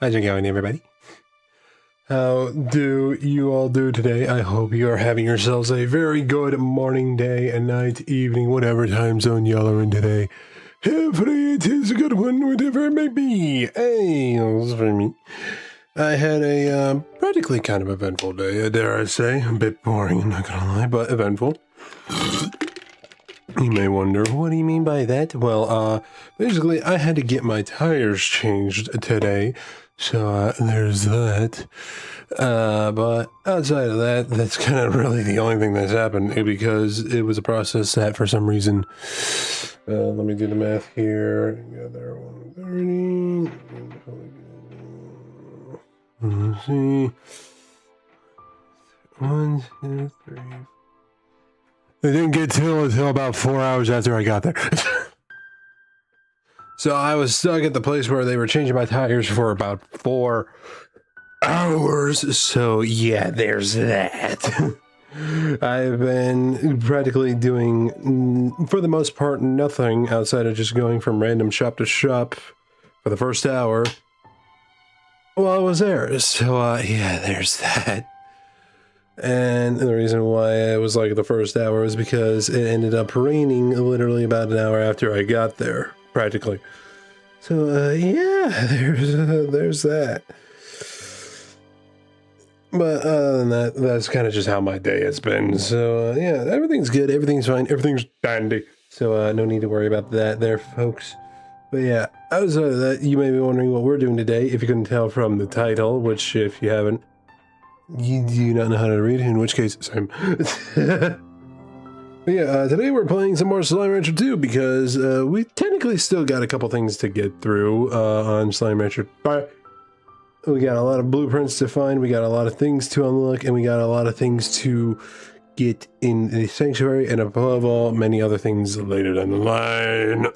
How's it going, everybody? How do you all do today? I hope you are having yourselves a very good morning, day, and night, evening, whatever time zone y'all are in today. Hopefully it is a good one, whatever it may be. Hey, that's for me. I had a practically kind of eventful day, dare I say. A bit boring, I'm not gonna lie, but eventful. You may wonder, what do you mean by that? Well, basically, I had to get my tires changed today. So, there's that. But outside of that, that's kind of really the only thing that's happened, because it was a process that, for some reason, let me do the math here. Got there 130. Let's see. 1, 2, 3. They didn't get till until about 4 hours after I got there. So I was stuck at the place where they were changing my tires for about 4 hours. So yeah, there's that. I've been practically doing, for the most part, nothing outside of just going from random shop to shop for the first hour while I was there. So yeah, there's that. And the reason why it was like the first hour is because it ended up raining literally about an hour after I got there, practically. So, yeah, there's that. But other than that, that's kind of just how my day has been. So, yeah, everything's good, everything's fine, everything's dandy. So, no need to worry about that there, folks. But yeah, outside of that, you may be wondering what we're doing today, if you couldn't tell from the title, which if you haven't, you do not know how to read, in which case, same. But yeah, today we're playing some more Slime Rancher 2 because we technically still got a couple things to get through on Slime Rancher. We got a lot of blueprints to find, we got a lot of things to unlock, and we got a lot of things to get in the Sanctuary, and above all, many other things later down the line.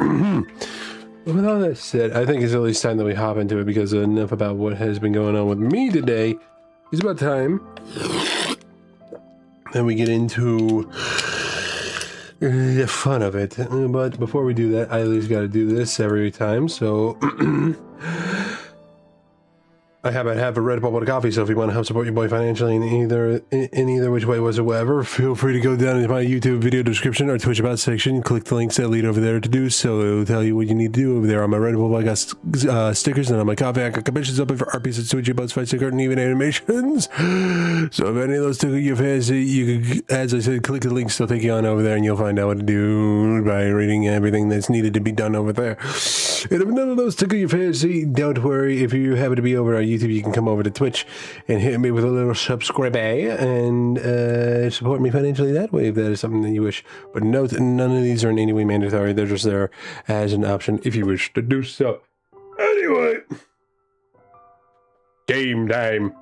But with all that said, I think it's at least time that we hop into it, because enough about what has been going on with me today. It's about time that we get into the fun of it. But before we do that, I at least got to do this every time. So I happen to have a red bubble of coffee, so if you want to help support your boy financially in either which way whatsoever, feel free to go down into my YouTube video description or Twitch About section, click the links that lead over there to do so. It'll tell you what you need to do over there. On my red bubble I got stickers, and on my coffee I got commissions open for RPs, Twitch About, Fight Sticker, and even animations. So if any of those tickle your fancy, you can, as I said, click the links, they'll take you on over there and you'll find out what to do by reading everything that's needed to be done over there. And if none of those tickle your fancy, don't worry. If you happen to be over on YouTube, you can come over to Twitch and hit me with a little subscribe and support me financially that way if that is something that you wish. But note, none of these are in any way mandatory. They're just there as an option if you wish to do so. Anyway, game time.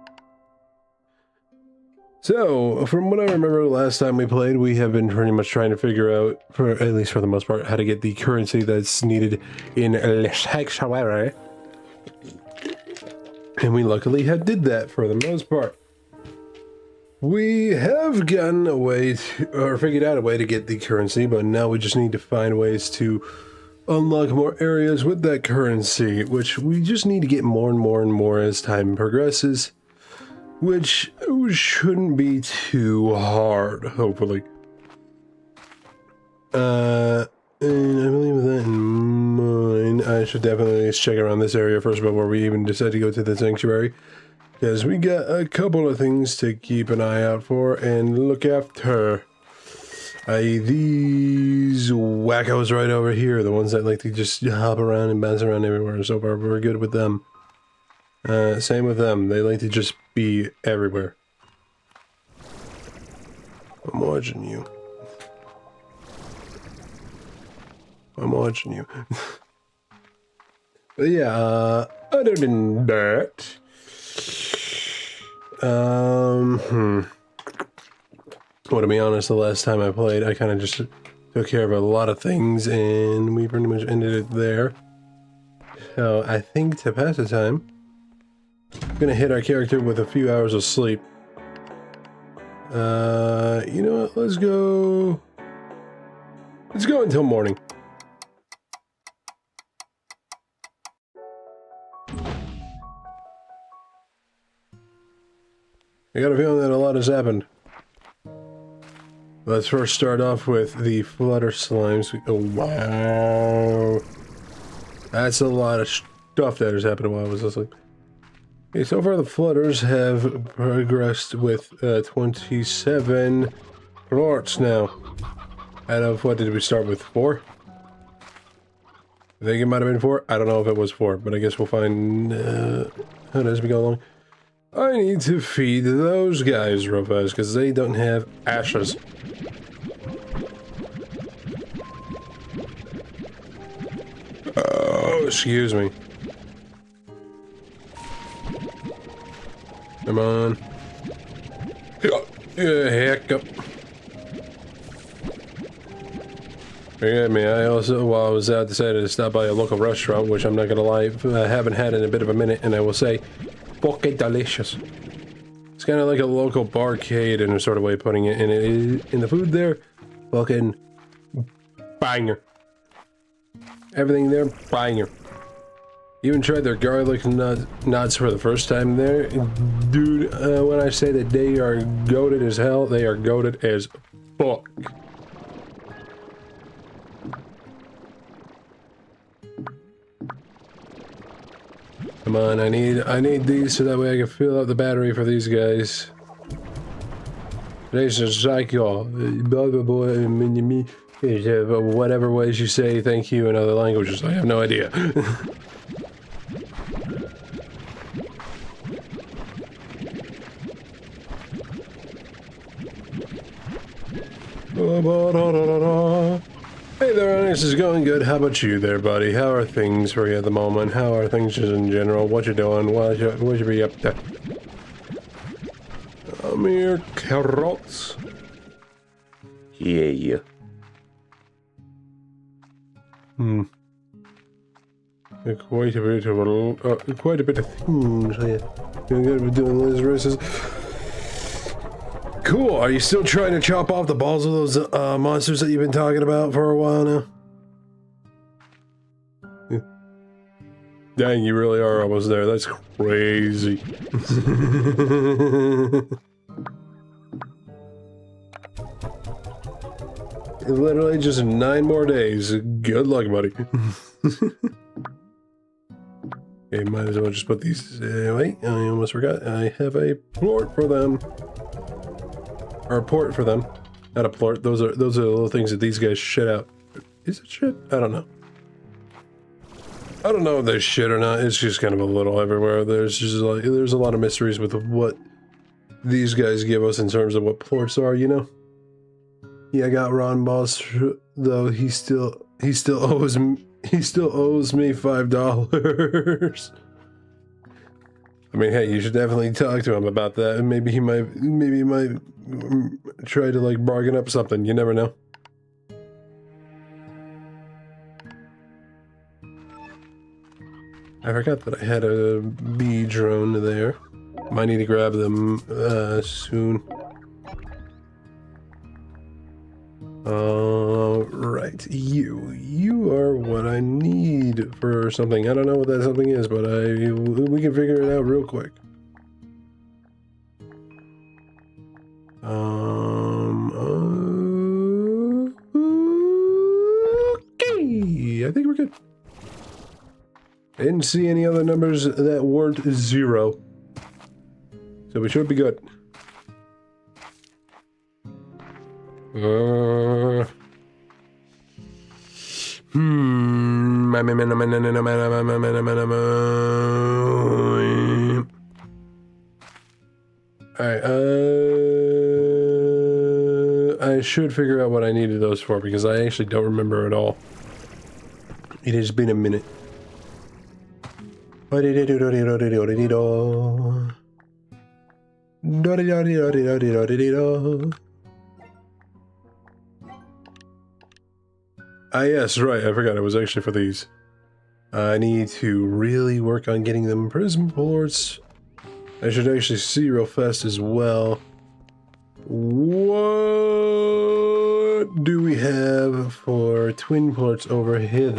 So, from what I remember last time we played, we have been pretty much trying to figure out, for at least for the most part, how to get the currency that's needed in Le Sanctuary. And we luckily did that for the most part. We have gotten a way to, or figured out a way to get the currency, but now we just need to find ways to unlock more areas with that currency, which we just need to get more and more and more as time progresses, which shouldn't be too hard, hopefully. And I believe with that in mind, I should definitely check around this area first before we even decide to go to the sanctuary. Because we got a couple of things to keep an eye out for and look after. These wackos right over here, the ones that like to just hop around and bounce around everywhere. So far, we're good with them. Same with them. They like to just be everywhere. I'm watching you. I'm watching you. But yeah, other than that... Well, to be honest, the last time I played, I kind of just took care of a lot of things, and we pretty much ended it there. So, I think to pass the time, I'm gonna hit our character with a few hours of sleep. You know what, let's go until morning. I got a feeling that a lot has happened. Let's first start off with the flutter slimes. Oh, wow. That's a lot of stuff that has happened while I was asleep. Okay, so far the flutters have progressed with 27 plorts now. Out of, what did we start with, 4? I think it might have been 4. I don't know if it was 4, but I guess we'll find out as we go along. I need to feed those guys real fast, because they don't have ashes. Oh, excuse me. Come on. Heck up. Forgive me, I also, while I was out, decided to stop by a local restaurant, which I'm not gonna lie, I haven't had in a bit of a minute, and I will say, fucking delicious. It's kind of like a local barcade in a sort of way of putting it, and it is, in the food there, fucking banger. Everything there, banger. Even tried their garlic nuts for the first time there. Dude, when I say that they are goated as hell, they are goated as fuck. Come on, I need these so that way I can fill out the battery for these guys. Today's a cycle. Blah blah blah. Whatever ways you say thank you in other languages, I have no idea. Hey there, Onyx, is going good. How about you there, buddy? How are things for you at the moment? How are things just in general? What you doing? What you be up to? Come here, carrots. Yeah. Quite a bit of things. I'm gonna be doing those races. Cool. Are you still trying to chop off the balls of those monsters that you've been talking about for a while now? Yeah. Dang, you really are almost there. That's crazy. Literally just 9 more days. Good luck, buddy. Okay, might as well just put these away. I almost forgot. I have a plort for them. Or a port for them. Not a plort. Those are the little things that these guys shit out. Is it shit? I don't know. I don't know if they're shit or not. It's just kind of a little everywhere. There's just like, there's a lot of mysteries with what these guys give us in terms of what plorts are, you know? Yeah, I got Ron Boss, though he still owes me $5. I mean, hey, you should definitely talk to him about that, and maybe he might try to like bargain up something. You never know. I forgot that I had a bee drone there. Might need to grab them soon. Right. You are what I need for something. I don't know what that something is, but we can figure it out real quick. Okay. I think we're good. I didn't see any other numbers that weren't 0. So we should be good. Alright, I should figure out what I needed those for, because I actually don't remember at all. It has been a minute. Ah, yes, right, I forgot it was actually for these. I need to really work on getting them prism ports. I should actually see real fast as well. What do we have for twin ports over here,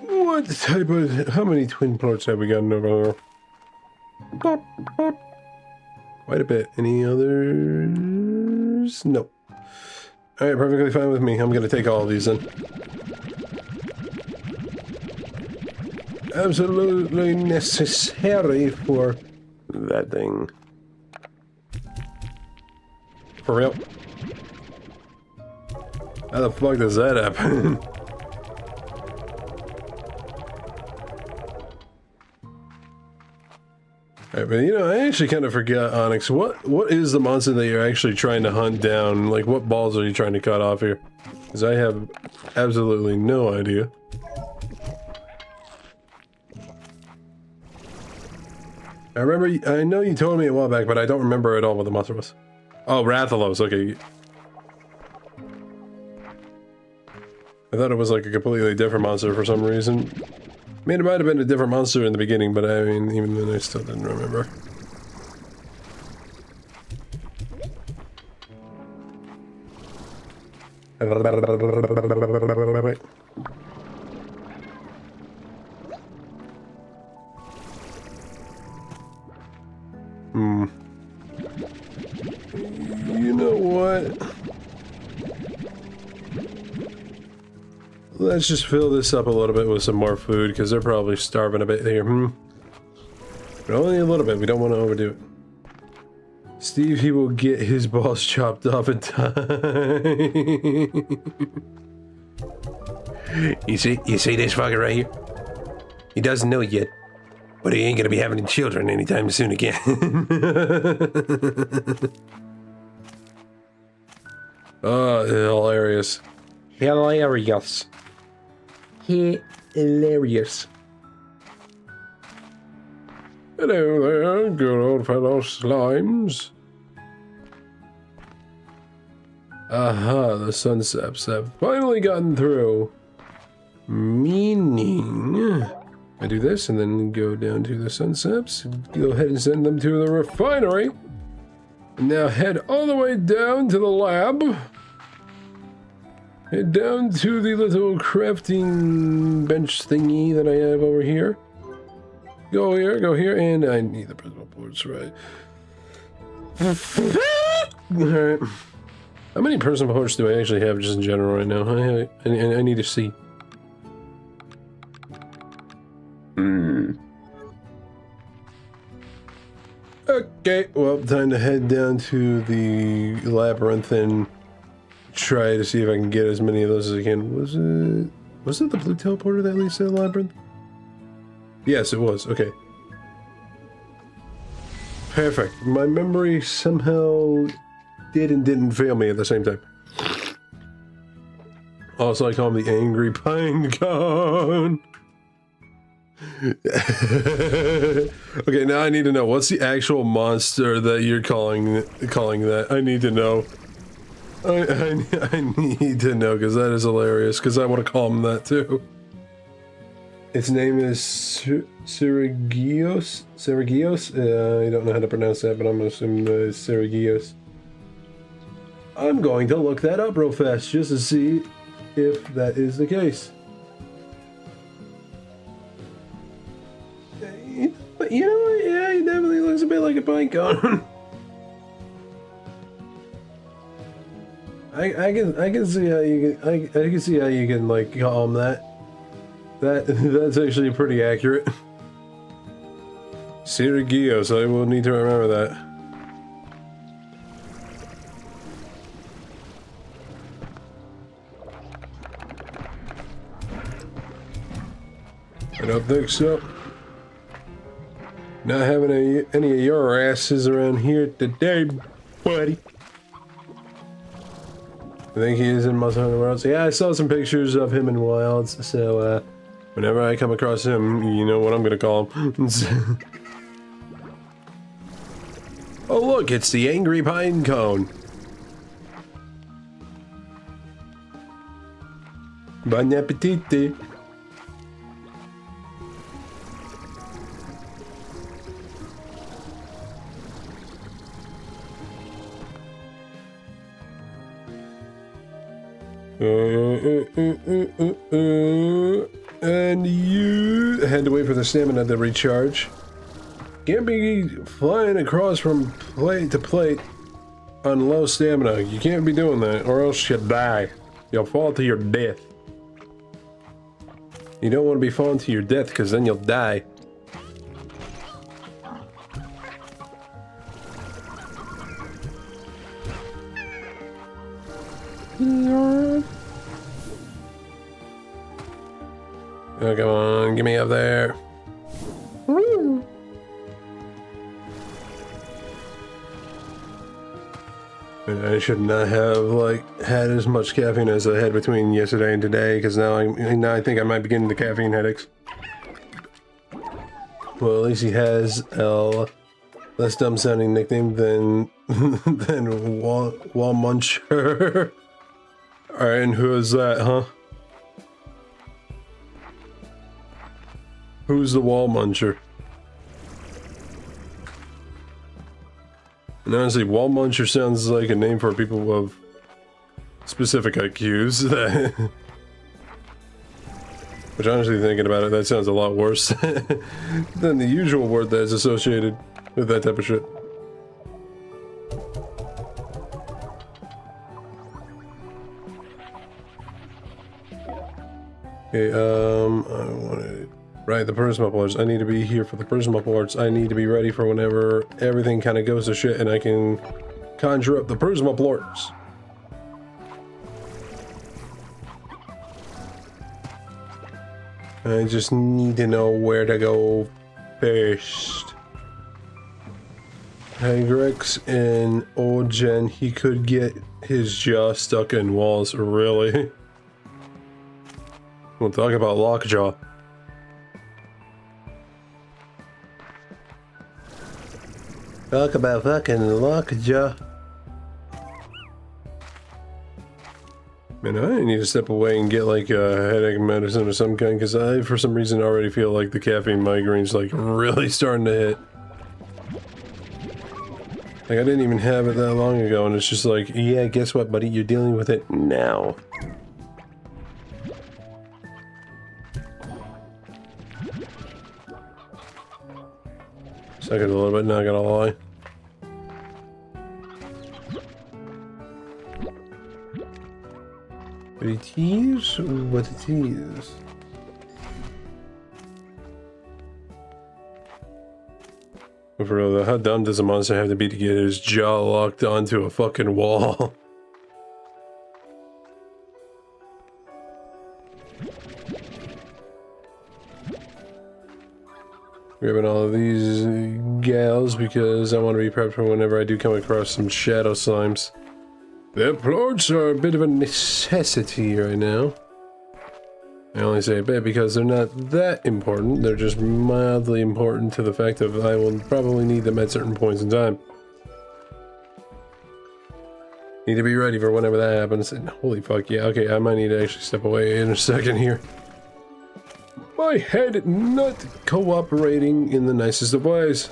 What type of... How many twin ports have we gotten over here? Quite a bit. Any others? Nope. Alright, perfectly fine with me. I'm gonna take all of these then. Absolutely necessary for that thing. For real? How the fuck does that happen? Alright, but you know, I actually kind of forgot, Onyx. What is the monster that you're actually trying to hunt down? Like, what balls are you trying to cut off here? Because I have absolutely no idea. I know you told me a while back, but I don't remember at all what the monster was. Oh, Rathalos, okay. I thought it was like a completely different monster for some reason. I mean, it might have been a different monster in the beginning, but I mean, even then I still didn't remember. You know what? Let's just fill this up a little bit with some more food, because they're probably starving a bit here. But only a little bit, we don't want to overdo it. Steve, he will get his balls chopped off in time. You see this fucker right here? He doesn't know it yet, but he ain't gonna be having any children anytime soon again. Oh, hilarious. Hilarious. Hilarious. Hello there, good old fellow slimes. Aha, the sunseps have finally gotten through. Meaning... I do this and then go down to the sunseps, go ahead and send them to the refinery. And now head all the way down to the lab. Head down to the little crafting bench thingy that I have over here. Go here, and I need the principal boards, right? Alright. How many personal boards do I actually have just in general right now? I need to see. Okay, well, time to head down to the labyrinth and try to see if I can get as many of those as I can. Was it the blue teleporter that leads to the labyrinth? Yes, it was. Okay. Perfect. My memory somehow did and didn't fail me at the same time. Also, I call him the Angry Pine Cone. Okay, now I need to know, what's the actual monster that you're calling that? I need to know. I need to know, because that is hilarious, because I want to call him that too. Its name is Seragios? I don't know how to pronounce that, but I'm going to assume it's Seragios. I'm going to look that up real fast just to see if that is the case. But you know what? Yeah, he definitely looks a bit like a pine cone. I can see how you can I can see how you can like call him that. That's actually pretty accurate. Sirigio, so I will need to remember that. I don't think so. Not having any of your asses around here today, buddy. I think he is in Monster Hunter Worlds. Yeah, I saw some pictures of him in Wilds, so whenever I come across him, you know what I'm gonna call him. Oh look, it's the Angry Pine Cone. Bon appetit. And you had to wait for the stamina to recharge. Can't be flying across from plate to plate on low stamina. You can't be doing that, or else you die. You'll fall to your death. You don't want to be falling to your death, because then you'll die. Oh, come on, get me up there. I should not have like had as much caffeine as I had between yesterday and today, because now I think I might be getting the caffeine headaches. Well, at least he has a less dumb sounding nickname than Wall Muncher. Alright, and who is that, huh? Who's the Wall Muncher? And honestly, Wall Muncher sounds like a name for people of specific IQs. Which honestly, thinking about it, that sounds a lot worse than the usual word that's associated with that type of shit. Okay, I want to... Right, the Prism Uploads. I need to be here for the Prism Uploads. I need to be ready for whenever everything kind of goes to shit and I can conjure up the Prism Uploads. I just need to know where to go first. Hagrex and Old Gen, he could get his jaw stuck in walls, really. We'll talk about Lockjaw. Talk about fucking Lockjaw. Man, I need to step away and get like a headache medicine or some kind, because I, for some reason, already feel like the caffeine migraine's like really starting to hit. Like, I didn't even have it that long ago, and it's just like, yeah, guess what, buddy? You're dealing with it now. Suck it a little bit, not gonna lie. But it is what it is. But for real though, how dumb does a monster have to be to get his jaw locked onto a fucking wall? Grabbing all of these gals because I want to be prepped for whenever I do come across some shadow slimes. The plorts are a bit of a necessity right now. I only say a bit because they're not that important, they're just mildly important to the fact of I will probably need them at certain points in time. Need to be ready for whenever that happens, and holy fuck, yeah, okay, I might need to actually step away in a second here. My head not cooperating in the nicest of ways.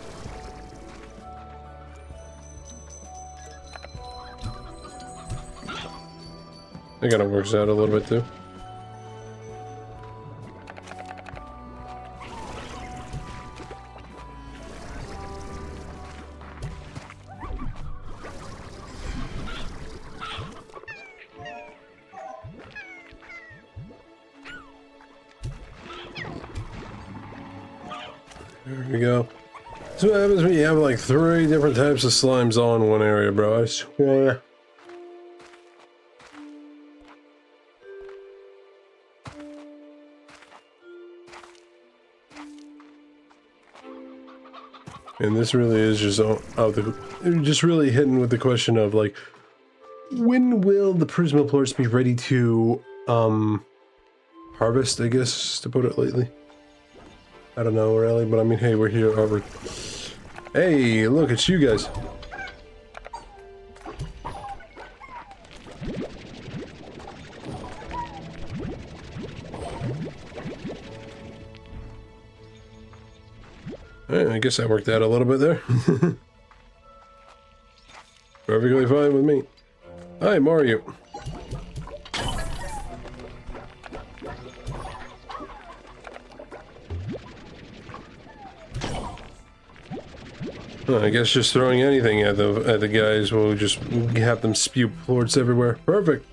That kind of works out a little bit too. There we go. So what happens when you have like 3 different types of slimes all in one area, bro. I swear. And this really is just just really hitting with the question of like, when will the Prismoplorts be ready to harvest, I guess, to put it lightly. I don't know really, but I mean, hey, we're here, Harvard. Hey, look, it's you guys. I guess that worked out a little bit there. Perfectly fine with me. Hi, Mario. I guess just throwing anything at the guys will just have them spew plorts everywhere. Perfect.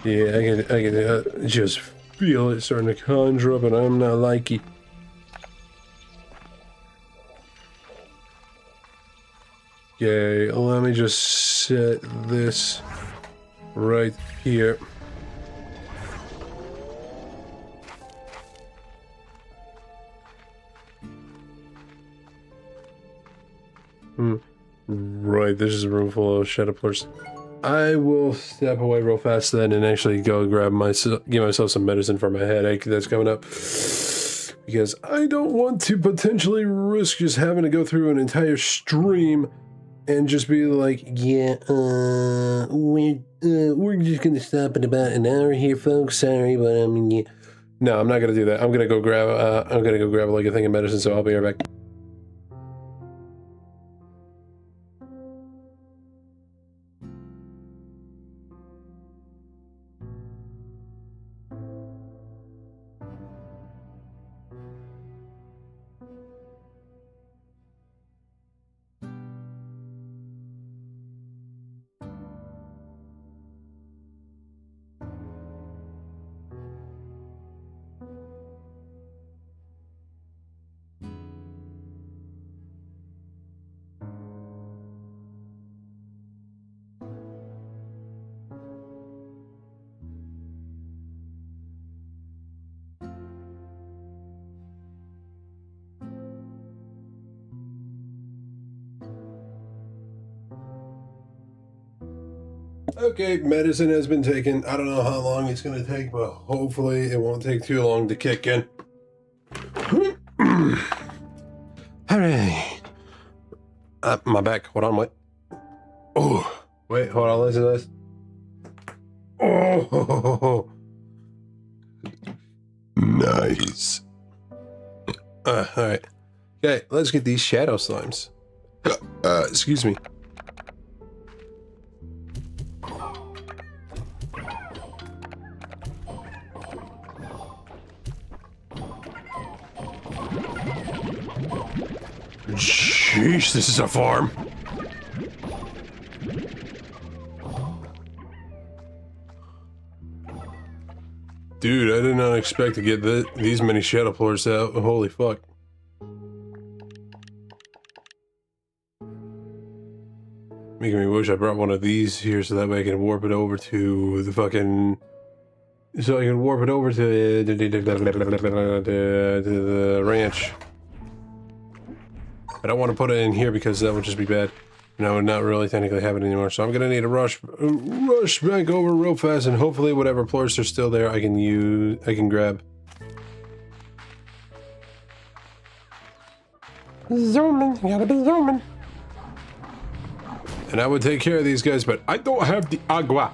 Yeah, I can just feel it starting to conjure up, and I'm not likey. Okay, let me just set this right here. Right, this is a room full of Shadowplorts. I will step away real fast then and actually go grab give myself some medicine for my headache that's coming up. Because I don't want to potentially risk just having to go through an entire stream and just be like, yeah, we're just gonna stop in about an hour here, folks. Sorry, but I mean, yeah. No, I'm not gonna do that. I'm gonna go grab like a thing of medicine, so I'll be right back. Okay, medicine has been taken. I don't know how long it's going to take, but hopefully it won't take too long to kick in. Hooray! My back. Hold on, wait. Oh, wait, hold on, listen to this. Oh, nice. Alright. Okay, let's get these shadow slimes. Excuse me. Sheesh, this is a farm. Dude, I did not expect to get these many Shadowplorts out. Holy fuck. Making me wish I brought one of these here so that way I can warp it over to the fucking... So I can warp it over to the ranch. I don't want to put it in here because that would just be bad. And I would not really technically have it anymore. So I'm going to need to rush back over real fast, and hopefully whatever plorts are still there I can grab. Zooming, gotta be zooming. And I would take care of these guys, but I don't have the agua.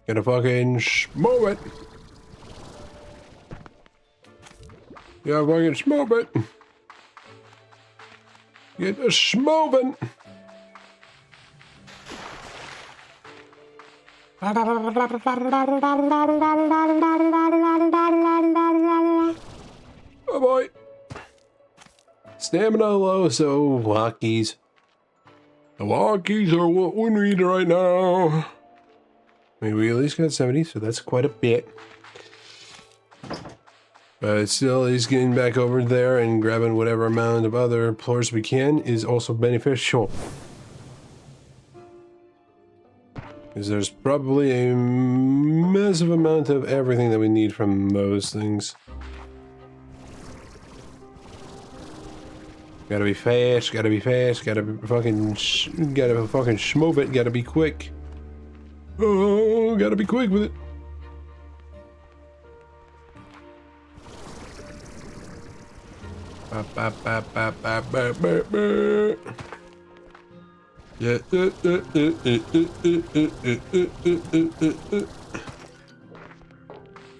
Gonna fucking move it. Yeah, fucking smoke it. Get the smoking. Oh boy. Stamina low, so walkies. The walkies are what we need right now. I mean, we at least got 70, so that's quite a bit. But still, at least getting back over there and grabbing whatever amount of other floors we can is also beneficial. Because there's probably a massive amount of everything that we need from those things. Gotta be fast, gotta be fast, gotta fucking schmove it, gotta be quick. Oh, gotta be quick with it. Yeah.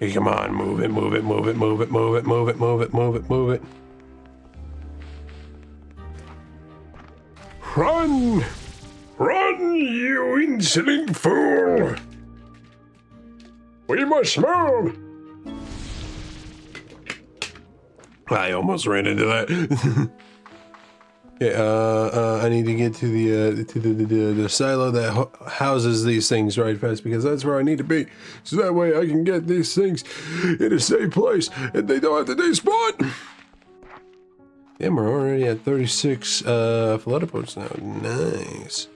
Hey, come on, move it, move it, move it, move it, move it, move it, move it, move it, move it. Run! Run, you insolent fool! We must move! I almost ran into that. Yeah, I need to get to the silo that houses these things right fast, because that's where I need to be. So that way I can get these things in a safe place and they don't have to despawn. Damn, we're already at 36 flood boats now. Nice.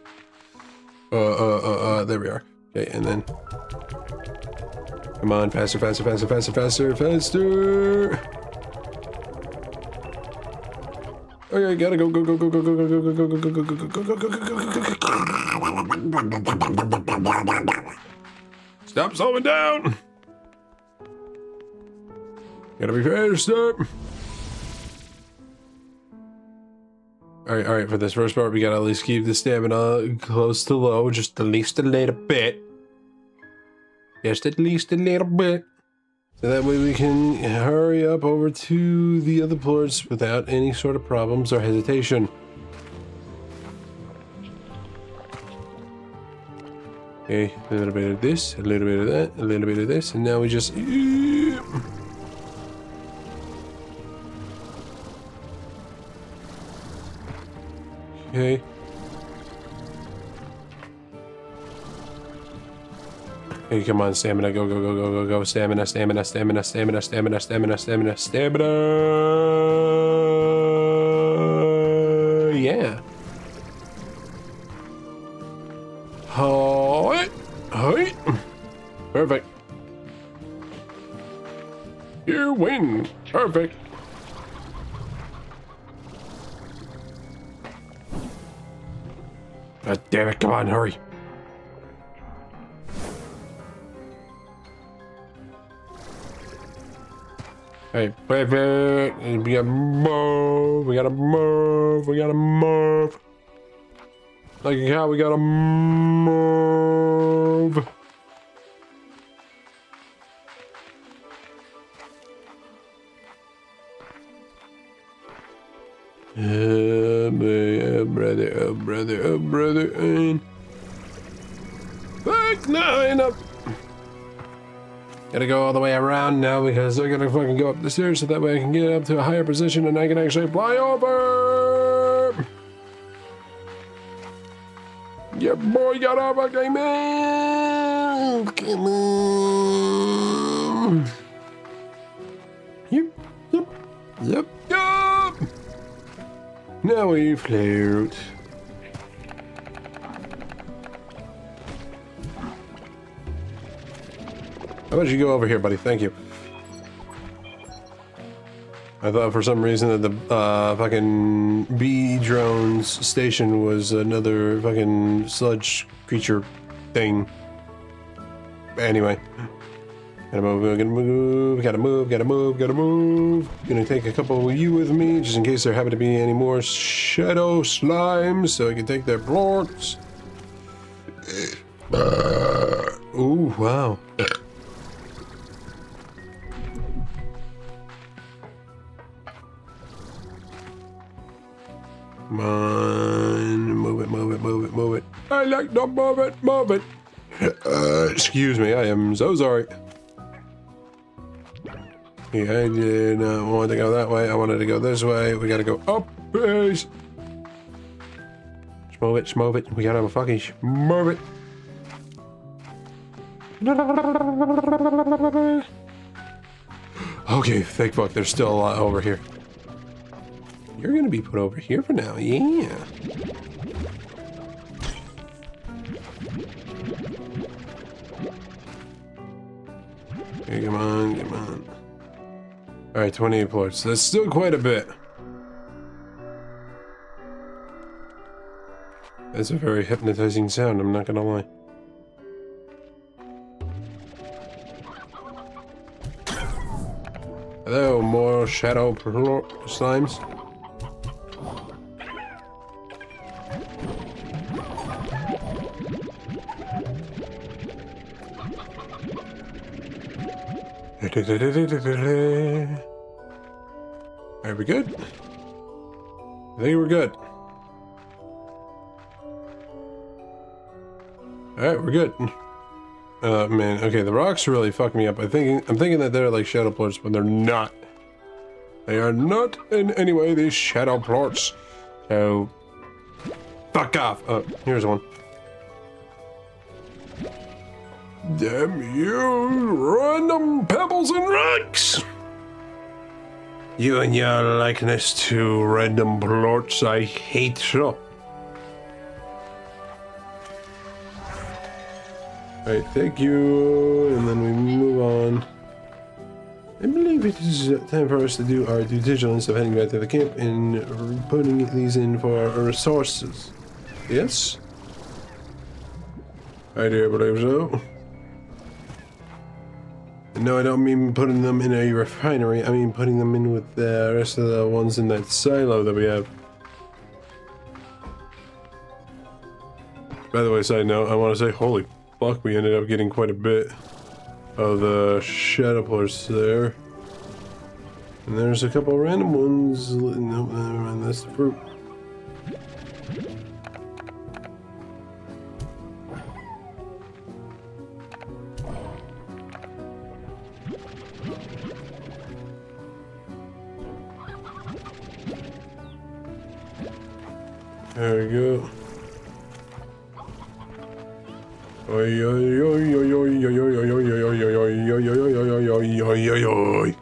There we are. Okay, and then come on, faster, faster, faster, faster, faster, faster. Okay, gotta go, go, go, go, go, go, go, go, go, go, go, go, go, go, go, go. Stop slowing down. Gotta be faster. All right, for this first part, we gotta at least keep the stamina close to low, just at least a little bit. Just at least a little bit. So that way we can hurry up over to the other floors without any sort of problems or hesitation. Okay, a little bit of this, a little bit of that, a little bit of this, and now we just... Okay. Hey, come on, stamina, go, go, go, go, go, go, stamina, stamina, stamina, stamina, stamina, stamina, stamina, stamina. Yeah. Hi. Hi. Perfect. You win. Perfect. God damn it, come on, hurry. Hey, perfect. We gotta move. We gotta move. We gotta move. Like a cow, we gotta move. Oh, brother, oh, brother, oh, brother, and back 9 up. Gotta go all the way around now because they're gonna fucking go up the stairs so that way I can get up to a higher position and I can actually fly over. Yeah, boy, got off, okay, man. Come on. Yep, yep, yep, yep. Now we float. How about you go over here, buddy? Thank you. I thought for some reason that the fucking bee drone's station was another fucking sludge creature thing. Anyway. Gotta move, gotta move, gotta move, gotta move, gotta move. Gonna take a couple of you with me, just in case there happen to be any more shadow slimes, so I can take their plants. Ooh, wow. Come on, move it, move it, move it, move it. I like to move it, move it. Excuse me, I am so sorry. Yeah, I did not want to go that way. I wanted to go this way. We gotta go up, please. Move it, move it. We gotta fucking move it. Okay, thank fuck. There's still a lot over here. You're gonna be put over here for now, yeah. Okay, come on, come on. Alright, 28 floors. That's still quite a bit. That's a very hypnotizing sound, I'm not gonna lie. Hello, more shadow slimes. Are we good? I think we're good. Alright, we're good. Man, okay, the rocks really fuck me up. I'm thinking that they're like shadow plorts, but they're not. They are not in any way these shadow plorts. So, fuck off. Oh, here's one. Damn you, random pebbles and rocks! You and your likeness to random plorts, I hate so. Alright, thank you, and then we move on. I believe it is time for us to do our due diligence of heading back to the camp and putting these in for our resources. Yes? I do believe so. No, I don't mean putting them in a refinery, I mean putting them in with the rest of the ones in that silo that we have. By the way, side note, I want to say, holy fuck, we ended up getting quite a bit of the shadow plorts there. And there's a couple random ones. No, never mind, that's the fruit. There we go. Oi oi oi oi oi oi oi oi oi oi oi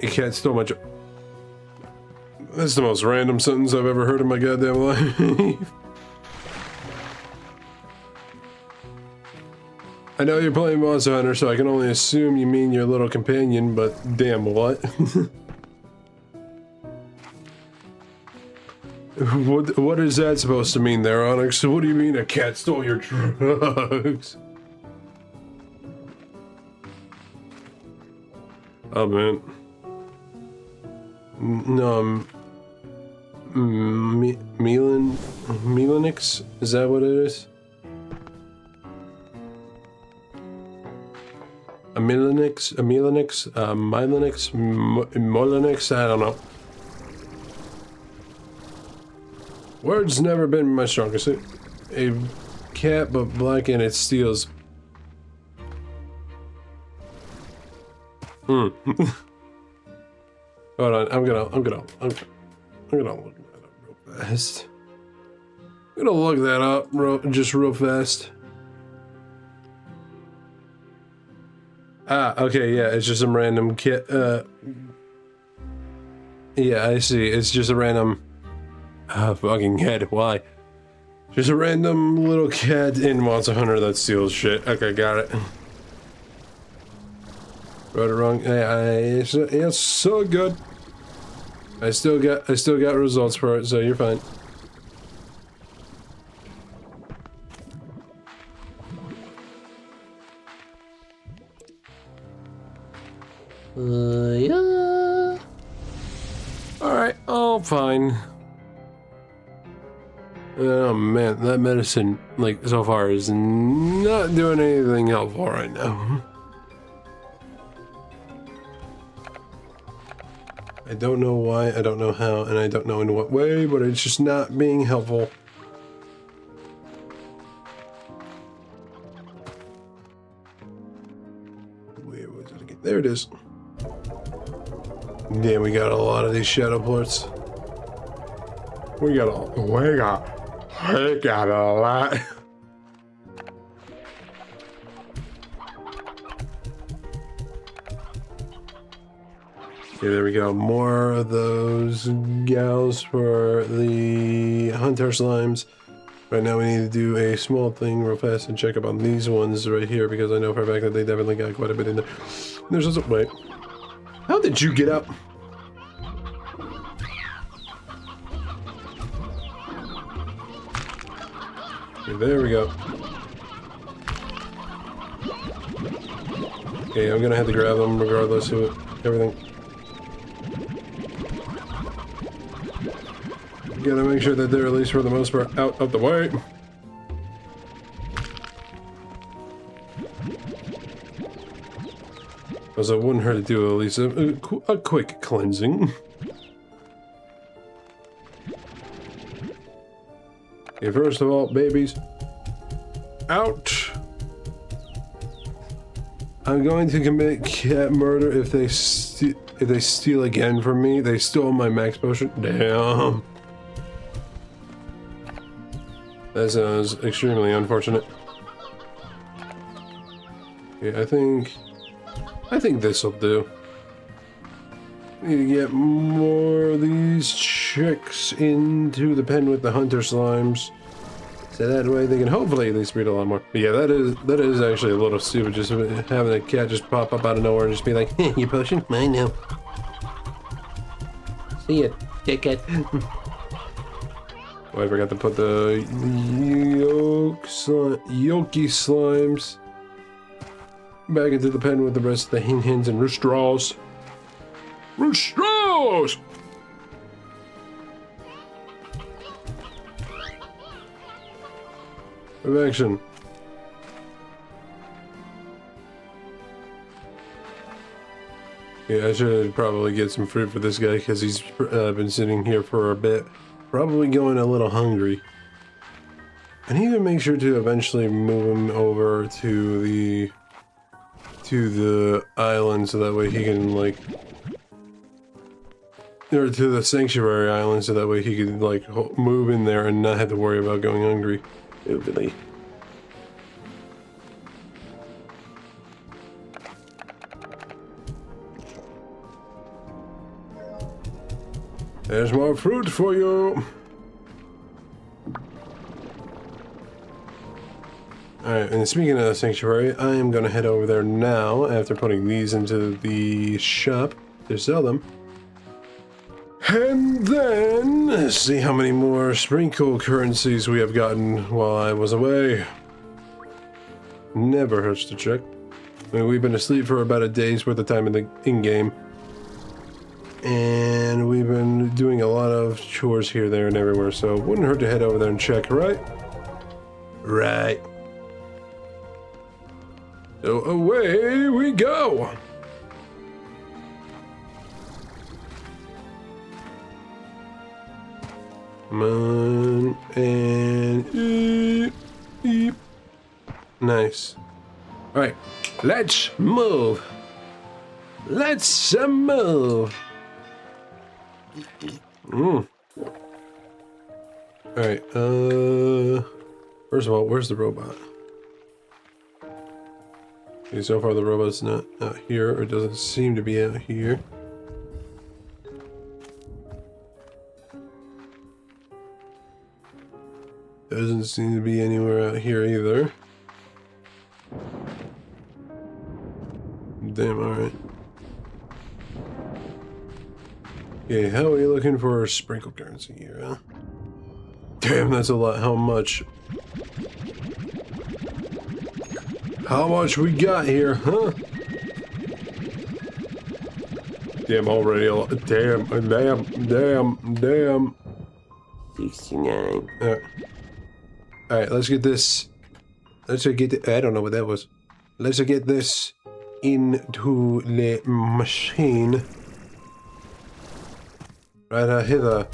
You can't steal my job. That's the most random sentence I've ever heard in my goddamn life. I know you're playing Monster Hunter, so I can only assume you mean your little companion, but damn, what? What is that supposed to mean there, Onyx? What do you mean a cat stole your drugs? Oh, man. No, Melanix? Is that what it is? A Melanix? Molinix? I don't know. Words never been my strongest suit. A cat, but black and it steals. Hold on, I'm gonna look that up real fast. I'm gonna look that up real fast. Ah, okay, yeah, it's just some random cat. Yeah, I see. It's just a random. Fucking cat. Why? Just a random little cat in Monster Hunter that steals shit. Okay, got it. Wrote it wrong. It's so good. I still got results for it, so you're fine. Yeah. Alright, oh, fine. Oh man, that medicine, like, so far is not doing anything helpful right now. I don't know why, I don't know how, and I don't know in what way, but it's just not being helpful. Where was it again? There it is. Damn, we got a lot of these shadow ports. We got a lot. Okay, there we go. More of those gals for the hunter slimes. Right now we need to do a small thing real fast and check up on these ones right here because I know for a fact that they definitely got quite a bit in there. There's also, wait. How did you get up? Okay, there we go. Okay, I'm gonna have to grab them regardless of everything. Gotta make sure that they're at least for the most part out of the way. Because it wouldn't hurt to do at least a quick cleansing. Okay, first of all, babies, out. I'm going to commit cat murder if they steal again from me. They stole my max potion. Damn. That sounds extremely unfortunate. Okay, I think this'll do. Need to get more of these chicks into the pen with the hunter slimes. So that way they can hopefully at least breed a lot more. But yeah, that is actually a little stupid, just having a cat just pop up out of nowhere and just be like, hey, your potion? Mine now. See ya, dickhead. Oh, I forgot to put the yolky slimes back into the pen with the rest of the hens and roostraws. Roostraws! Perfection. Yeah, I should probably get some fruit for this guy because he's been sitting here for a bit. Probably going a little hungry. I need to make sure to eventually move him over to the island so that way he can like, or to the sanctuary island so that way he can like move in there and not have to worry about going hungry. Really. There's more fruit for you. Alright, and speaking of the sanctuary, I am going to head over there now after putting these into the shop to sell them. And then see how many more sprinkle currencies we have gotten while I was away. Never hurts to check. I mean, we've been asleep for about a day's worth of time in-game. And we've been doing a lot of chores here, there, and everywhere, so it wouldn't hurt to head over there and check, right? Right. So away we go! Come on, and eep, eep. Nice. Alright, let's move! Let's move! Alright, first of all, where's the robot? Okay, so far the robot's not out here, or doesn't seem to be out here. Doesn't seem to be anywhere out here either. Damn, alright. Okay, how are you looking for sprinkle currency here, huh? Damn, that's a lot. How much? How much we got here, huh? Damn, already a lot. Damn. 69. Alright, let's get this. Let's get I don't know what that was. Let's get this into the machine. right hither.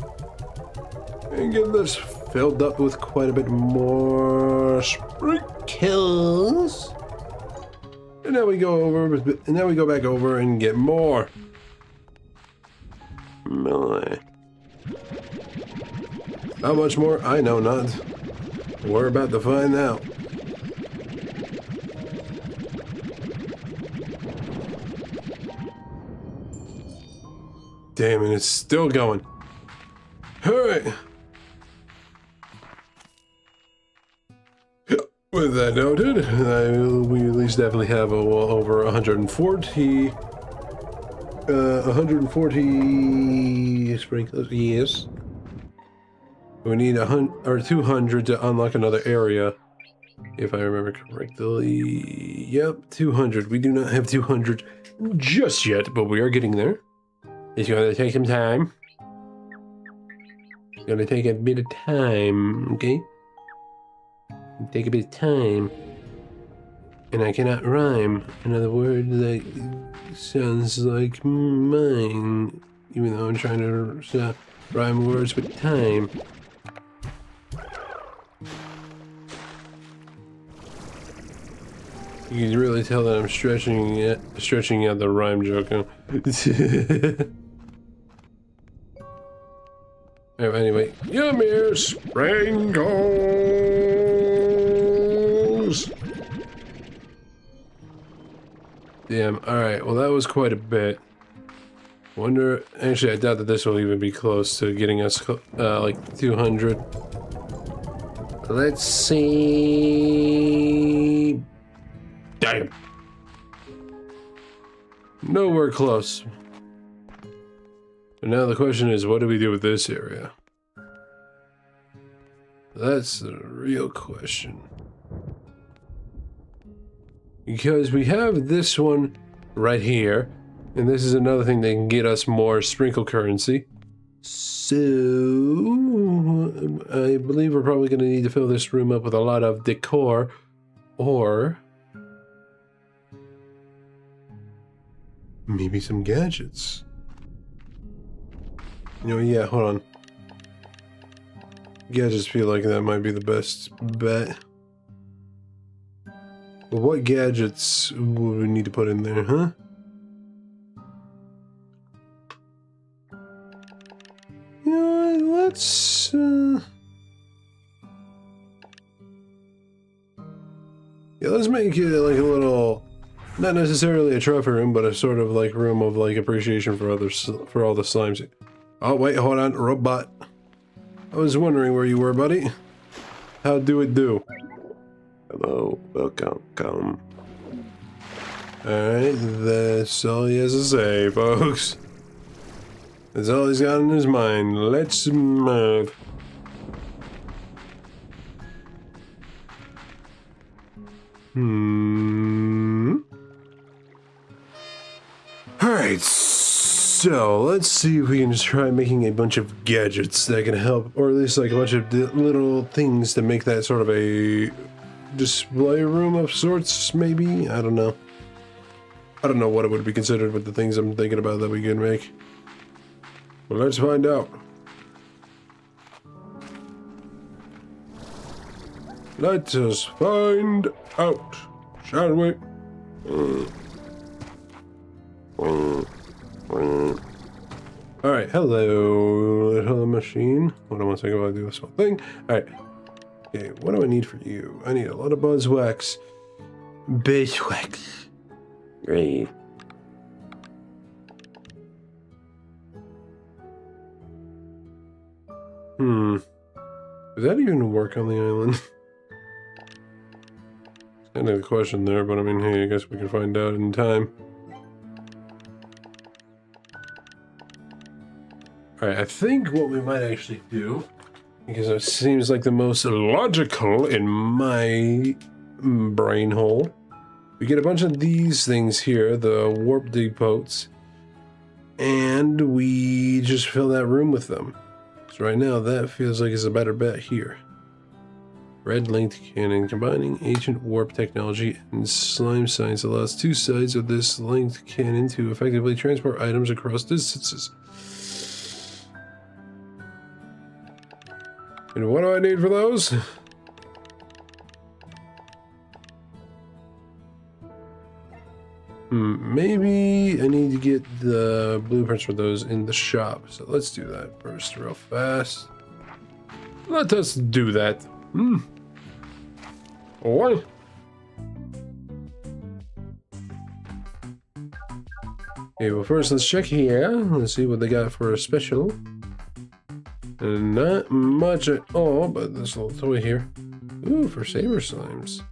And get this filled up with quite a bit more sprinkles. And now we go over, and now we go back over and get more. My. How much more? I know not. We're about to find out. Damn it, it's still going. Alright. With that noted, we at least definitely have over 140 sprinklers. Yes. We need 200 to unlock another area, if I remember correctly. Yep, 200. We do not have 200 just yet, but we are getting there. It's gonna take some time. It's gonna take a bit of time, okay? Take a bit of time. And I cannot rhyme another word that sounds like mine, even though I'm trying to rhyme words with time. You can really tell that I'm stretching out the rhyme joke. Huh? Anyway, yummy sprinkles. Damn. All right. Well, that was quite a bit. Wonder. Actually, I doubt that this will even be close to getting us like 200. Let's see. Damn. Nowhere close. And now the question is, what do we do with this area? That's the real question. Because we have this one right here, and this is another thing that can get us more sprinkle currency. So, I believe we're probably going to need to fill this room up with a lot of decor, or maybe some gadgets. You know, yeah, hold on. Gadgets feel like that might be the best bet. But what gadgets would we need to put in there, huh? Yeah, let's... Yeah, let's make it like a little... Not necessarily a trophy room, but a sort of like room of like appreciation for others, for all the slimes. Oh, wait, hold on, robot. I was wondering where you were, buddy. How do it do? Hello, welcome, come. Alright, that's all he has to say, folks. That's all he's got in his mind. Let's move. Alright, so let's see if we can just try making a bunch of gadgets that can help, or at least like a bunch of little things to make that sort of a display room of sorts, maybe? I don't know. I don't know what it would be considered with the things I'm thinking about that we can make. Well, let's find out. Let us find out, shall we? Alright, hello, little machine. Hold on one second while I do this whole thing. Alright. Okay, what do I need for you? I need a lot of beeswax. Beeswax. Great. Does that even work on the island? It's kind of a question there, but I mean, hey, I guess we can find out in time. Alright, I think what we might actually do, because it seems like the most logical in my brain hole, we get a bunch of these things here, the warp depots, and we just fill that room with them. So right now, that feels like it's a better bet here. Red linked cannon, combining ancient warp technology and slime science, allows two sides of this linked cannon to effectively transport items across distances. And what do I need for those? Maybe I need to get the blueprints for those in the shop. So let's do that first real fast. Let us do that. What? Okay, well first let's check here. Let's see what they got for a special. Not much at all, but this little toy here. Ooh, for saber slimes.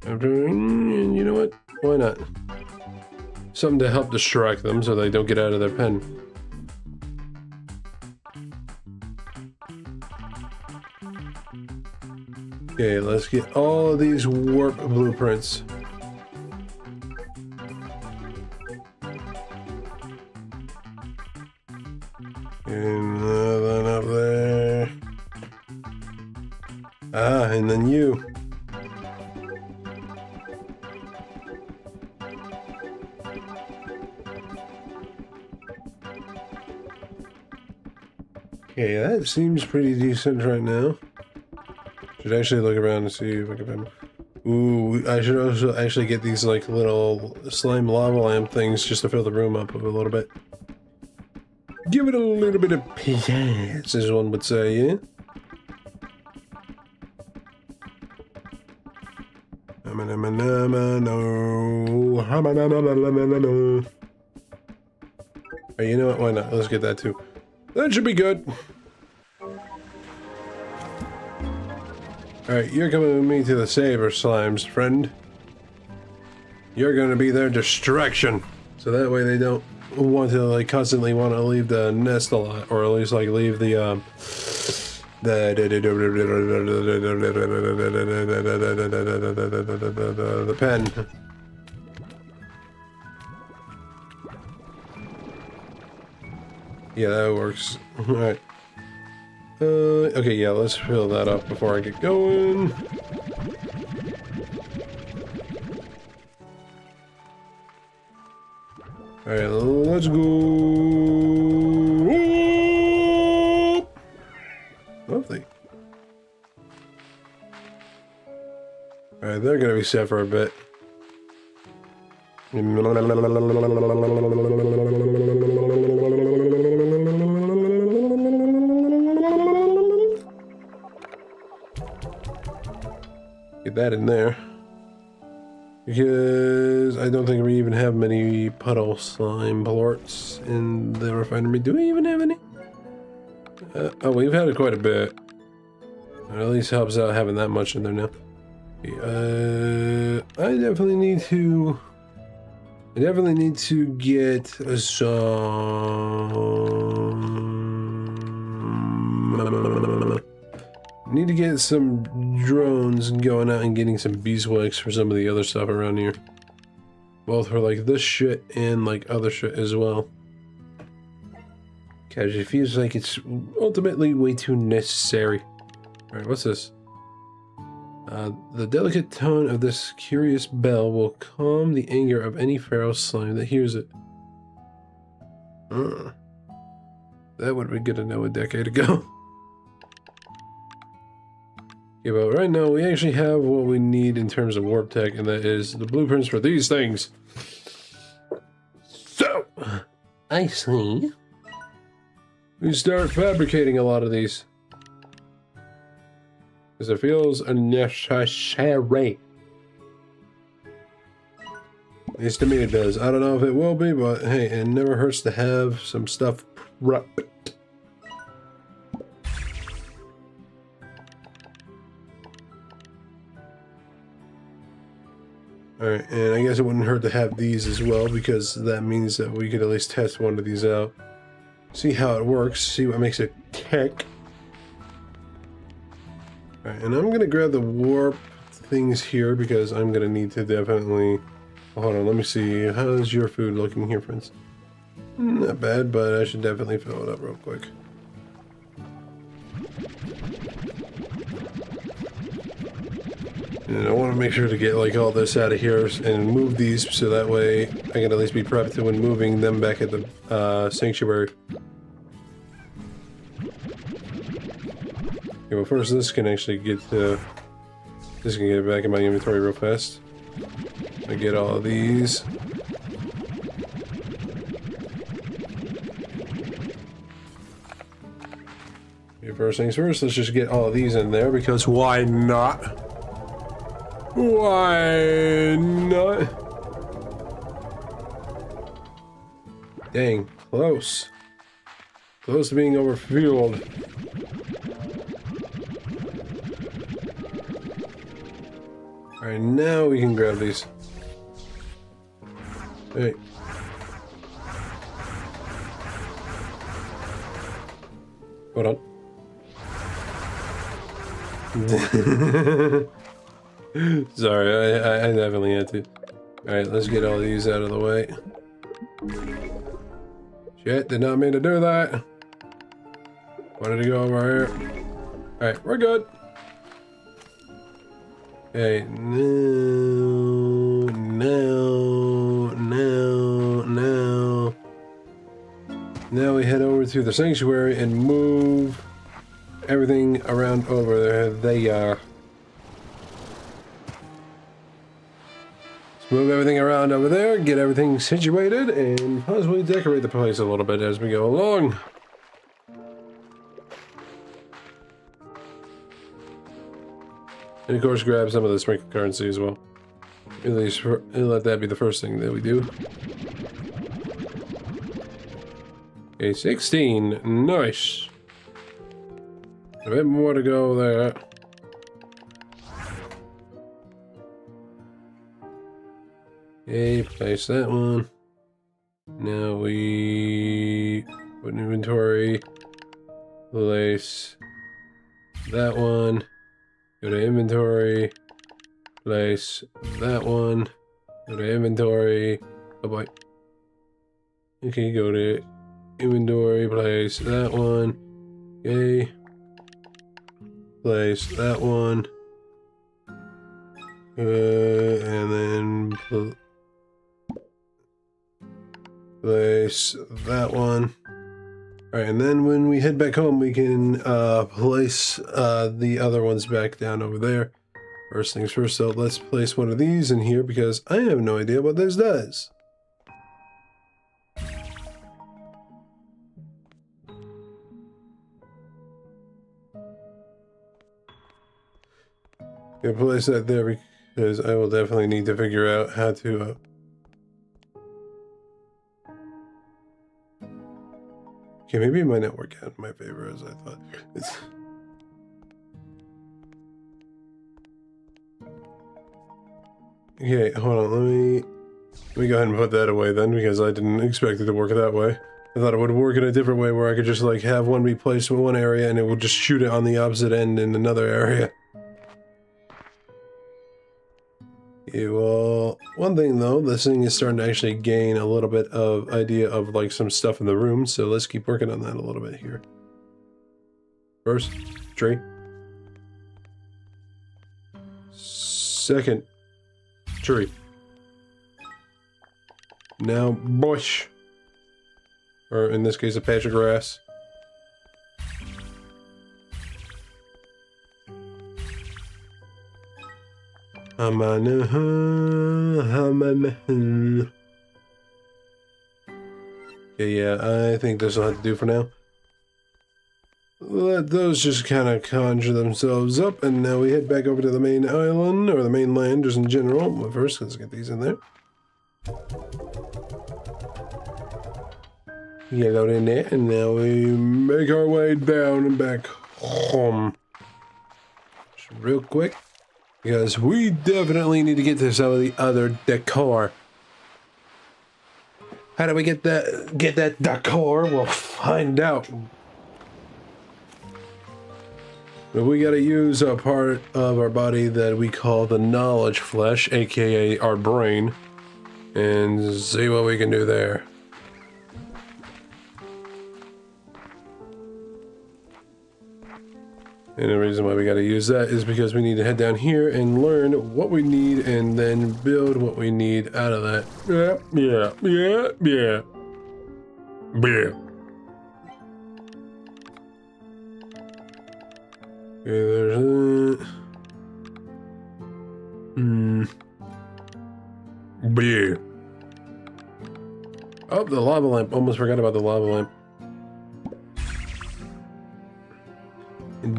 And you know what? Why not? Something to help distract them so they don't get out of their pen. Okay, let's get all of these warp blueprints. And then up there. Ah, and then you. Okay, that seems pretty decent right now. Should actually look around and see if I can find... Ooh, I should also actually get these like little slime lava lamp things just to fill the room up a little bit. Give it a little bit of pizzazz, as one would say, yeah? Hey, you know what? Why not? Let's get that too. That should be good. Alright, you're coming with me to the saber slimes, friend. You're gonna be their distraction. So that way they don't want to, like, constantly want to leave the nest a lot. Or at least, like, leave the pen. Yeah, that works. Alright. Okay, yeah, let's fill that up before I get going. Alright, let's go. Lovely. Alright, they're gonna be set for a bit. Get that in there. Because I don't think we even have many puddle slime plorts in the refinery. Do we even have any? Oh, we've had it quite a bit. It at least helps out having that much in there now. I definitely need to get need to get some drones going out and getting some beeswax for some of the other stuff around here. Both for like this shit and like other shit as well. Cause it feels like it's ultimately way too necessary. Alright, what's this? The delicate tone of this curious bell will calm the anger of any feral slime that hears it. That would have been good to know a decade ago. Yeah, but right now we actually have what we need in terms of warp tech, and that is the blueprints for these things. So, I see. We start fabricating a lot of these. Because it feels necessary. At least to me it does. I don't know if it will be, but hey, it never hurts to have some stuff prepped. Alright, and I guess it wouldn't hurt to have these as well, because that means that we could at least test one of these out. See how it works, see what makes it tick. Alright, and I'm gonna grab the warp things here, because I'm gonna need to definitely... Hold on, let me see. How's your food looking here, friends? Not bad, but I should definitely fill it up real quick. And I want to make sure to get like all this out of here and move these so that way I can at least be prepped when moving them back at the sanctuary. but first this can actually get to... This can get back in my inventory real fast. I get all of these. Okay, first things first, let's just get all of these in there, because why not? Why not? Dang, close. Close to being overfueled. Alright, now we can grab these. Hey. Hold on. Sorry, I definitely had to. Alright, let's get all these out of the way. Shit, did not mean to do that. Wanted to go over here. Alright, we're good. Okay, now we head over to the sanctuary and move everything around over there. They are. Let's move everything around over there, get everything situated, and possibly decorate the place a little bit as we go along. And of course, grab some of the sprinkle currency as well. At least let that be the first thing that we do. Okay, 16. Nice. A bit more to go there. Okay, place that one. Now we put in inventory. Place that one. Go to inventory. Place that one. Go to inventory. Oh boy. Okay, go to inventory. Place that one. Okay. Place that one. And then place that one. Alright, and then when we head back home, we can place the other ones back down over there. First things first, so let's place one of these in here because I have no idea what this does. Gonna place that there because I will definitely need to figure out how to... Okay, maybe it might not work out in my favor as I thought. Okay, hold on, let me go ahead and put that away then, because I didn't expect it to work that way. I thought it would work in a different way where I could just like have one be placed in one area and it will just shoot it on the opposite end in another area. Yeah, well, one thing though, this thing is starting to actually gain a little bit of idea of like some stuff in the room, so let's keep working on that a little bit here. First, tree. Second, tree. Now, bush. Or in this case, a patch of grass. Okay, yeah, I think this will have to do for now. Let those just kind of conjure themselves up, and now we head back over to the main island, or the main land, just in general. But first, let's get these in there. Get out in there, and now we make our way down and back home. Just real quick. Because we definitely need to get to some of the other decor. How do we get that decor? We'll find out. But we gotta use a part of our body that we call the knowledge flesh, aka our brain, and see what we can do there. And the reason why we got to use that is because we need to head down here and learn what we need and then build what we need out of that. Yeah. Okay, there's that. Beer. Oh, the lava lamp. Almost forgot about the lava lamp.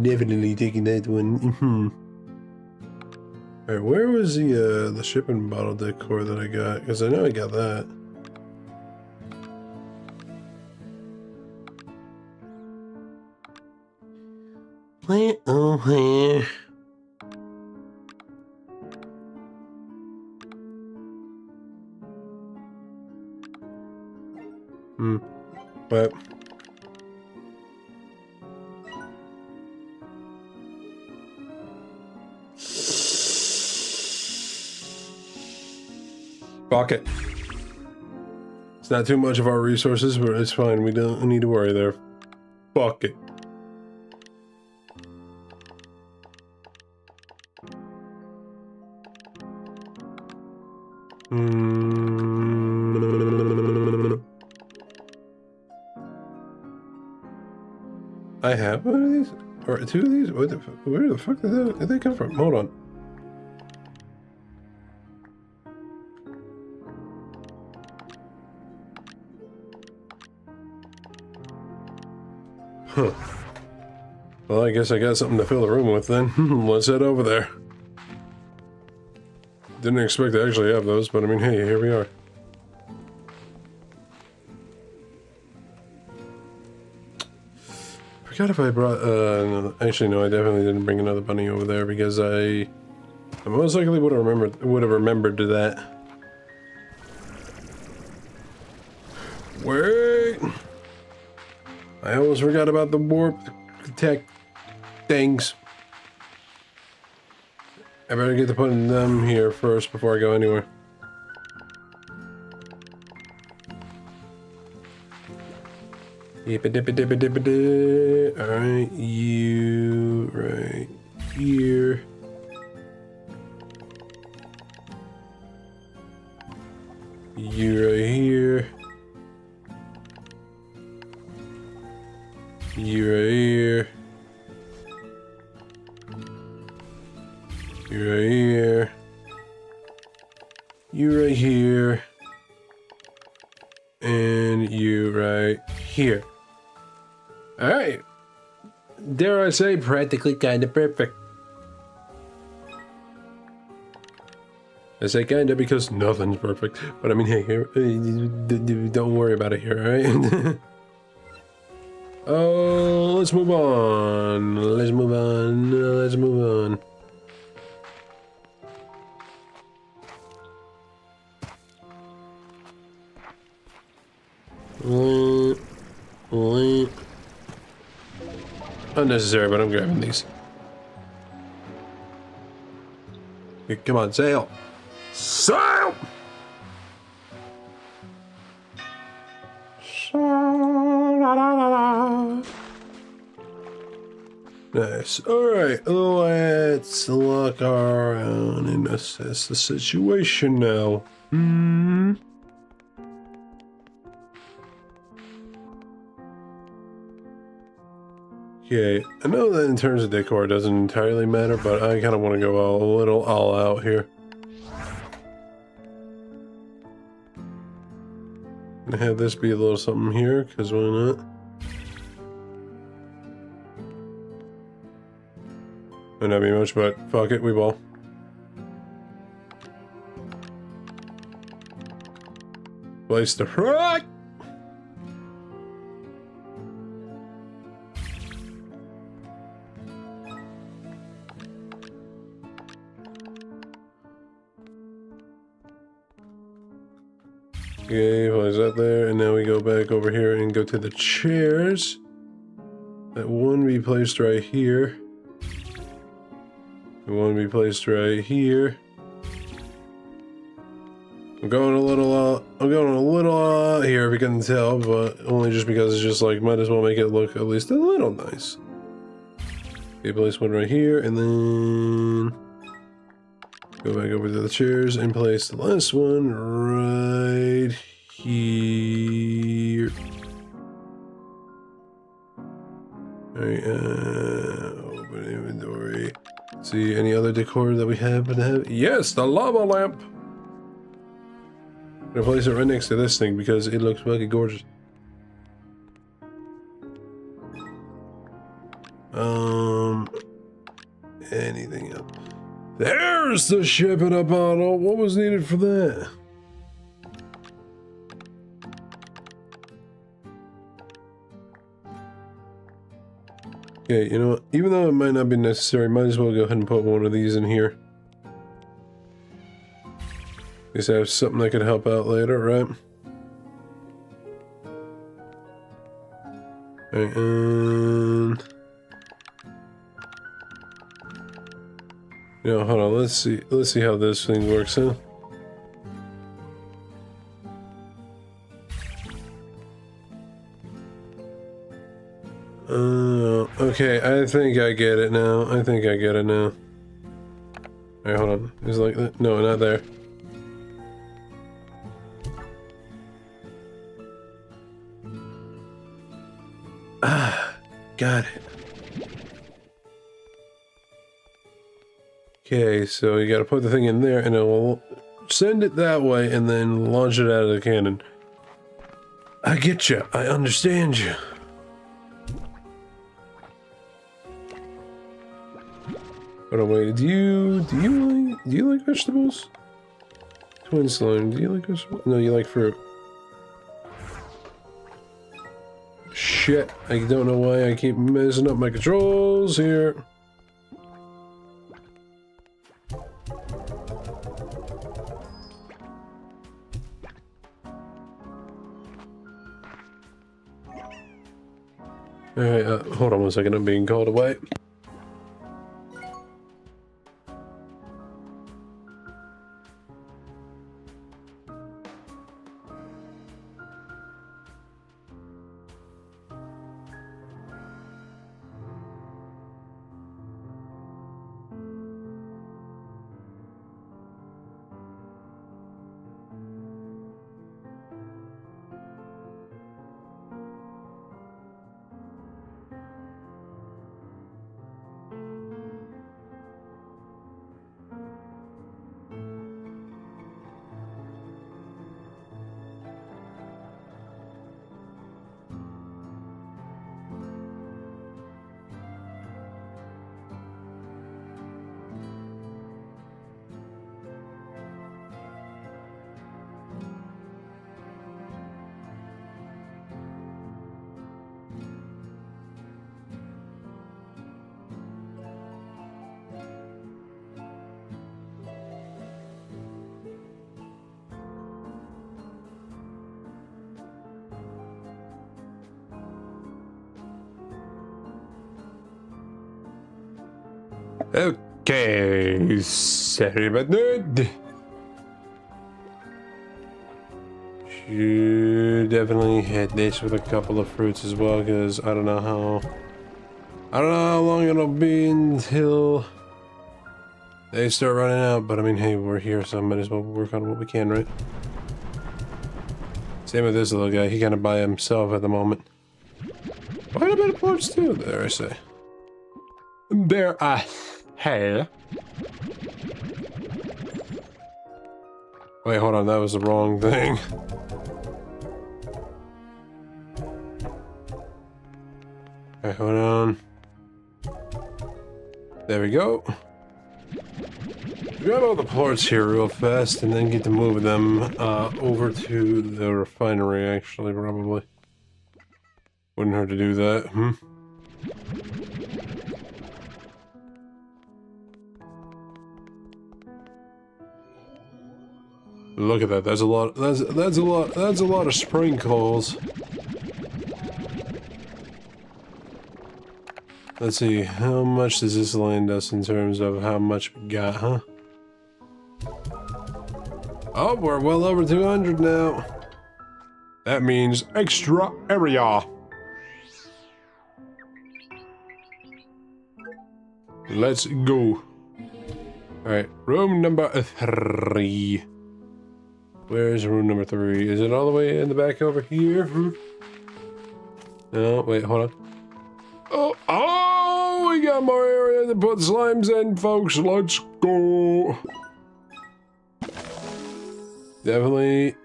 Definitely taking that one. Alright, where was the shipping bottle decor that I got? Because I know I got that. Where, oh, where? But fuck it. It's not too much of our resources, but it's fine. We don't need to worry there. Fuck it. I have one of these? Or two of these? Where the fuck did they come from? Hold on. Huh. Well, I guess I got something to fill the room with then. Let's head over there. Didn't expect to actually have those, but I mean, hey, here we are. Forgot if I brought, no, actually no, I definitely didn't bring another bunny over there because I most likely would have remembered to that. Wait! I almost forgot about the warp tech things. I better get to putting them here first before I go anywhere. Alright, you right here. You right here. You right here. You right here. You right here. And you right here. Alright. Dare I say, practically kinda perfect. I say kinda because nothing's perfect. But I mean, hey, here, don't worry about it here, alright? Oh, let's move on. Let's move on. Let's move on. Unnecessary, but I'm grabbing these. Here, come on, sail! Sail! Nice. Alright, let's look around and assess the situation now. Okay, I know that in terms of decor it doesn't entirely matter, but I kind of want to go a little all out here. I'm gonna have this be a little something here, because why not? Might not be much, but fuck it, we ball. Place the rock! Okay, place that there, and now we go back over here and go to the chairs. That one be placed right here. The one be placed right here. I'm going a little out here if you can tell, but only just because it's just like, might as well make it look at least a little nice. Okay, place one right here, and then go back over to the chairs and place the last one right here. Alright, open see any other decor that we have. Yes, the lava lamp. I'm gonna place it right next to this thing because it looks fucking gorgeous. Anything else? There's the ship in a bottle. What was needed for that? Okay, you know what? Even though it might not be necessary, might as well go ahead and put one of these in here. At least I have something that could help out later, right? Alright, and... You know, hold on, let's see how this thing works, huh? Okay, I think I get it now. Alright, hold on. Is it like that? No, not there. Ah, got it. Okay, so you gotta put the thing in there and it will send it that way and then launch it out of the cannon. I get you. I understand you. Hold on, wait. Do you like vegetables? Twin slime. Do you like vegetables? No, you like fruit. Shit. I don't know why I keep messing up my controls here. Alright, hold on one second, I'm being called away. Okay, sorry about that. Should definitely hit this with a couple of fruits as well, because I don't know how long it'll be until they start running out. But I mean, hey, we're here, so I might as well work on what we can, right? Same with this little guy. He kind of by himself at the moment. Quite a bit of parts too, there I say. There, hey. Wait, hold on, that was the wrong thing. Okay, hold on. There we go. Grab all the parts here real fast and then get to move them over to the refinery, actually, probably. Wouldn't hurt to do that, Look at that. That's a lot. That's a lot of sprinkles. Let's see. How much does this land us in terms of how much we got, huh? Oh, we're well over 200 now. That means extra area. Let's go. Alright, room number 3. Where's room number 3? Is it all the way in the back over here? No, wait, hold on. Oh, we got more area to put slimes in, folks. Let's go. Definitely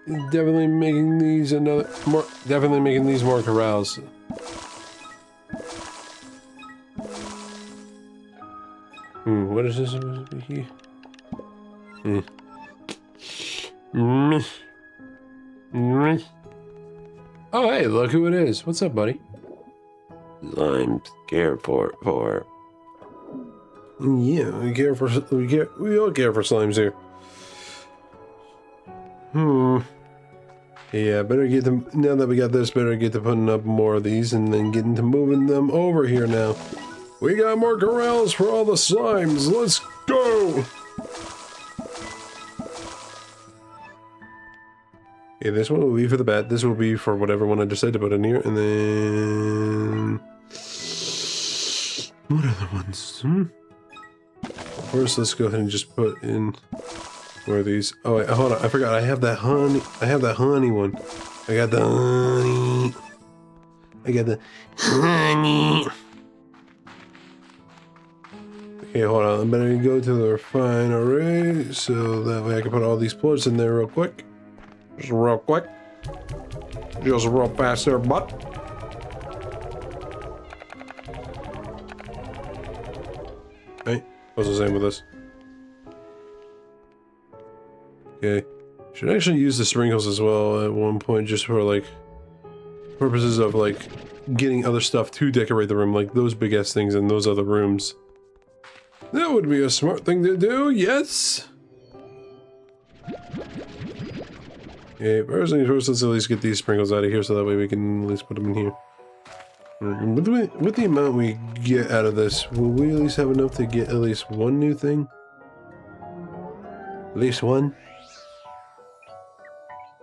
making these more corrals. What is this supposed to be? Oh, hey, look who it is. What's up, buddy? I'm scared for. Yeah, we all care for slimes here. Yeah, better get them, now that we got this, better get to putting up more of these and then getting to moving them over here now. We got more corrals for all the slimes, let's go! Okay, this one will be for the bat, this will be for whatever one I decide to put in here, and then... What other ones? First, let's go ahead and just put in... Where are these? Oh wait, hold on, I forgot, I have that honey one. I got the honey. Okay, hold on, I'm gonna go to the refinery, so that way I can put all these plants in there real quick. Just real fast there, butt. Hey, what's the same with this? Okay, should actually use the sprinkles as well at one point, just for like purposes of like getting other stuff to decorate the room, like those big ass things in those other rooms. That would be a smart thing to do, yes. Okay, first things first, let's at least get these sprinkles out of here so that way we can at least put them in here. With the amount we get out of this, will we at least have enough to get at least one new thing? At least one?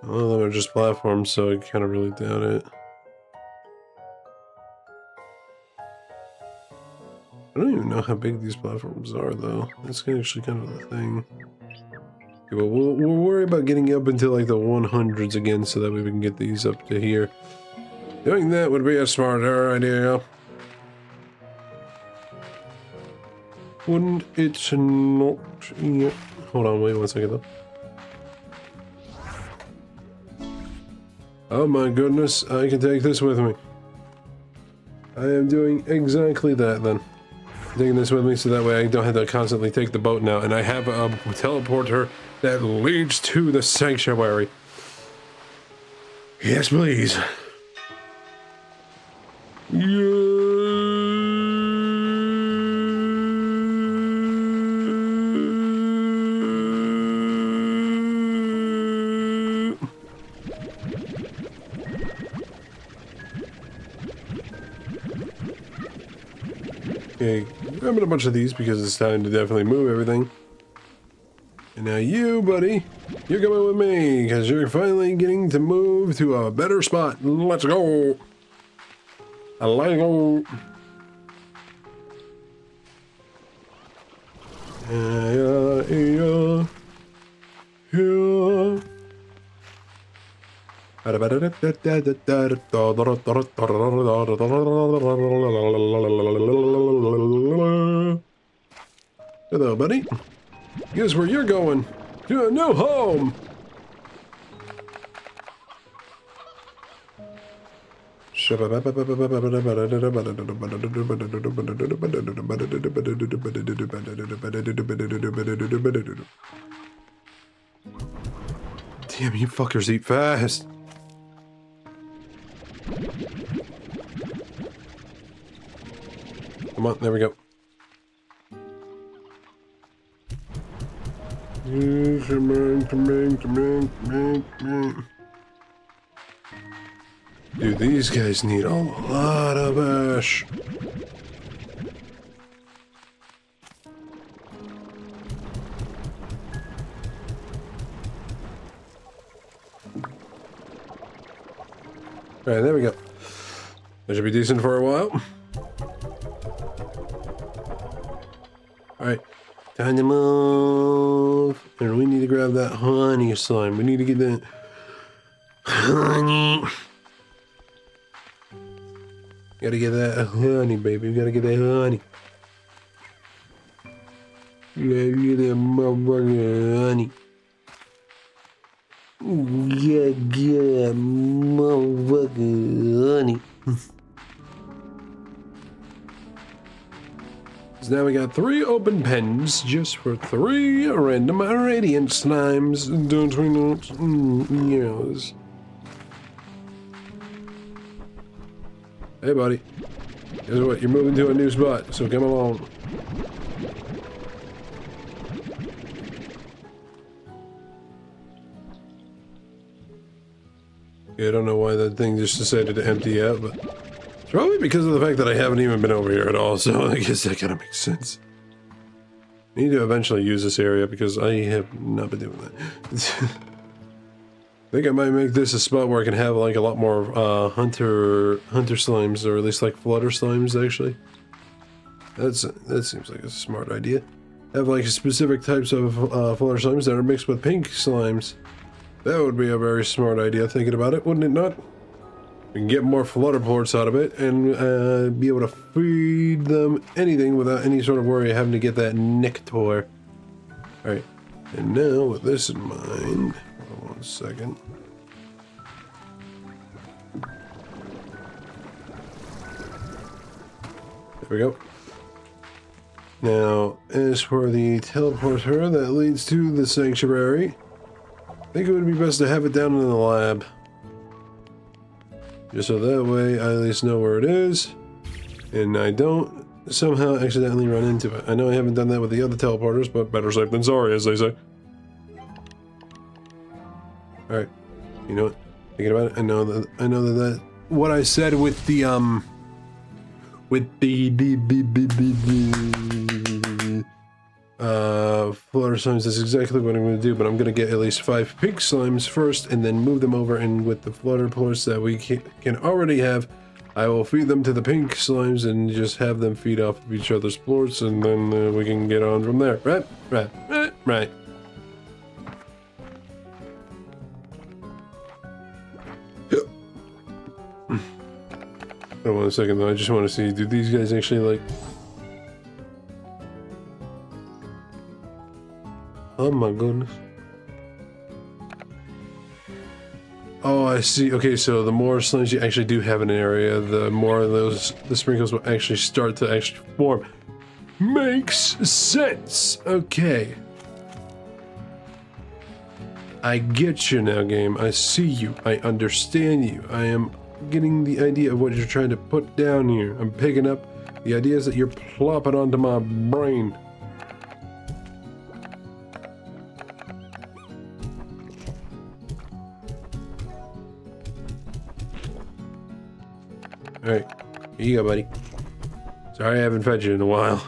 Well, they're just platforms, so I kind of really doubt it. I don't even know how big these platforms are, though. That's actually kind of the thing. Okay, well, we'll worry about getting up into like the 100s again, so that way we can get these up to here. Doing that would be a smarter idea. Wouldn't it not? Yeah. Hold on, wait 1 second though. Oh my goodness, I can take this with me. I am doing exactly that then. Taking this with me so that way I don't have to constantly take the boat now, and I have a teleporter that leads to the sanctuary. Yes, please. Okay, grabbing a bunch of these because it's time to definitely move everything. And now you, buddy, you're coming with me because you're finally getting to move to a better spot. Let's go. Let's go. Hello, buddy. Guess where you're going? To a new home! Damn, you fuckers eat fast. Come on, there we go. Dude, these guys need a lot of ash. Alright, there we go. That should be decent for a while. Alright, time to move. And we need to grab that honey slime. We need to get that honey. Gotta get that honey, baby. We gotta get that honey. Yeah, motherfucker, honey. Yeah, motherfucker, honey. So now we got 3 open pens just for 3 random radiant slimes. Don't we not? Yes. Hey, buddy. Guess what? You're moving to a new spot, so come along. Yeah, I don't know why that thing just decided to empty out, but it's probably because of the fact that I haven't even been over here at all, so I guess that kind of makes sense. I need to eventually use this area because I have not been doing that. I think I might make this a spot where I can have like a lot more hunter slimes, or at least like flutter slimes actually. That seems like a smart idea. Have like specific types of flutter slimes that are mixed with pink slimes. That would be a very smart idea, thinking about it, wouldn't it not? We can get more flutter ports out of it and be able to feed them anything without any sort of worry of having to get that nectar. Alright, and now with this in mind, hold on 1 second. There we go. Now, as for the teleporter that leads to the sanctuary, I think it would be best to have it down in the lab. Just so that way I at least know where it is, and I don't somehow accidentally run into it. I know I haven't done that with the other teleporters, but better safe than sorry, as they say. Alright, you know what? Thinking about it, I know that what I said with the flutter slimes, that's exactly what I'm going to do, but I'm going to get at least 5 pink slimes first and then move them over, and with the flutter ports that we can already have, I will feed them to the pink slimes and just have them feed off of each other's ports, and then we can get on from there. Right. Hold on a second though, I just want to see, do these guys actually like... Oh my goodness. Oh, I see. Okay, so the more slimes you actually do have in an area, the more of the sprinkles will actually start to actually form. Makes sense. Okay. I get you now, game. I see you. I understand you. I am getting the idea of what you're trying to put down here. I'm picking up the ideas that you're plopping onto my brain. Alright, here you go, buddy. Sorry I haven't fed you in a while.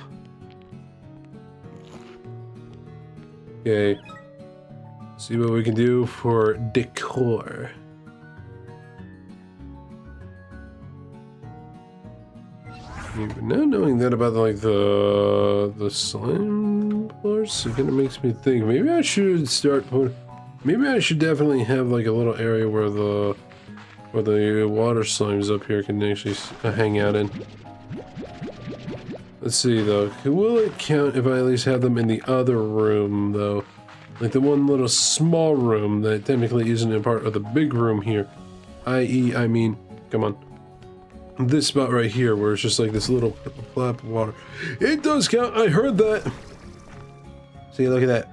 Okay. See what we can do for decor. Now knowing that about like the slime parts, it kind of makes me think maybe I should start putting. Maybe I should definitely have like a little area where the water slimes up here can actually hang out in. Let's see though. Will it count if I at least have them in the other room though? Like the one little small room that technically isn't a part of the big room here. I.e., I mean, come on. This spot right here where it's just like this little flap of water. It does count. I heard that. See, look at that.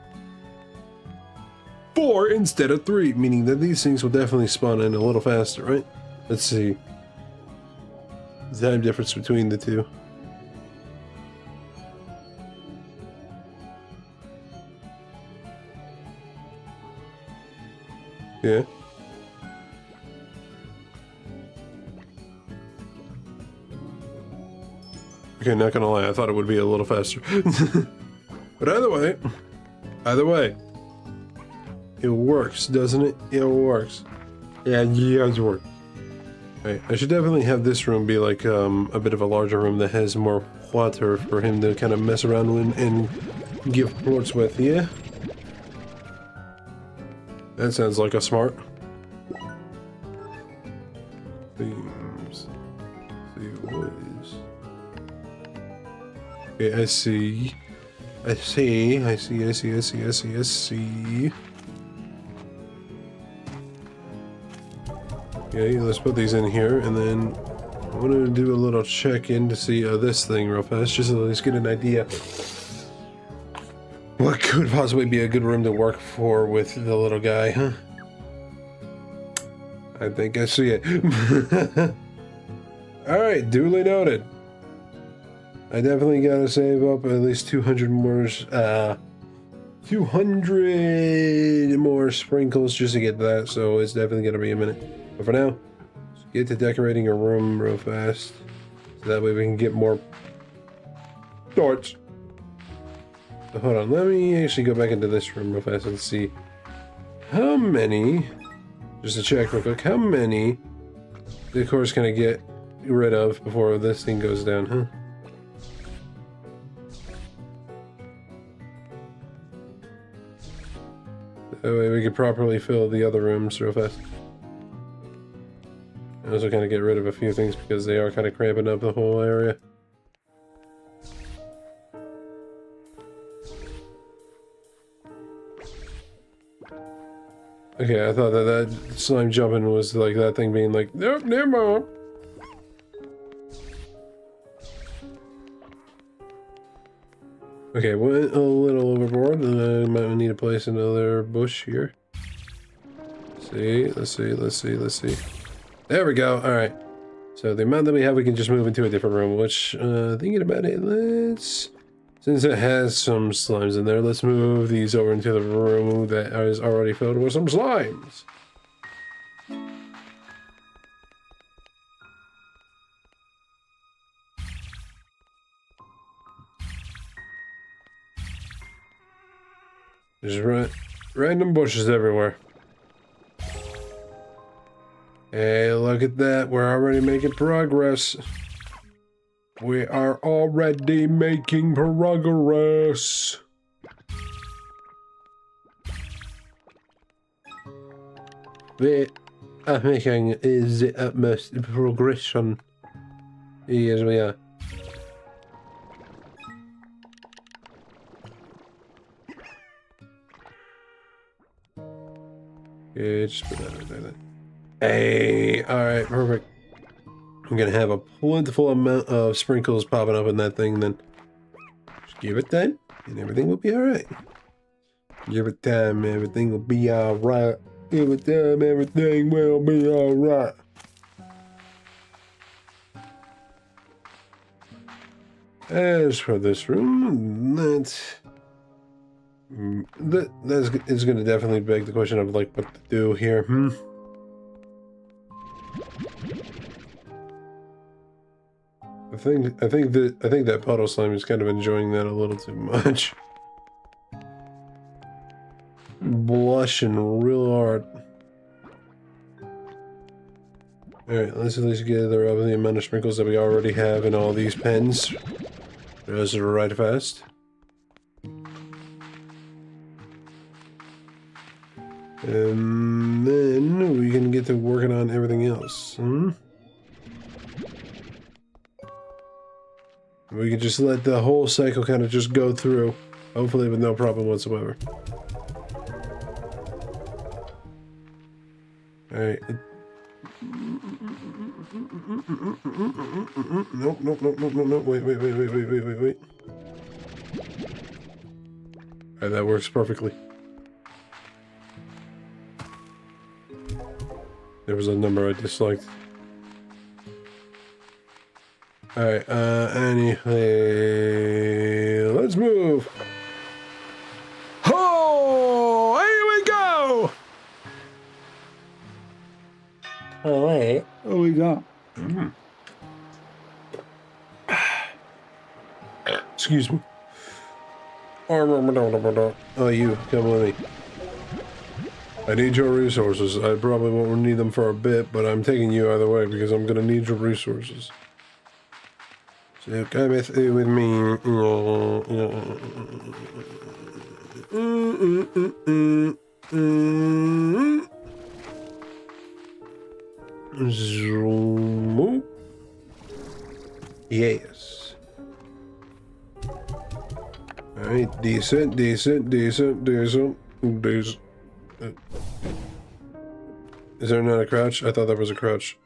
4 instead of 3, meaning that these things will definitely spawn in a little faster, right? Let's see. The time difference between the two. Yeah. Okay, not gonna lie, I thought it would be a little faster. But either way, it works, doesn't it? It works. Yeah, it works. Right, I should definitely have this room be like a bit of a larger room that has more water for him to kind of mess around with and give ports with, yeah? That sounds like a smart. Themes. See what is. Okay, I see. I see. Okay, let's put these in here, and then I want to do a little check-in to see this thing real fast, just to at least get an idea what could possibly be a good room to work for with the little guy, huh? I think I see it. Alright, duly noted. I definitely gotta save up at least 200 more, 200 more sprinkles just to get that, so it's definitely gonna be a minute. But for now, let's get to decorating a room real fast, so that way we can get more darts. So hold on, let me actually go back into this room real fast and see how many, just to check real quick, how many decors can I get rid of before this thing goes down, huh? That way we could properly fill the other rooms real fast. I also kind of get rid of a few things because they are kind of cramping up the whole area. Okay, I thought that slime jumping was like that thing being like, nope, never mind. Okay, went a little overboard. Might need to place another bush here. Let's see. There we go. All right. So the amount that we have, we can just move into a different room. Which, thinking about it, since it has some slimes in there, let's move these over into the room that is already filled with some slimes. There's random bushes everywhere. Hey, look at that. We're already making progress. We are already making progress. We are making the utmost progression. Yes, we are. Yeah, just put that right there. Hey, alright, perfect. I'm gonna have a plentiful amount of sprinkles popping up in that thing, then just give it time, and everything will be alright. Give it time, everything will be alright. Give it time, everything will be alright. As for this room, it's going to definitely beg the question of like what to do here. I think that puddle slime is kind of enjoying that a little too much. Blushing real hard. Alright, let's at least gather up the amount of sprinkles that we already have in all these pens. Those are right fast. And then we can get to working on everything else. We can just let the whole cycle kind of just go through, hopefully with no problem whatsoever. Alright. Nope. Wait. Alright, that works perfectly. There was a number I disliked. Alright, anyway, let's move. Oh, here we go! Oh, wait. What we got? Excuse me. Oh, you, come with me. I need your resources. I probably won't need them for a bit, but I'm taking you either way because I'm gonna need your resources. So come with me. Zoom. Yes. Alright, decent. Is there not a crouch? I thought there was a crouch.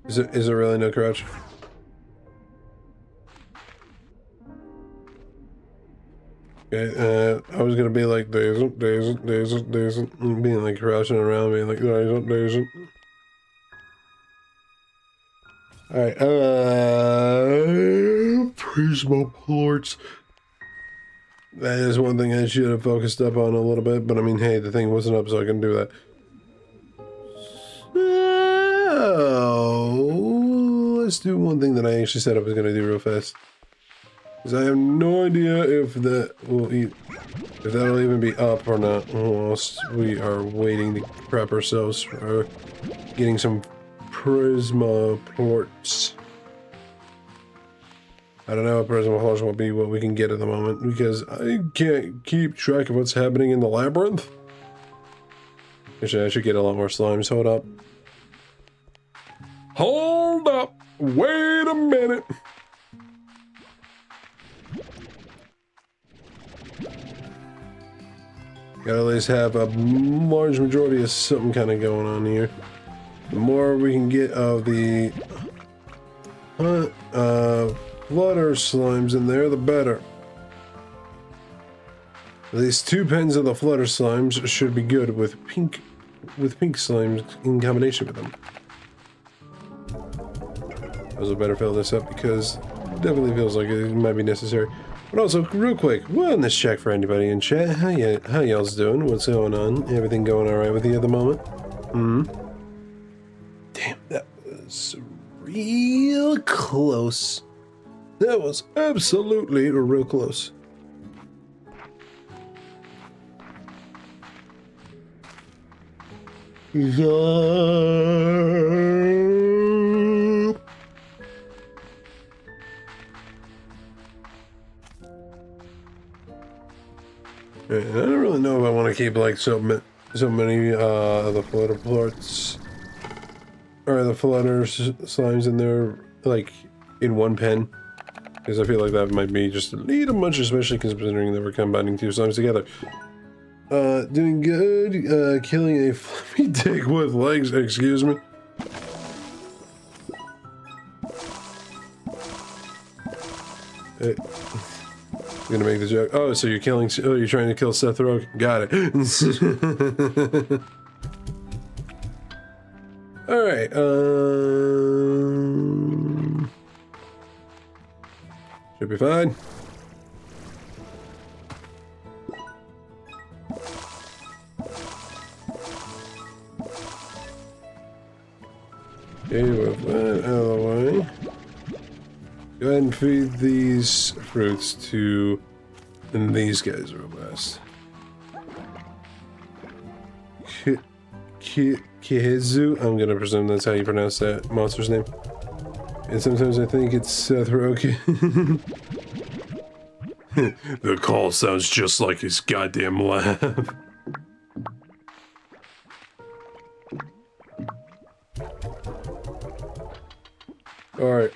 Is there really no crouch? Okay, I was gonna be like, decent, being like crouching around, being like, decent. Alright, Prismoports. That is one thing I should have focused up on a little bit, but I mean, hey, the thing wasn't up, so I can do that. So, let's do one thing that I actually said I was going to do real fast. Because I have no idea if that'll even be up or not, whilst we are waiting to prep ourselves for getting some Prismoports. I don't know if Prismoports will be what we can get at the moment, because I can't keep track of what's happening in the labyrinth. Actually, I should get a lot more slimes. Hold up. Hold up! Wait a minute! Gotta at least have a large majority of something kind of going on here. The more we can get of the flutter slimes in there, the better. At least 2 pens of the flutter slimes should be good with pink slimes in combination with them. I also better fill this up because it definitely feels like it might be necessary. But also, real quick, wellness check for anybody in chat. How y'all's doing? What's going on? Everything going alright with you at the moment? Damn, that was real close. That was absolutely real close. Yup. I don't really know if I want to keep like so many of the flutter plorts or the flutter slimes in there, like in one pen, because I feel like that might be just a little much, especially considering that we're combining 2 slimes together. Doing good. Killing a fluffy dick with legs. Excuse me. Hey. Gonna make the joke. Oh, so you're killing. Oh, you're trying to kill Seth Rogen. Got it. All right. Should be fine. Okay, with that out of the way. Go ahead and feed these fruits to these guys real fast. Kihizu, I'm gonna presume that's how you pronounce that monster's name. And sometimes I think it's Seth Rogen. The call sounds just like his goddamn laugh. Alright,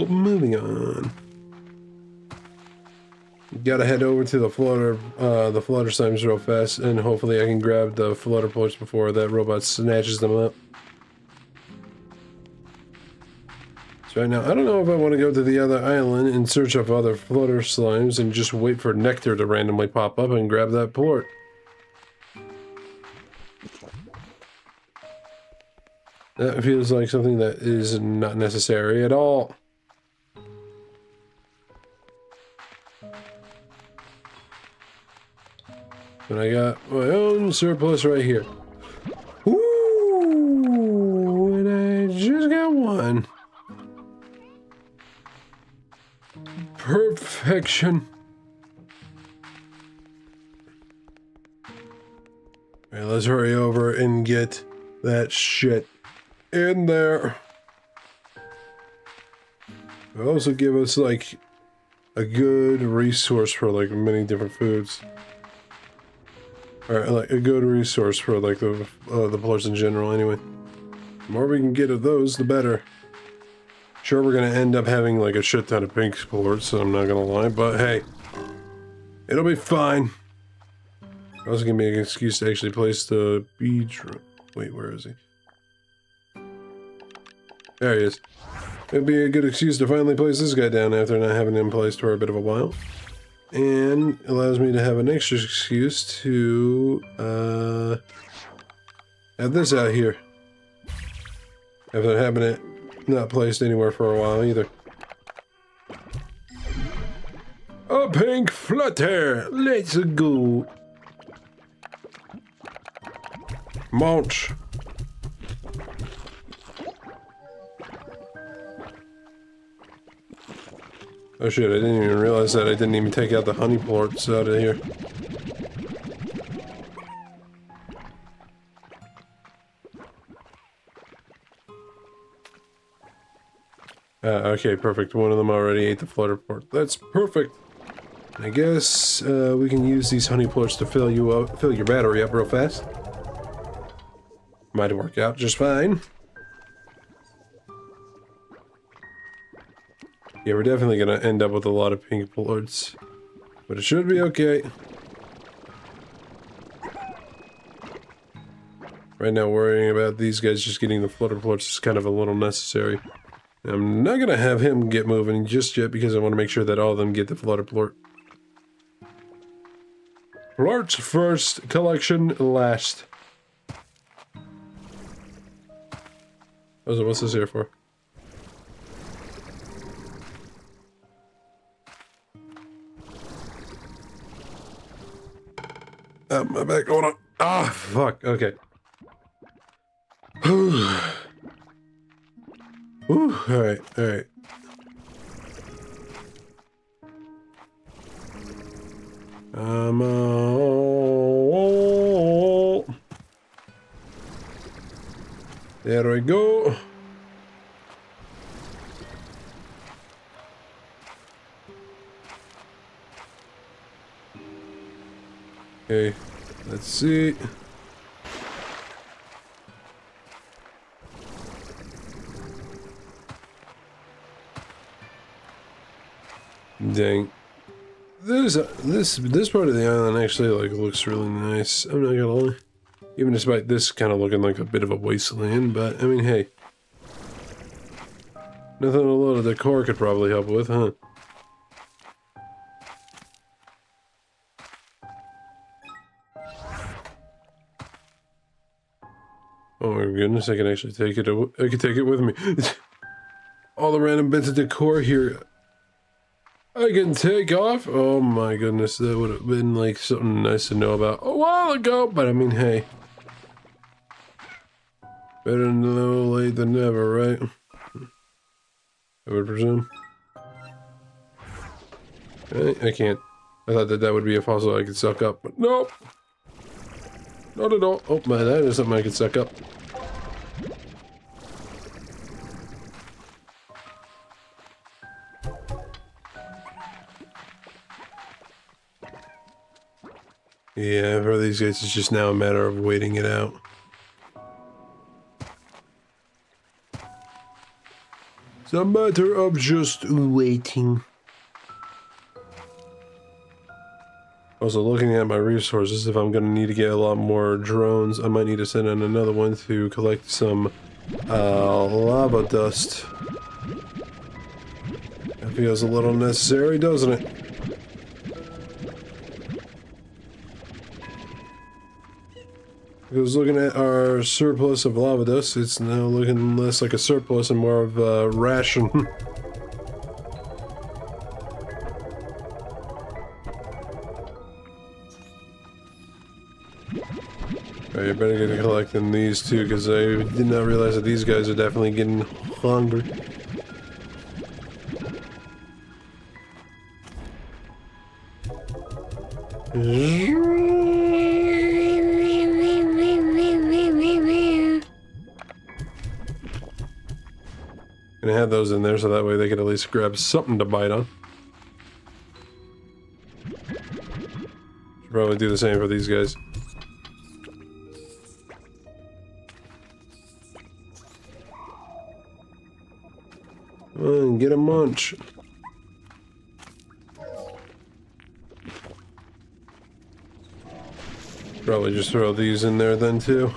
moving on. Gotta head over to the flutter slimes real fast, and hopefully I can grab the flutter plorts before that robot snatches them up. So right now, I don't know if I want to go to the other island in search of other flutter slimes and just wait for nectar to randomly pop up and grab that plort. That feels like something that is not necessary at all. And I got my own surplus right here. Ooh, and I just got one. Perfection. Alright, let's hurry over and get that shit in there. It'll also give us like a good resource for like many different foods. Alright, like a good resource for like the plorts in general anyway. The more we can get of those, the better. Sure, we're gonna end up having like a shit ton of pink sports, so I'm not gonna lie, but hey, it'll be fine. Also give me an excuse to actually place the beach. Wait, where is he? There he is. It'd be a good excuse to finally place this guy down after not having him placed for a bit of a while. And allows me to have an extra excuse to have this out here. After having it not placed anywhere for a while either. A pink flutter! Let's go! Munch! Oh shit, I didn't even realize that I didn't even take out the honey plorts out of here. Okay, perfect. One of them already ate the flutter plort. That's perfect. I guess we can use these honey plorts to fill your battery up real fast. Might work out just fine. Yeah, we're definitely gonna end up with a lot of pink plorts, but it should be okay. Right now, worrying about these guys just getting the flutter plorts is kind of a little necessary. I'm not gonna have him get moving just yet because I want to make sure that all of them get the flutter plort. Plorts first, collection last. Oh, so what's this here for? My back, hold on. Ah, fuck, okay. Whew, alright, alright. There we go. Okay, let's see. Dang. This part of the island actually like looks really nice. I'm not gonna lie. Even despite this kind of looking like a bit of a wasteland, but I mean, hey. Nothing a little decor could probably help with, huh? Oh my goodness, I can actually take it. I can take it with me. All the random bits of decor here. I can take off. Oh my goodness, that would have been like something nice to know about a while ago. But I mean, hey, better no late than never, right? I would presume. I can't. I thought that would be a fossil I could suck up, but nope. Not at all. Oh my, that is something I could suck up. Yeah, for these guys, it's just now a matter of waiting it out. It's a matter of just waiting. Also, looking at my resources, if I'm going to need to get a lot more drones, I might need to send in another one to collect some lava dust. That feels a little necessary, doesn't it? Because looking at our surplus of lava dust, it's now looking less like a surplus and more of a ration. Alright, you better get collecting these too, because I did not realize that these guys are definitely getting hungry. Gonna have those in there so that way they can at least grab something to bite on. Should probably do the same for these guys. on, get a munch. Probably just throw these in there then too.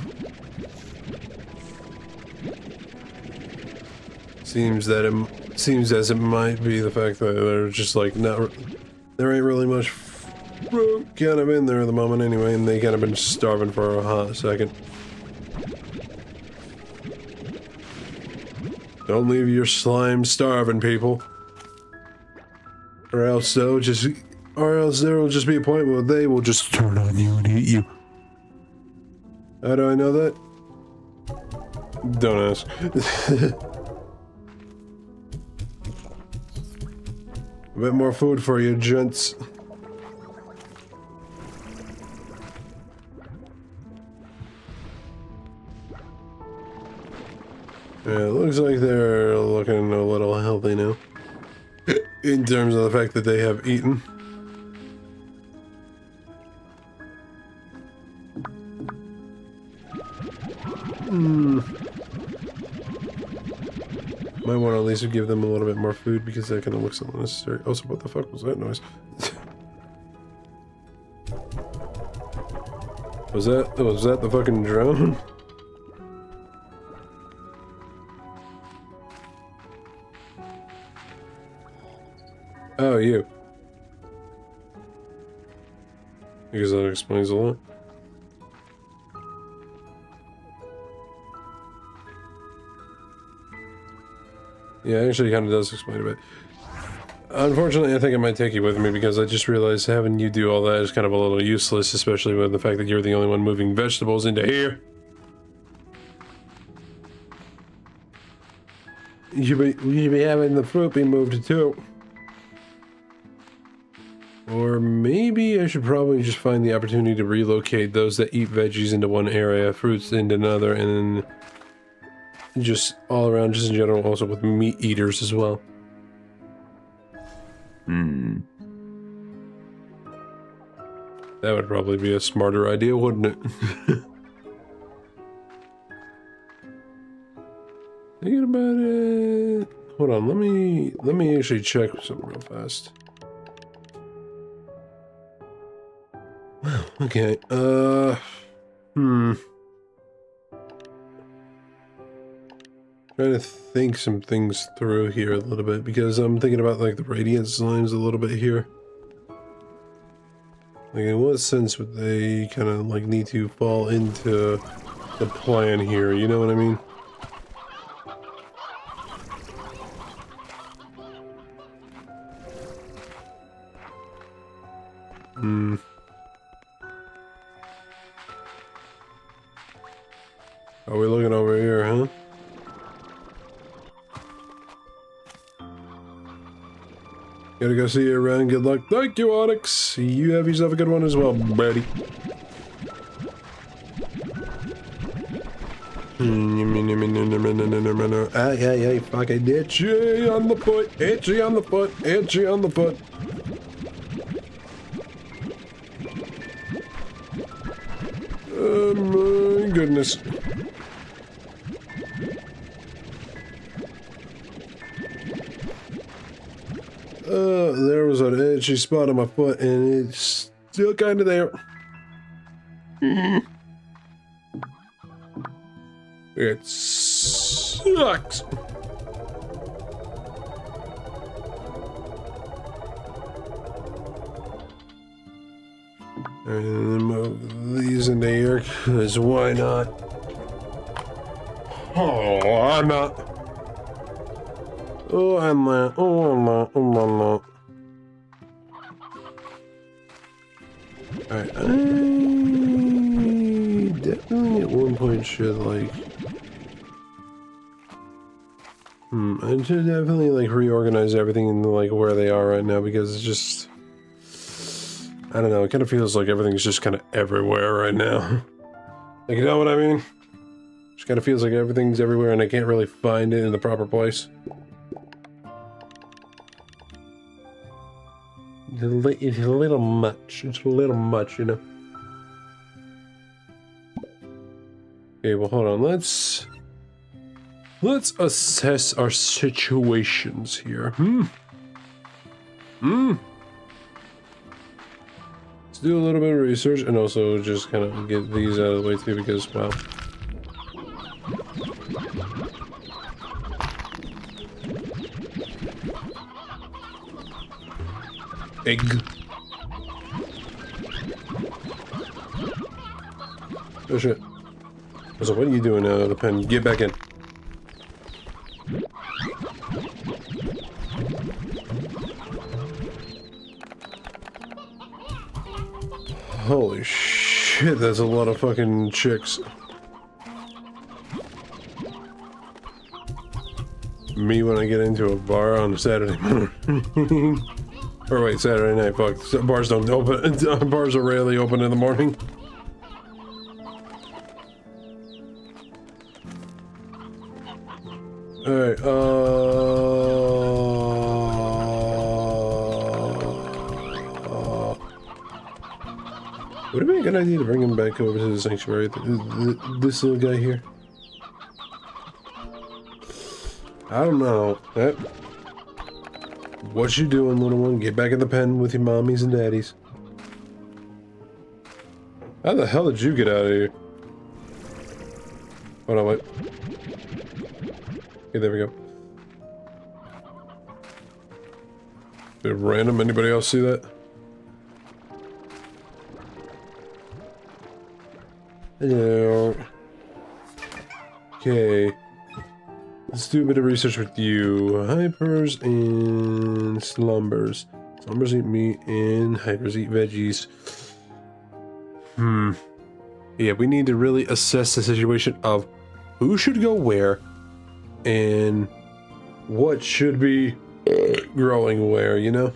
Seems as it might be the fact that they're just like not. There ain't really much fruit kind of in there at the moment anyway, and they kind of been starving for a hot second. Don't leave your slime starving, people. Or else there will just be a point where they will just turn on you and eat you. How do I know that? Don't ask. A bit more food for you, gents. Yeah, it looks like they're looking a little healthy now. In terms of the fact that they have eaten. Might want to at least give them a little bit more food because that kind of looks unnecessary. Also, what the fuck was that noise? Was that the fucking drone? Oh, you. Because that explains a lot. Yeah, actually kind of does explain a bit. Unfortunately, I think I might take you with me because I just realized having you do all that is kind of a little useless, especially with the fact that you're the only one moving vegetables into here. You should be having the fruit be moved too. Or maybe I should probably just find the opportunity to relocate those that eat veggies into one area, fruits into another, and then just all around, just in general, also with meat eaters as well. That would probably be a smarter idea, wouldn't it? Thinking about it. Hold on, let me actually check something real fast. Wow, okay, Trying to think some things through here a little bit, because I'm thinking about, like, the radiant slimes a little bit here. Like, in what sense would they kind of, like, need to fall into the plan here, you know what I mean? Are we looking over here, huh? Gotta go see you around. Good luck. Thank you, Onyx. You have yourself a good one as well, buddy. Ay, fucking itchy on the foot, itchy on the foot, itchy on the foot. Oh my goodness. There was an itchy spot on my foot, and it's still kind of there. It sucks. And then move these into here, because why not? Oh, I'm not. Oh, I'm not. Oh, I'm not. Oh, I'm not. Alright, I definitely at one point should, like... I should definitely, like, reorganize everything into, like, where they are right now, because it's just... I don't know, it kind of feels like everything's just kind of everywhere right now. Like, you know what I mean? Just kind of feels like everything's everywhere and I can't really find it in the proper place. It's a little much. It's a little much, you know. Okay, well, hold on. Let's Let's assess our situations here. Let's do a little bit of research and also just kind of get these out of the way too because, wow. Egg. Oh shit. So what are you doing out of the pen? Get back in. Holy shit, that's a lot of fucking chicks. Me when I get into a bar on Saturday morning. Or wait, Saturday night, fuck. Bars don't open. Bars are rarely open in the morning. Alright, would it be a good idea to bring him back over to the sanctuary? This little guy here? I don't know. What you doing, little one? Get back in the pen with your mommies and daddies. How the hell did you get out of here? Hold on, wait. Okay, there we go. Bit random. Anybody else see that? Hello. Okay. Let's do a bit of research with you. Hypers and slumbers. Slumbers eat meat and hypers eat veggies. Yeah, we need to really assess the situation of who should go where and what should be growing where, you know?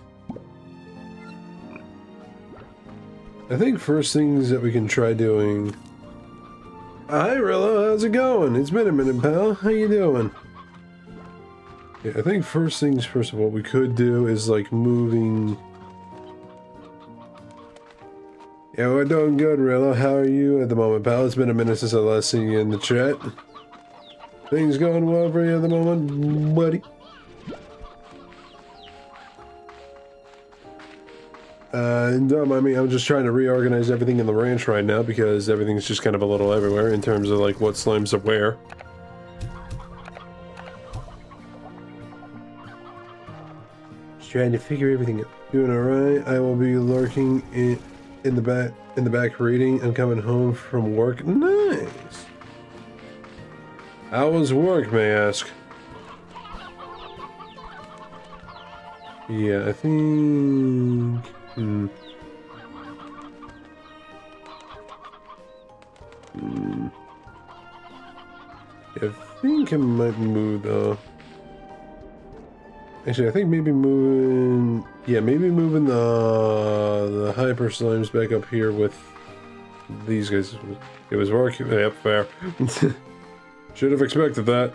I think first things that we can try doing... Hi, Rillo, how's it going? It's been a minute, pal. How you doing? Yeah, I think first things first of all, we could do is like moving... Yeah, we're doing good, Rillo. How are you at the moment, pal? It's been a minute since I last seen you in the chat. Things going well for you at the moment, buddy? Don't mind me, I'm just trying to reorganize everything in the ranch right now because everything's just kind of a little everywhere in terms of like what slimes are where. Just trying to figure everything out. Doing alright. I will be lurking in the back reading. I'm coming home from work. Nice. How was work, may I ask? Yeah, I think... I think I might move though. Actually, I think maybe moving... Yeah, maybe moving the hyper slimes back up here with these guys. It was working. Yep, fair. Should have expected that.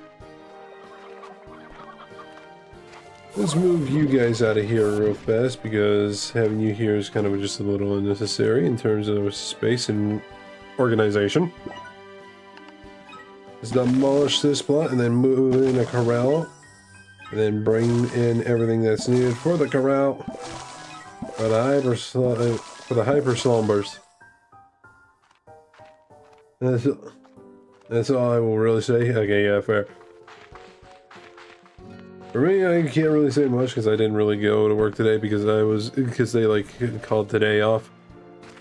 Let's move you guys out of here real fast because having you here is kind of just a little unnecessary in terms of space and organization. Let's demolish this plot and then move in a corral. And then bring in everything that's needed for the corral. For the hyper slumbers. That's all I will really say. Okay, yeah, fair. For me, I can't really say much because I didn't really go to work today because they like called today off.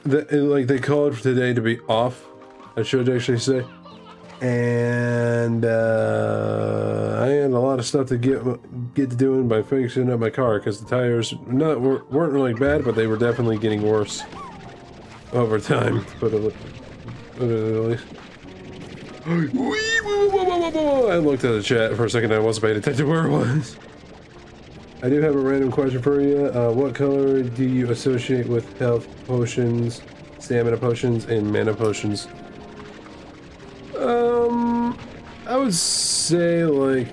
They called for today to be off. I should actually say. And I had a lot of stuff to get to doing by fixing up my car because the tires weren't really bad, but they were definitely getting worse over time. Put it at least. I looked at the chat for a second. I wasn't paying attention to where it was. I do have a random question for you. What color do you associate with health potions, stamina potions, and mana potions? I would say like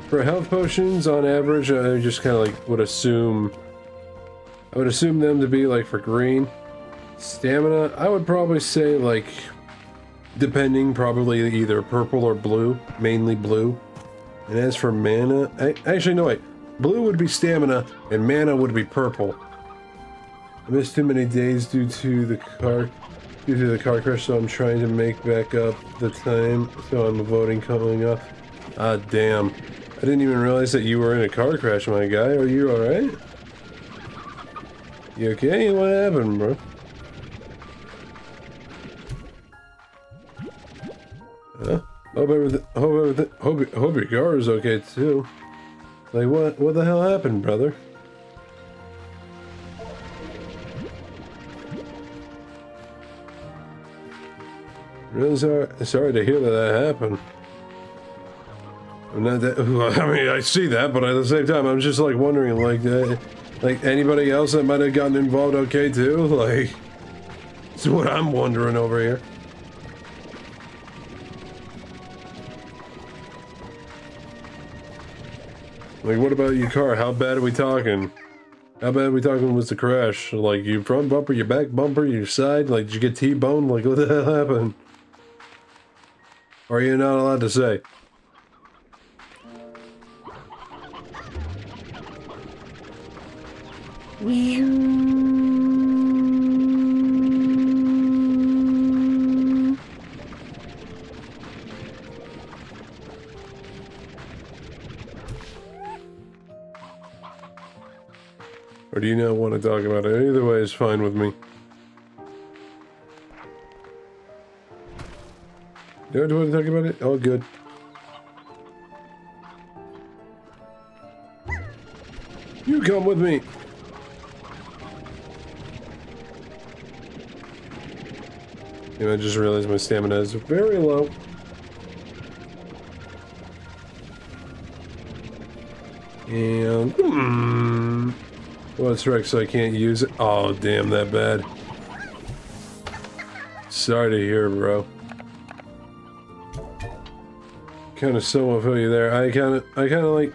for health potions on average, I just kind of like would assume them to be like for green. Stamina, I would probably say like depending, probably either purple or blue, mainly blue. And as for mana, actually no wait, blue would be stamina and mana would be purple. I missed too many days due to the car crash, so I'm trying to make back up the time, so I'm voting coming up. Ah, damn. I didn't even realize that you were in a car crash, my guy. Are you alright? You okay? What happened, bro? Huh? Hope your car is okay, too. Like, what the hell happened, brother? Really sorry to hear that happened. I'm not that. I mean, I see that, but at the same time, I'm just like wondering, like anybody else that might have gotten involved, okay too. Like, that's what I'm wondering over here. Like, what about your car? How bad are we talking? How bad are we talking was the crash? Like, your front bumper, your back bumper, your side? Like, did you get T-boned? Like, what the hell happened? Or are you not allowed to say? Or do you not want to talk about it? Either way is fine with me. Do I want to talk about it? Oh, good. You come with me. I just realized my stamina is very low. And... well, it's Rex, so I can't use it. Oh, damn, that bad. Sorry to hear, bro. Kind of somewhat feel you there. I kind of like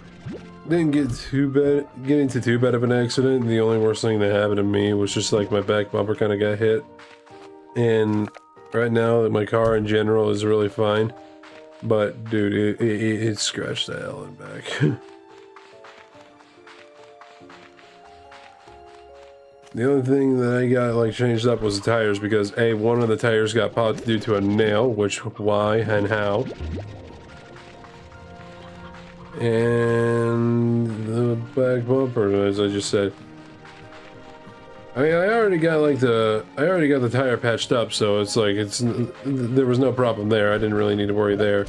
didn't get into too bad of an accident. The only worst thing that happened to me was just like my back bumper kind of got hit. And right now, my car in general is really fine. But dude, it scratched the hell and back. The only thing that I got like changed up was the tires because one of the tires got popped due to a nail, which why and how. And the back bumper, as I just said. I mean, I already got the tire patched up, so it's like there was no problem there. I didn't really need to worry there.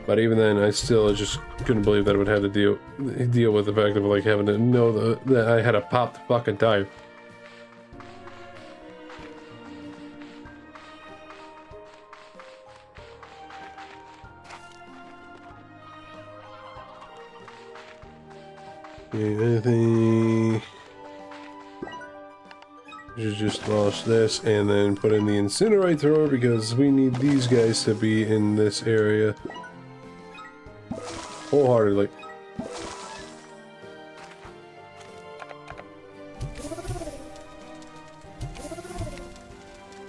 But even then, I still just couldn't believe that I would have to deal with the fact of like having to know that I had to pop the fucking tire. Okay, I think you just lost this and then put in the incinerator because we need these guys to be in this area wholeheartedly.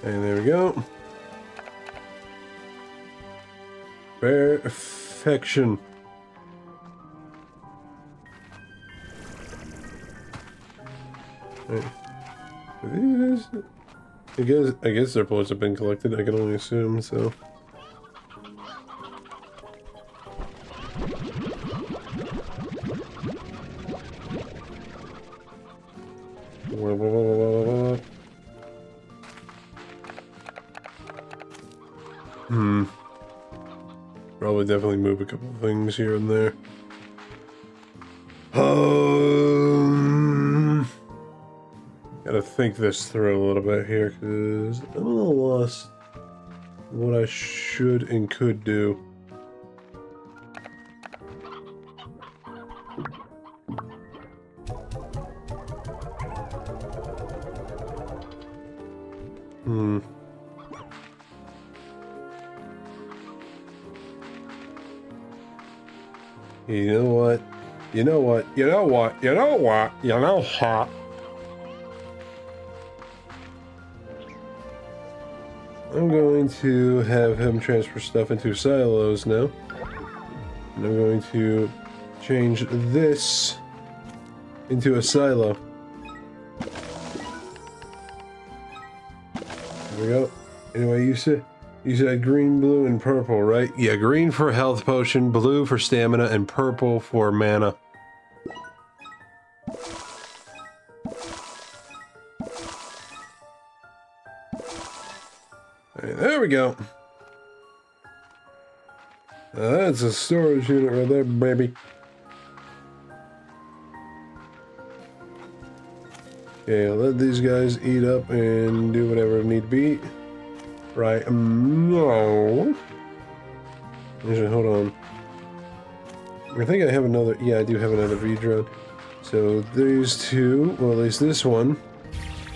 And there we go. Perfection. Right. I guess their bullets have been collected. I can only assume so. Probably definitely move a couple of things here and there. Gotta think this through a little bit here, because I'm a little lost what I should and could do. You know what? You know what? You know what? You know what? You know what? I'm going to have him transfer stuff into silos now. And I'm going to change this into a silo. There we go. Anyway, you said green, blue, and purple, right? Yeah, green for health potion, blue for stamina, and purple for mana. Alright, there we go. That's a storage unit right there, baby. Okay, I'll let these guys eat up and do whatever need to be. Right, no. Actually, hold on. I think I have another, yeah, I do have another V-drone. So these two, well at least this one,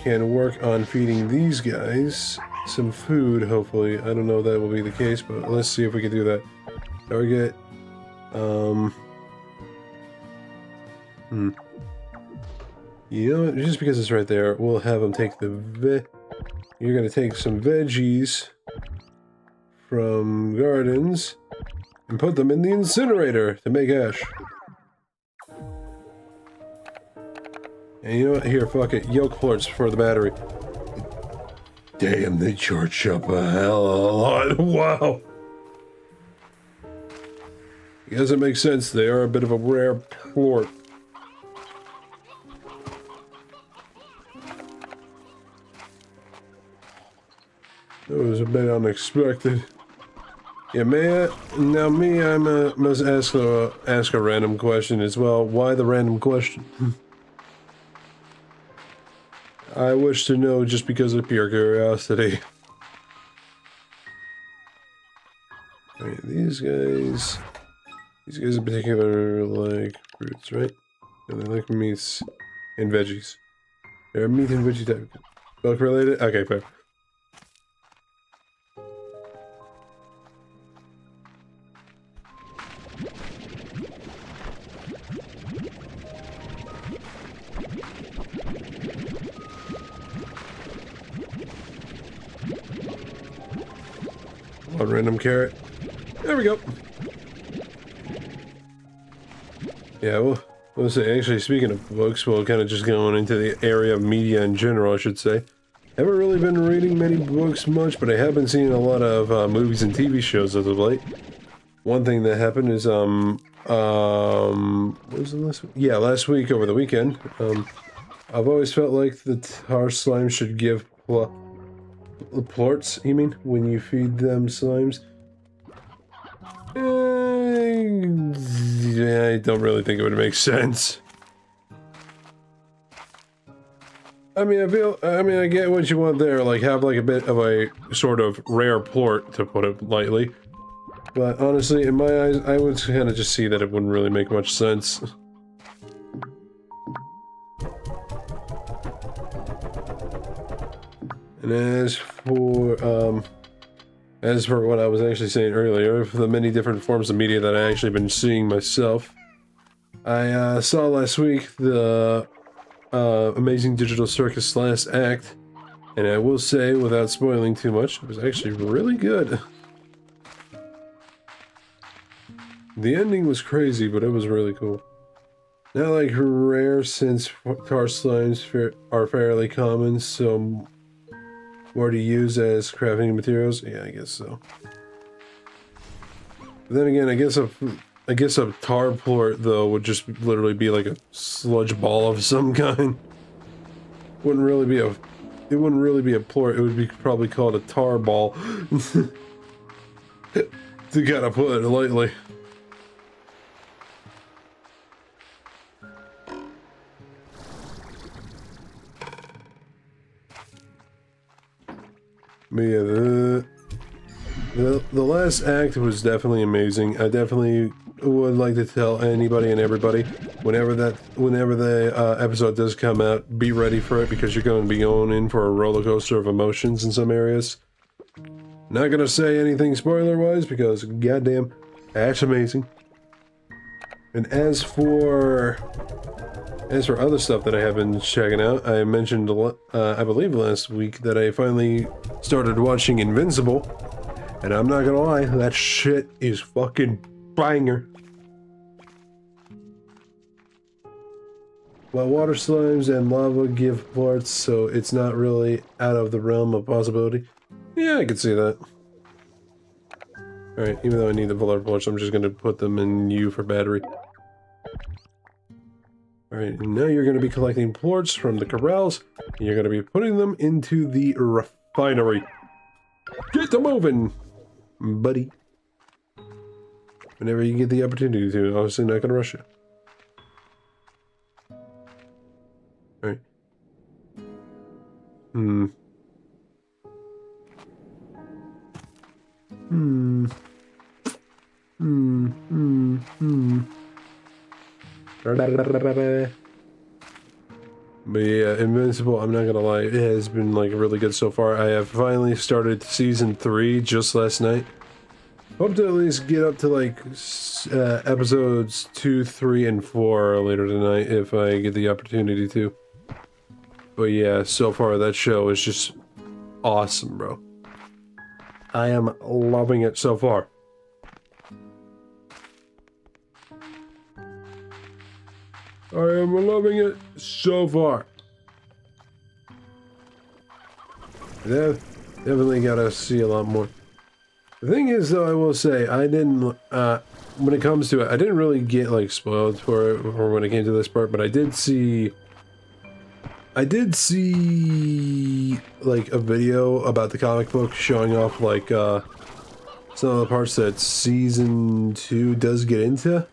can work on feeding these guys some food, hopefully. I don't know if that will be the case, but let's see if we can do that. Target, You know what, just because it's right there, we'll have them take the You're gonna take some veggies from gardens and put them in the incinerator to make ash. And you know what? Here, fuck it. Yolk plorts for the battery. Damn, they charge up a hell of a lot. Wow. I guess it makes sense. They are a bit of a rare plort. That was a bit unexpected. Yeah, I must ask a random question as well. Why the random question? I wish to know just because of pure curiosity. Alright, these guys in particular like fruits, right? And they like meats and veggies. They're meat and veggie type. Milk related? Okay, fair. One random carrot. There we go. Yeah, we'll say, actually, speaking of books, we'll kind of just going into the area of media in general, I should say. Haven't really been reading many books much, but I have been seeing a lot of movies and TV shows as of late. One thing that happened is, what was it last week? Yeah, last week over the weekend, I've always felt like the tar slime should give plorts, you mean? When you feed them slimes? Yeah, I don't really think it would make sense. I mean, I get what you want there, like, have like a bit of a sort of rare plort, to put it lightly. But honestly, in my eyes, I would kind of just see that it wouldn't really make much sense. And as for what I was actually saying earlier, for the many different forms of media that I actually been seeing myself, I saw last week the Amazing Digital Circus last act, and I will say, without spoiling too much, it was actually really good. The ending was crazy, but it was really cool. Not like rare, since tar slimes are fairly common, so more to use as crafting materials? Yeah, I guess so. But then again, I guess a tar plort though would just literally be like a sludge ball of some kind. It wouldn't really be a plort. It would be probably called a tar ball. To kind of put it lightly. But yeah, the last act was definitely amazing. I definitely would like to tell anybody and everybody, whenever the episode does come out, be ready for it, because you're going to be going in for a roller coaster of emotions in some areas. Not gonna say anything spoiler-wise, because goddamn, that's amazing. And as for other stuff that I have been checking out, I mentioned I believe last week that I finally started watching Invincible, and I'm not gonna lie, that shit is fucking banger. While water slimes and lava give parts, so it's not really out of the realm of possibility. Yeah, I could see that. Alright, even though I need the Volar parts, I'm just gonna put them in U for battery. Alright, and now you're gonna be collecting plorts from the corrals, and you're gonna be putting them into the refinery. Get to moving, buddy. Whenever you get the opportunity to, obviously not gonna rush you. Alright. But yeah, Invincible, I'm not gonna lie, it has been like really good so far. I have finally started season 3 just last night. Hope to at least get up to like episodes 2, 3, and 4 later tonight if I get the opportunity to. But yeah, so far that show is just awesome, bro. I am loving it so far. I am loving it so far. Definitely gotta see a lot more. The thing is, though, I will say, I didn't, when it comes to it, I didn't really get, like, spoiled for it or when it came to this part, but I did see, like, a video about the comic book showing off, like, some of the parts that Season 2 does get into.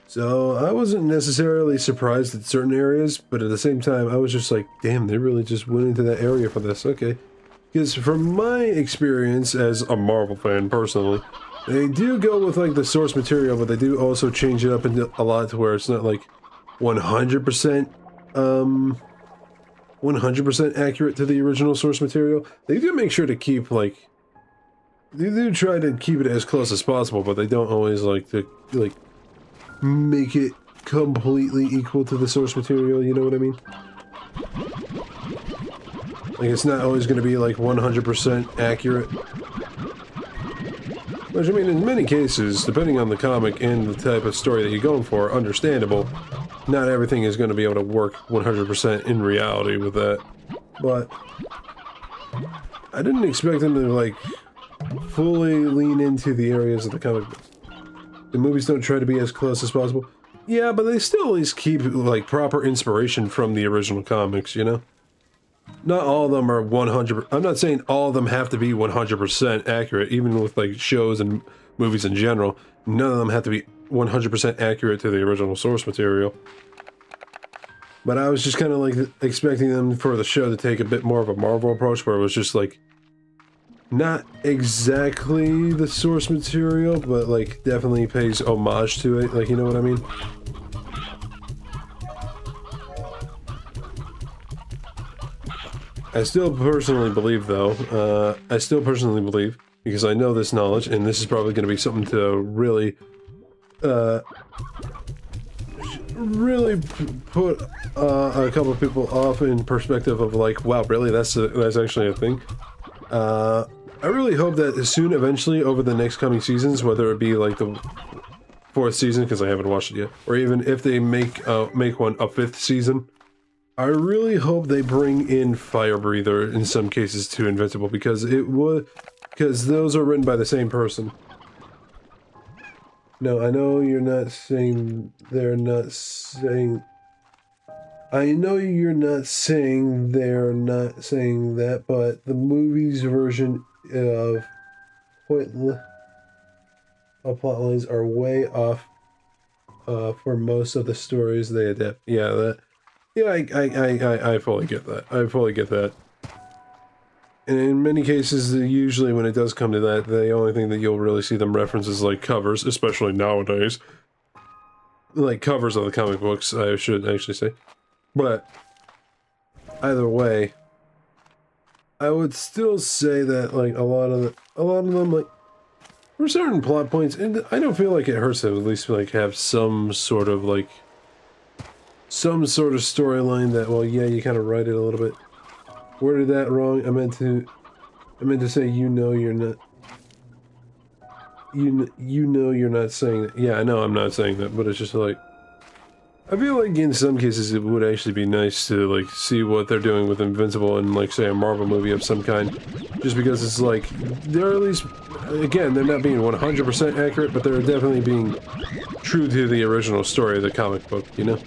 So, I wasn't necessarily surprised at certain areas, but at the same time, I was just like, damn, they really just went into that area for this, okay. Because from my experience as a Marvel fan, personally, they do go with, like, the source material, but they do also change it up a lot to where it's not, like, 100%, 100% accurate to the original source material. They do make sure to keep, like, they do try to keep it as close as possible, but they don't always like to, like, make it completely equal to the source material, you know what I mean? Like, it's not always going to be, like, 100% accurate. Which, I mean, in many cases, depending on the comic and the type of story that you're going for, understandable. Not everything is going to be able to work 100% in reality with that. But I didn't expect them to, like, fully lean into the areas of the comic book. The movies don't try to be as close as possible. Yeah, but they still at least keep, like, proper inspiration from the original comics, you know? Not all of them are 100%. I'm not saying all of them have to be 100% accurate, even with, like, shows and movies in general. None of them have to be 100% accurate to the original source material. But I was just kind of, like, expecting them for the show to take a bit more of a Marvel approach, where it was just, like, not exactly the source material, but, like, definitely pays homage to it, like, you know what I mean? I still personally believe, though, because I know this knowledge, and this is probably going to be something to really, really put a couple of people off in perspective of, like, wow, really, that's actually a thing. I really hope that soon, eventually, over the next coming seasons, whether it be, like, the 4th season, because I haven't watched it yet, or even if they make one a 5th season, I really hope they bring in Fire Breather in some cases to Invincible, because those are written by the same person. No, I know you're not saying they're not saying... I know you're not saying they're not saying that, but the movie's version of plot lines are way off for most of the stories they adapt. Yeah, I fully get that. I fully get that. And in many cases, usually when it does come to that, the only thing that you'll really see them reference is, like, covers, especially nowadays. Like, covers of the comic books, I should actually say. But either way, I would still say that, like, a lot of them, like, for certain plot points, and I don't feel like it hurts to at least like have some sort of storyline that, well, yeah, you kind of write it a little bit. Worded that wrong. I meant to say, you're not. You know you're not saying that. Yeah, I know I'm not saying that, but it's just like, I feel like in some cases it would actually be nice to like see what they're doing with Invincible in like say a Marvel movie of some kind, just because it's like they're at least, again, they're not being 100% accurate, but they're definitely being true to the original story of the comic book, you know.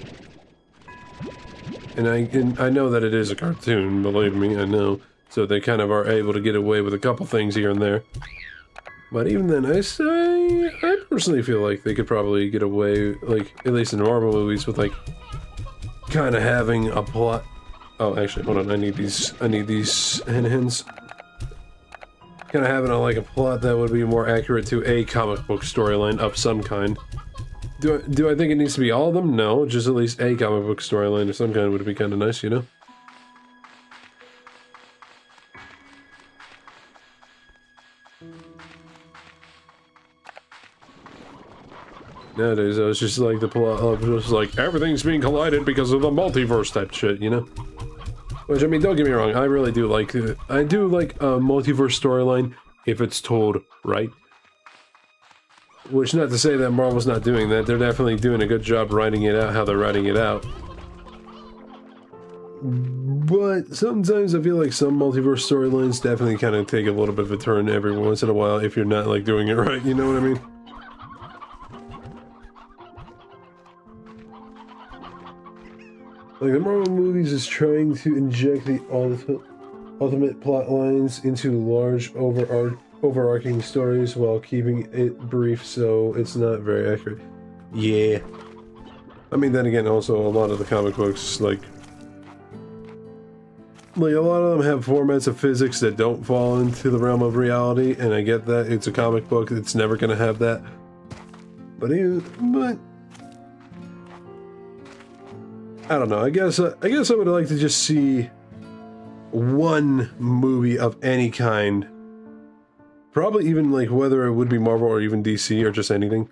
And I know that it is a cartoon, believe me, I know. So they kind of are able to get away with a couple things here and there. But even then, I personally feel like they could probably get away, like, at least in Marvel movies, with, like, kind of having a plot. Oh, actually, hold on, I need these hints. Kind of having, like, a plot that would be more accurate to a comic book storyline of some kind. Do I think it needs to be all of them? No, just at least a comic book storyline of some kind would be kind of nice, you know? Nowadays, it's just like the plot of just like everything's being collided because of the multiverse type shit, you know? Which, I mean, don't get me wrong, I really do like it. I do like a multiverse storyline if it's told right. Which, not to say that Marvel's not doing that, they're definitely doing a good job writing it out how they're writing it out. But sometimes I feel like some multiverse storylines definitely kind of take a little bit of a turn every once in a while if you're not like doing it right, you know what I mean? Like, the Marvel movies is trying to inject the ultimate plot lines into large overarching stories while keeping it brief, so it's not very accurate. Yeah. I mean, then again, also a lot of the comic books, like a lot of them have formats of physics that don't fall into the realm of reality, and I get that. It's a comic book, it's never gonna have that. But I don't know. I guess I would like to just see one movie of any kind, probably even like whether it would be Marvel or even DC or just anything,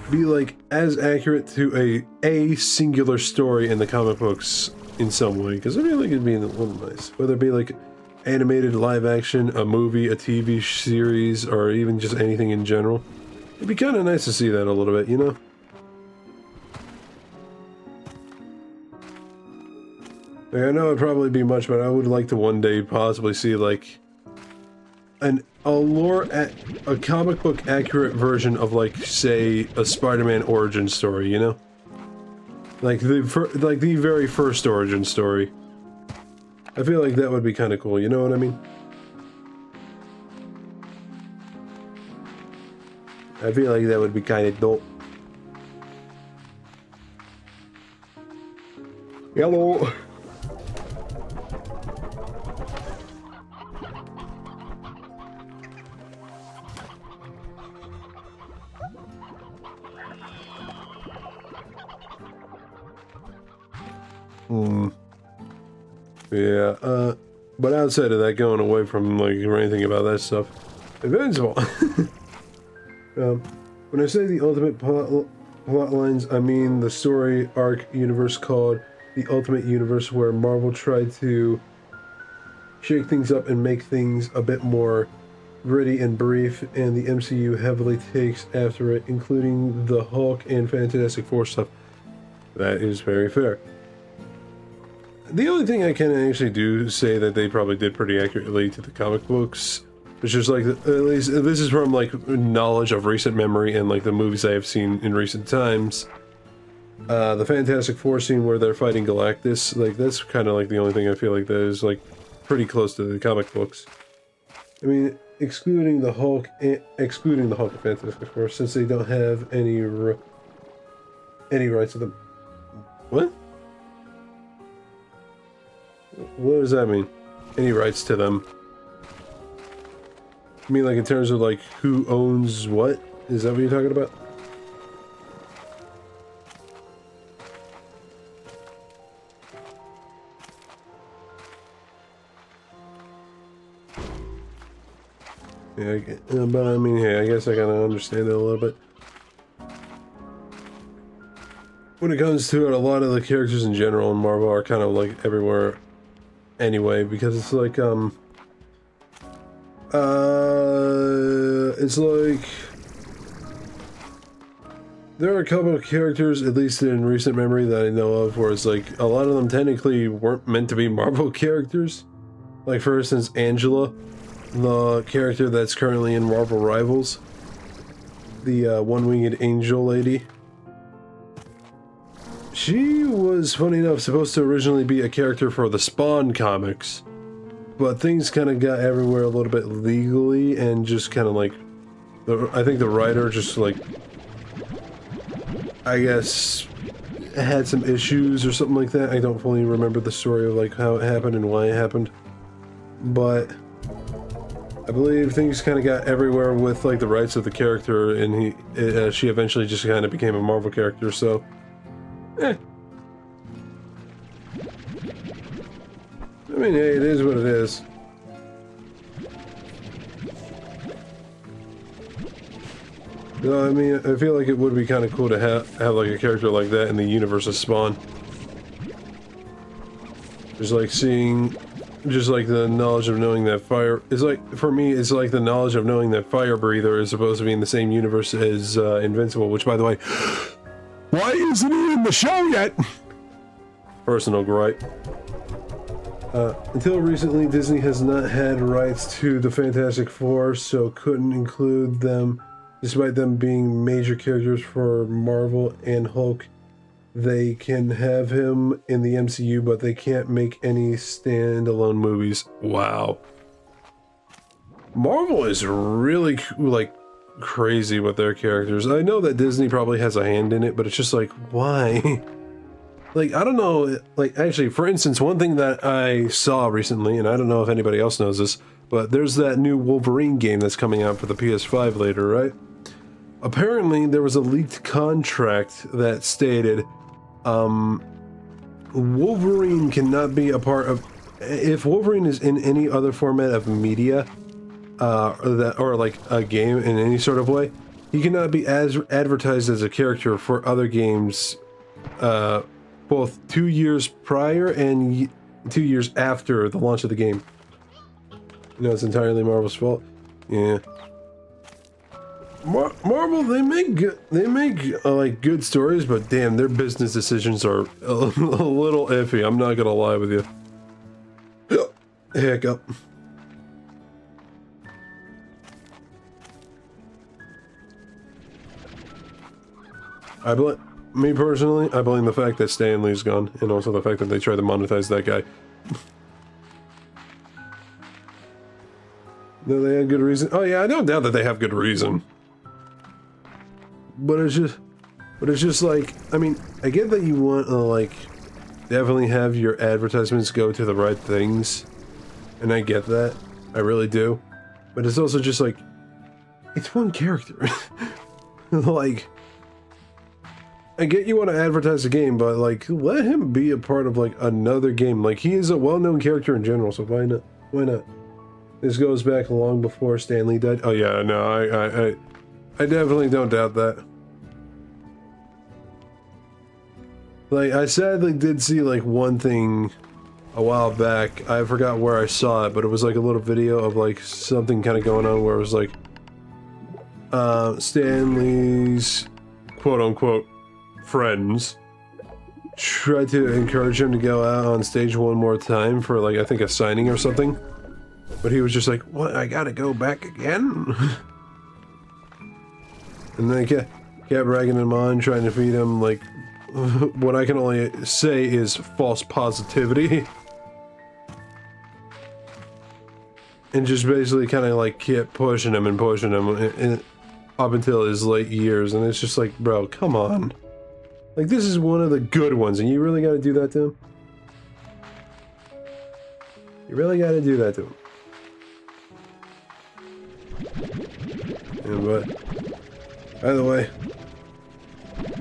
be like as accurate to a singular story in the comic books in some way. Because I feel like it'd be a little nice, whether it be like animated, live action, a movie, a TV series, or even just anything in general. It'd be kind of nice to see that a little bit, you know. Like, I know it'd probably be much, but I would like to one day possibly see like a comic book accurate version of like, say, a Spider-Man origin story, you know? Like the very first origin story. I feel like that would be kind of cool, you know what I mean? I feel like that would be kind of dope. Hello. Yeah, but outside of that, going away from, like, or anything about that stuff, Invincible. When I say the ultimate plot lines, I mean the story arc universe called the Ultimate Universe, where Marvel tried to shake things up and make things a bit more gritty and brief, and the MCU heavily takes after it, including the Hulk and Fantastic Four stuff. That is very fair. The only thing I can actually do say that they probably did pretty accurately to the comic books, it's just like, at least this is from like knowledge of recent memory and like the movies I have seen in recent times. The Fantastic Four scene where they're fighting Galactus, like that's kind of like the only thing I feel like that is like pretty close to the comic books. I mean, excluding the Hulk and Fantastic Four, since they don't have any rights to them. What? What does that mean? Any rights to them? I mean, like in terms of like who owns what? Is that what you're talking about? Yeah, but I mean, hey, I guess I kind of understand it a little bit. When it comes to it, a lot of the characters in general in Marvel are kind of like everywhere anyway, because it's like, it's like, there are a couple of characters, at least in recent memory, that I know of, where it's like, a lot of them technically weren't meant to be Marvel characters. Like, for instance, Angela, the character that's currently in Marvel Rivals, the one-winged angel lady. She was, funny enough, supposed to originally be a character for the Spawn comics, but things kind of got everywhere a little bit legally, and just kind of like, I think the writer just like, I guess, had some issues or something like that. I don't fully remember the story of like how it happened and why it happened, but I believe things kind of got everywhere with like the rights of the character, and she eventually just kind of became a Marvel character. So, I mean, hey, it is what it is. No, I mean, I feel like it would be kind of cool to have like a character like that in the universe of Spawn. Just like seeing, just like the knowledge of knowing that fire is like, for me, it's like the knowledge of knowing that Fire Breather is supposed to be in the same universe as Invincible, which, by the way, why isn't he in the show yet? Personal gripe. Until recently, Disney has not had rights to the Fantastic Four, so couldn't include them. Despite them being major characters for Marvel and Hulk, they can have him in the MCU, but they can't make any standalone movies. Wow. Marvel is really, like, crazy with their characters. I know that Disney probably has a hand in it, but it's just like, why? Like, I don't know, like, actually, for instance, one thing that I saw recently, and I don't know if anybody else knows this, but there's that new Wolverine game that's coming out for the PS5 later, right? Apparently, there was a leaked contract that stated, Wolverine cannot be a part of, if Wolverine is in any other format of media, or like a game in any sort of way, he cannot be advertised as a character for other games, both 2 years prior and 2 years after the launch of the game. You know, it's entirely Marvel's fault. Yeah. Marvel, they make like good stories, but damn, their business decisions are a little iffy. I'm not gonna lie with you. Hiccup. Me personally, I blame the fact that Stan Lee's gone, and also the fact that they tried to monetize that guy. No, they had good reason. Oh yeah, I don't doubt that they have good reason. But it's just like, I mean, I get that you want to like definitely have your advertisements go to the right things, and I get that, I really do. But it's also just like, it's one character. Like, I get you want to advertise a game, but like, let him be a part of like another game. Like, he is a well-known character in general, so why not? Why not? This goes back long before Stan Lee died. Oh yeah, no, I definitely don't doubt that. Like, I sadly did see, like, one thing a while back. I forgot where I saw it, but it was, like, a little video of, like, something kind of going on where it was, like, Stan Lee's quote-unquote friends tried to encourage him to go out on stage one more time for, like, I think a signing or something. But he was just like, what, I gotta go back again? And they kept ragging him on, trying to feed him, like, what I can only say is false positivity. And just basically kind of, like, kept pushing him and up until his late years. And it's just like, bro, come on. Like, this is one of the good ones, and you really gotta do that to him? You really gotta do that to him. Yeah, but, by the way,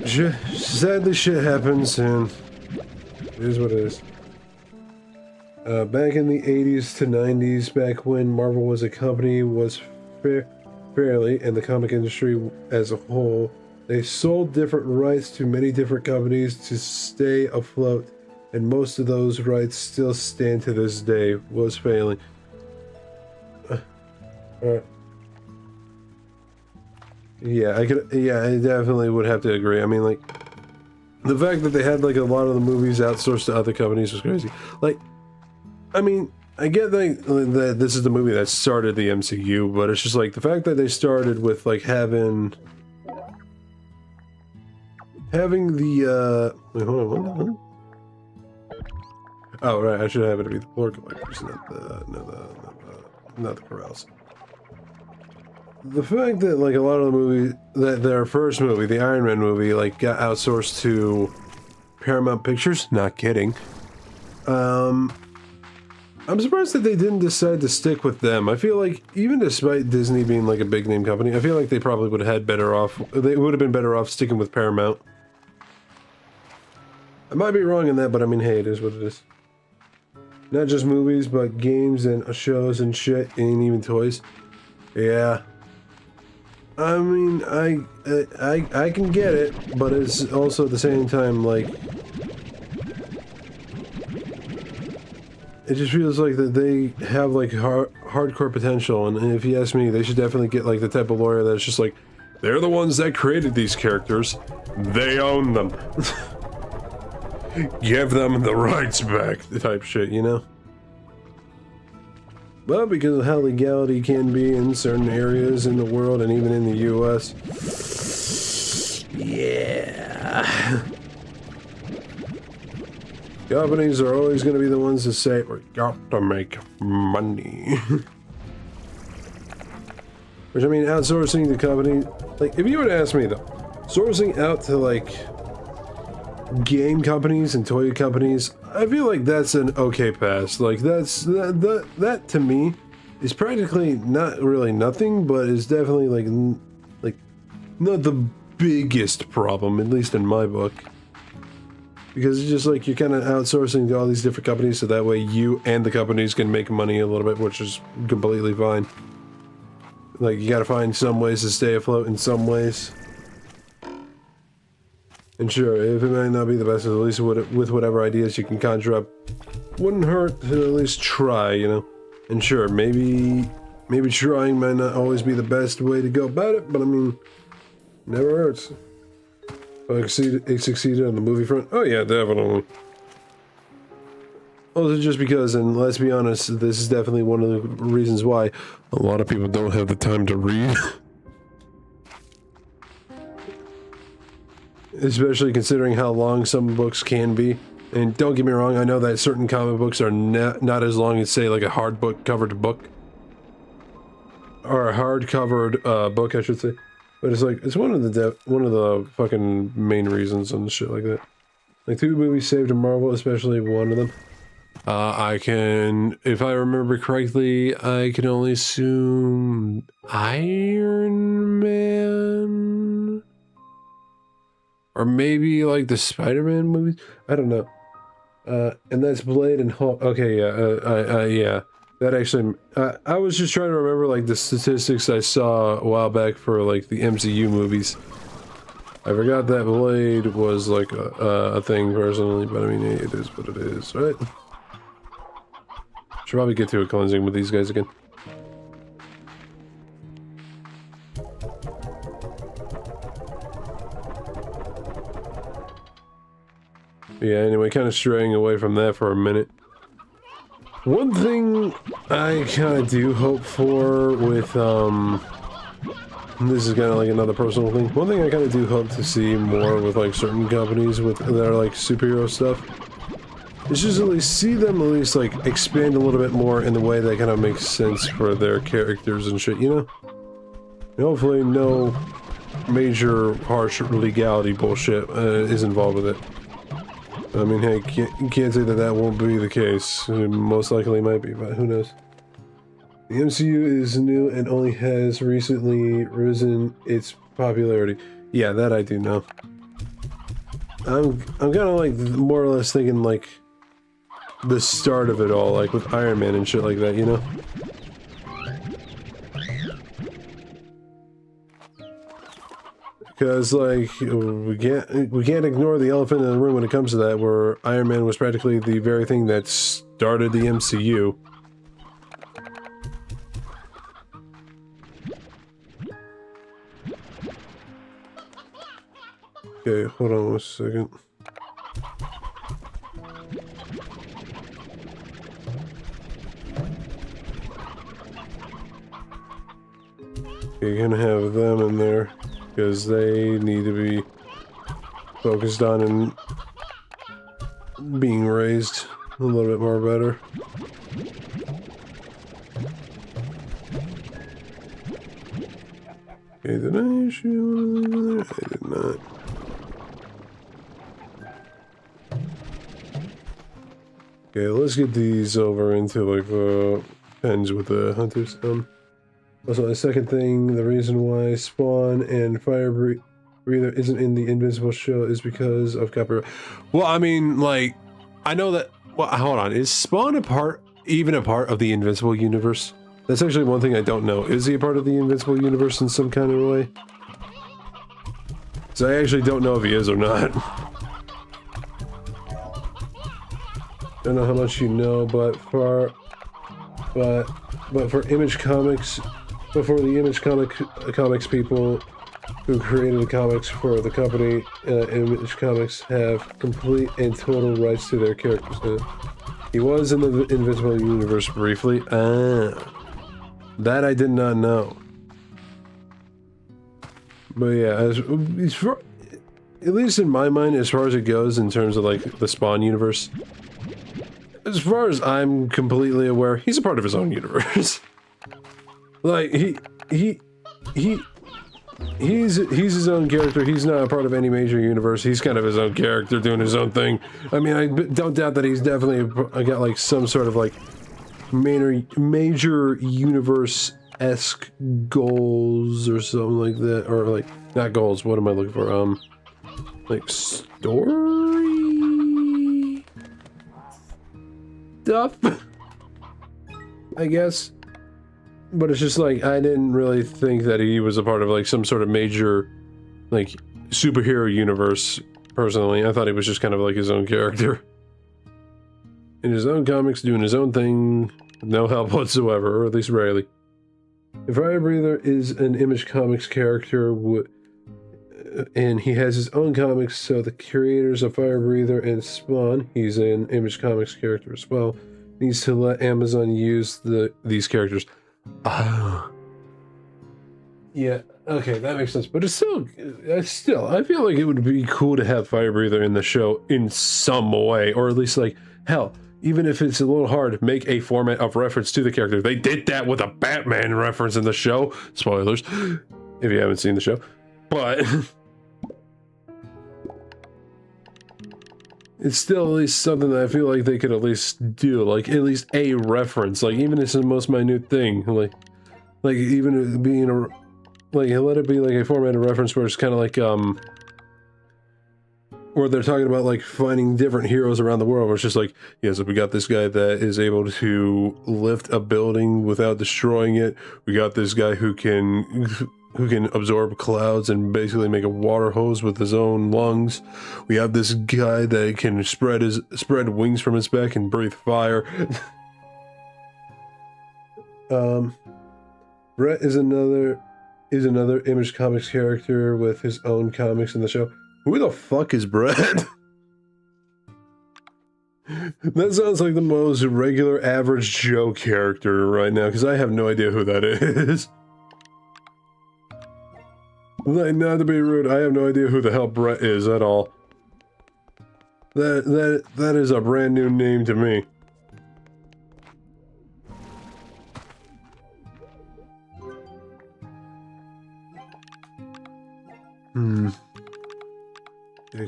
sadly shit happens, and it is what it is. Back in the 80s to 90s, back when Marvel was a company, was fairly, and the comic industry as a whole. They sold different rights to many different companies to stay afloat, and most of those rights still stand to this day. Was failing. Yeah, I definitely would have to agree. I mean, like, the fact that they had like a lot of the movies outsourced to other companies was crazy. Like, I mean, I get that this is the movie that started the MCU, but it's just like the fact that they started with like having the wait, hold on, what? Oh right, I should have it be the floor collectors, not the corrals. The fact that like a lot of the movie that their first movie, the Iron Man movie, like got outsourced to Paramount Pictures, not kidding. I'm surprised that they didn't decide to stick with them. I feel like even despite Disney being like a big name company, I feel like they probably would have had better off. They would have been better off sticking with Paramount. I might be wrong in that, but I mean, hey, it is what it is. Not just movies, but games and shows and shit, and even toys. Yeah. I mean, I can get it, but it's also at the same time like it just feels like that they have like hardcore potential, and if you ask me, they should definitely get like the type of lawyer that's just like, they're the ones that created these characters, they own them. Give them the rights back, the type shit, you know? Well, because of how legality can be in certain areas in the world and even in the US. Yeah. Companies are always going to be the ones to say, we got to make money. Which, I mean, outsourcing the company, like, if you were to ask me, though, sourcing out to, like, game companies and toy companies, I feel like that's an okay pass. Like, that to me is practically not really nothing, but is definitely, like, not the biggest problem, at least in my book. Because it's just like you're kind of outsourcing to all these different companies, so that way you and the companies can make money a little bit, which is completely fine. Like, you gotta find some ways to stay afloat in some ways. And sure, if it might not be the best, at least with whatever ideas you can conjure up, wouldn't hurt to at least try, you know? And sure, maybe trying might not always be the best way to go about it, but I mean, never hurts. It succeeded on the movie front? Oh yeah, definitely. Also just because, and let's be honest, this is definitely one of the reasons why a lot of people don't have the time to read. Especially considering how long some books can be. And don't get me wrong, I know that certain comic books are not as long as, say, like a hardcovered book. Or a hard-covered book, I should say. But it's like, it's one of the fucking main reasons and shit like that. Like, 2 movies saved in Marvel, especially one of them. I can, if I remember correctly, I can only assume Iron Man? Or maybe, like, the Spider-Man movies? I don't know. And that's Blade and Hulk. Okay, yeah, yeah. That actually, I was just trying to remember, like, the statistics I saw a while back for, like, the MCU movies. I forgot that Blade was, like, a thing, personally, but I mean, it is what it is, right? Should probably get to a cleansing with these guys again. Yeah, anyway, kind of straying away from that for a minute. One thing I kind of do hope for with, this is kind of like another personal thing. One thing I kind of do hope to see more with, like, certain companies with their, like, superhero stuff is just at least see them at least, like, expand a little bit more in the way that kind of makes sense for their characters and shit, you know? And hopefully no major harsh legality bullshit is involved with it. I mean, hey, you can't say that that won't be the case. It most likely might be, but who knows? The MCU is new and only has recently risen its popularity. Yeah, that I do know. I'm kind of like more or less thinking like the start of it all, like with Iron Man and shit like that, you know? because like we can't ignore the elephant in the room when it comes to that, where Iron Man was practically the very thing that started the MCU. Okay, hold on one second. Okay, you're gonna have them in there because they need to be focused on and being raised a little bit more better. Okay, did I issue one of them? I did not. Okay, let's get these over into like pens with the hunters. Also, the second thing, the reason why Spawn and Fire Breather isn't in the Invincible show is because of copyright. Well, I mean, like, I know that. Well, hold on, is Spawn even a part of the Invincible universe? That's actually one thing I don't know. Is he a part of the Invincible universe in some kind of way? So I actually don't know if he is or not. Don't know how much you know, but for Image Comics, before the Image Comics people who created the comics for the company, Image Comics have complete and total rights to their characters. He was in the Invincible universe briefly. That I did not know. But yeah, at least in my mind, as far as it goes in terms of like the Spawn universe, as far as I'm completely aware, he's a part of his own universe. Like he's his own character. He's not a part of any major universe. He's kind of his own character doing his own thing. I mean, I don't doubt that he's definitely got like some sort of like major universe-esque goals or something like that, or like not goals. What am I looking for? Like story stuff, I guess. But it's just like I didn't really think that he was a part of like some sort of major like superhero universe. Personally, I thought he was just kind of like his own character in his own comics, doing his own thing, no help whatsoever, or at least rarely. If Fire Breather is an Image Comics character, and he has his own comics, so the creators of Fire Breather and Spawn, he's an Image Comics character as well, needs to let Amazon use these characters. Yeah, okay, that makes sense. But it's still, I feel like it would be cool to have Fire Breather in the show in some way, or at least like, hell, even if it's a little hard, make a format of reference to the character. They did that with a Batman reference in the show. Spoilers, if you haven't seen the show. But it's still at least something that I feel like they could at least do, like at least a reference, like even if it's the most minute thing, like even being a, like let it be like a formatted reference where it's kind of like where they're talking about like finding different heroes around the world, where it's just like, yeah, so we got this guy that is able to lift a building without destroying it. We got this guy who can absorb clouds and basically make a water hose with his own lungs. We have this guy that can spread wings from his back and breathe fire. Brett is another Image Comics character with his own comics in the show. Who the fuck is Brett? That sounds like the most regular average Joe character right now, because I have no idea who that is. Like, not to be rude, I have no idea who the hell Brett is at all. That is a brand new name to me.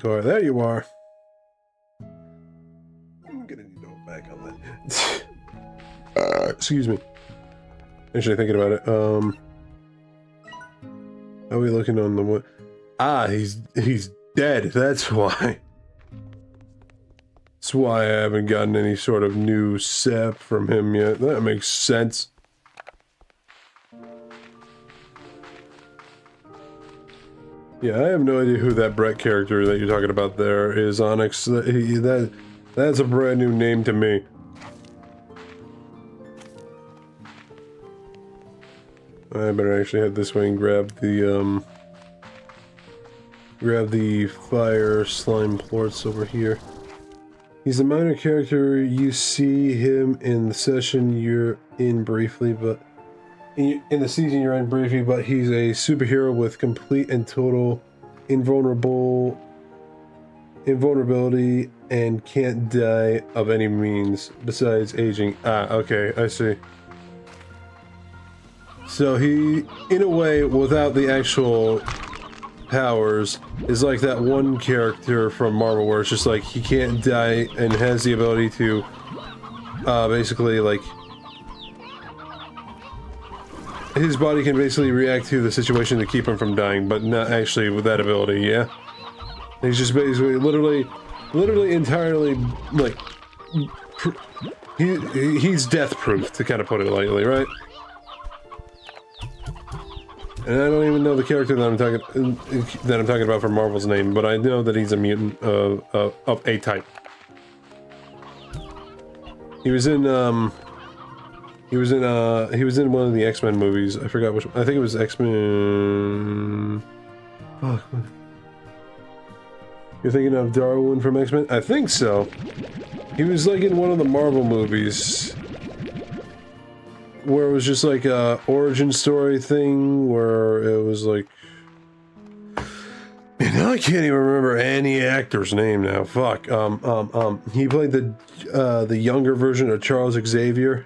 There you are. I'm gonna need to go back on that. Excuse me. Actually, thinking about it, are we looking on the what? Ah, he's dead. That's why. That's why I haven't gotten any sort of new sap from him yet. That makes sense. Yeah, I have no idea who that Brett character that you're talking about there is, Onyx. That's a brand new name to me. I better actually head this way and grab the fire slime plorts over here. He's a minor character. You see him in the session you're in briefly, but in the season you're in briefly, but he's a superhero with complete and total invulnerability and can't die of any means besides aging. Ah, okay, I see. So he, in a way, without the actual powers, is like that one character from Marvel where it's just like he can't die and has the ability to basically like his body can basically react to the situation to keep him from dying, but not actually with that ability. Yeah, he's just basically literally entirely like he's death proof, to kind of put it lightly, right? And I don't even know the character that I'm talking about from Marvel's name, but I know that he's a mutant of A type. He was in one of the X-Men movies. I forgot which. I think it was X-Men. Fuck. You're thinking of Darwin from X-Men? I think so. He was like in one of the Marvel movies, where it was just like a origin story thing, where it was like, man, now I can't even remember any actor's name now. Fuck. He played the younger version of Charles Xavier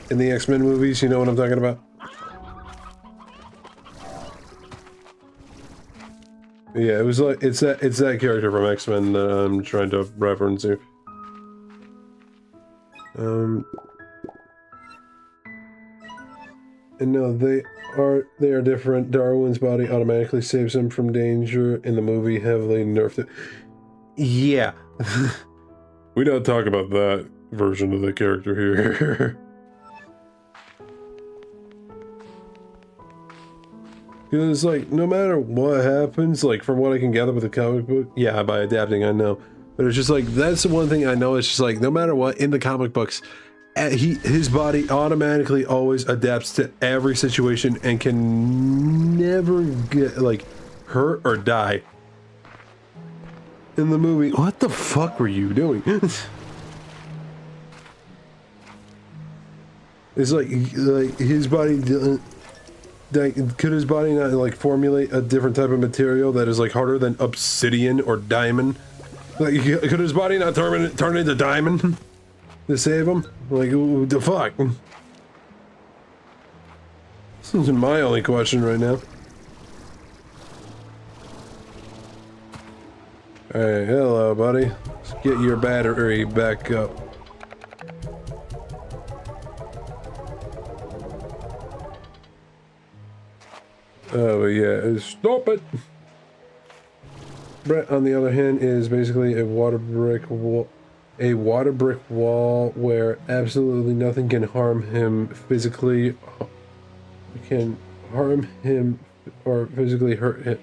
in the X-Men movies. You know what I'm talking about? Yeah, it was like it's that character from X-Men that I'm trying to reference here. And no, they are different. Darwin's body automatically saves him from danger. In the movie, heavily nerfed it. Yeah. We don't talk about that version of the character here. Because, like, no matter what happens, like, from what I can gather with the comic book, yeah, by adapting, I know. But it's just like, that's the one thing I know, it's just like, no matter what, in the comic books, his body automatically always adapts to every situation and can never get, like, hurt or die. In the movie, what the fuck were you doing? It's like his body, could his body not, like, formulate a different type of material that is, like, harder than obsidian or diamond? Like, could his body not turn into diamond? To save him? Like, what the fuck? This is my only question right now. Alright, hello, buddy. Let's get your battery back up. Oh, yeah, stop it! Brett, on the other hand, is basically a water brick wall where absolutely nothing can harm him physically. Can harm him or physically hurt him.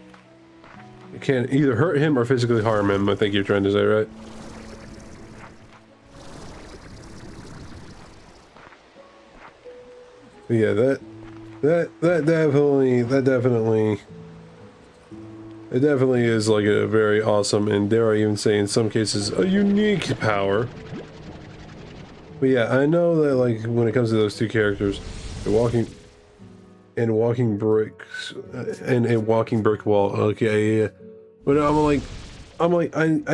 It can either hurt him or physically harm him, I think you're trying to say, right? But yeah, that definitely is like a very awesome, and dare I even say in some cases a unique power. But yeah, I know that, like, when it comes to those two characters, the walking bricks and a walking brick wall, okay, yeah. But I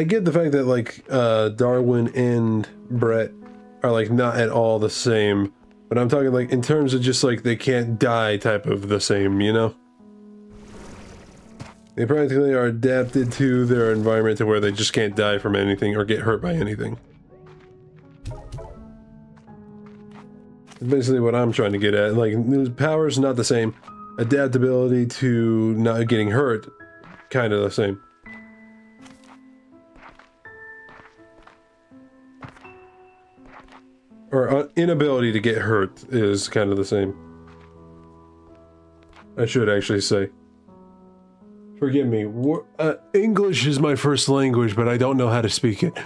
get the fact that, like, Darwin and Brett are, like, not at all the same, but I'm talking, like, in terms of just, like, they can't die type of the same, you know? They practically are adapted to their environment to where they just can't die from anything or get hurt by anything. That's basically what I'm trying to get at. Like, power's not the same. Adaptability to not getting hurt, kind of the same. Or inability to get hurt is kind of the same. I should actually say. Forgive me. English is my first language, but I don't know how to speak it.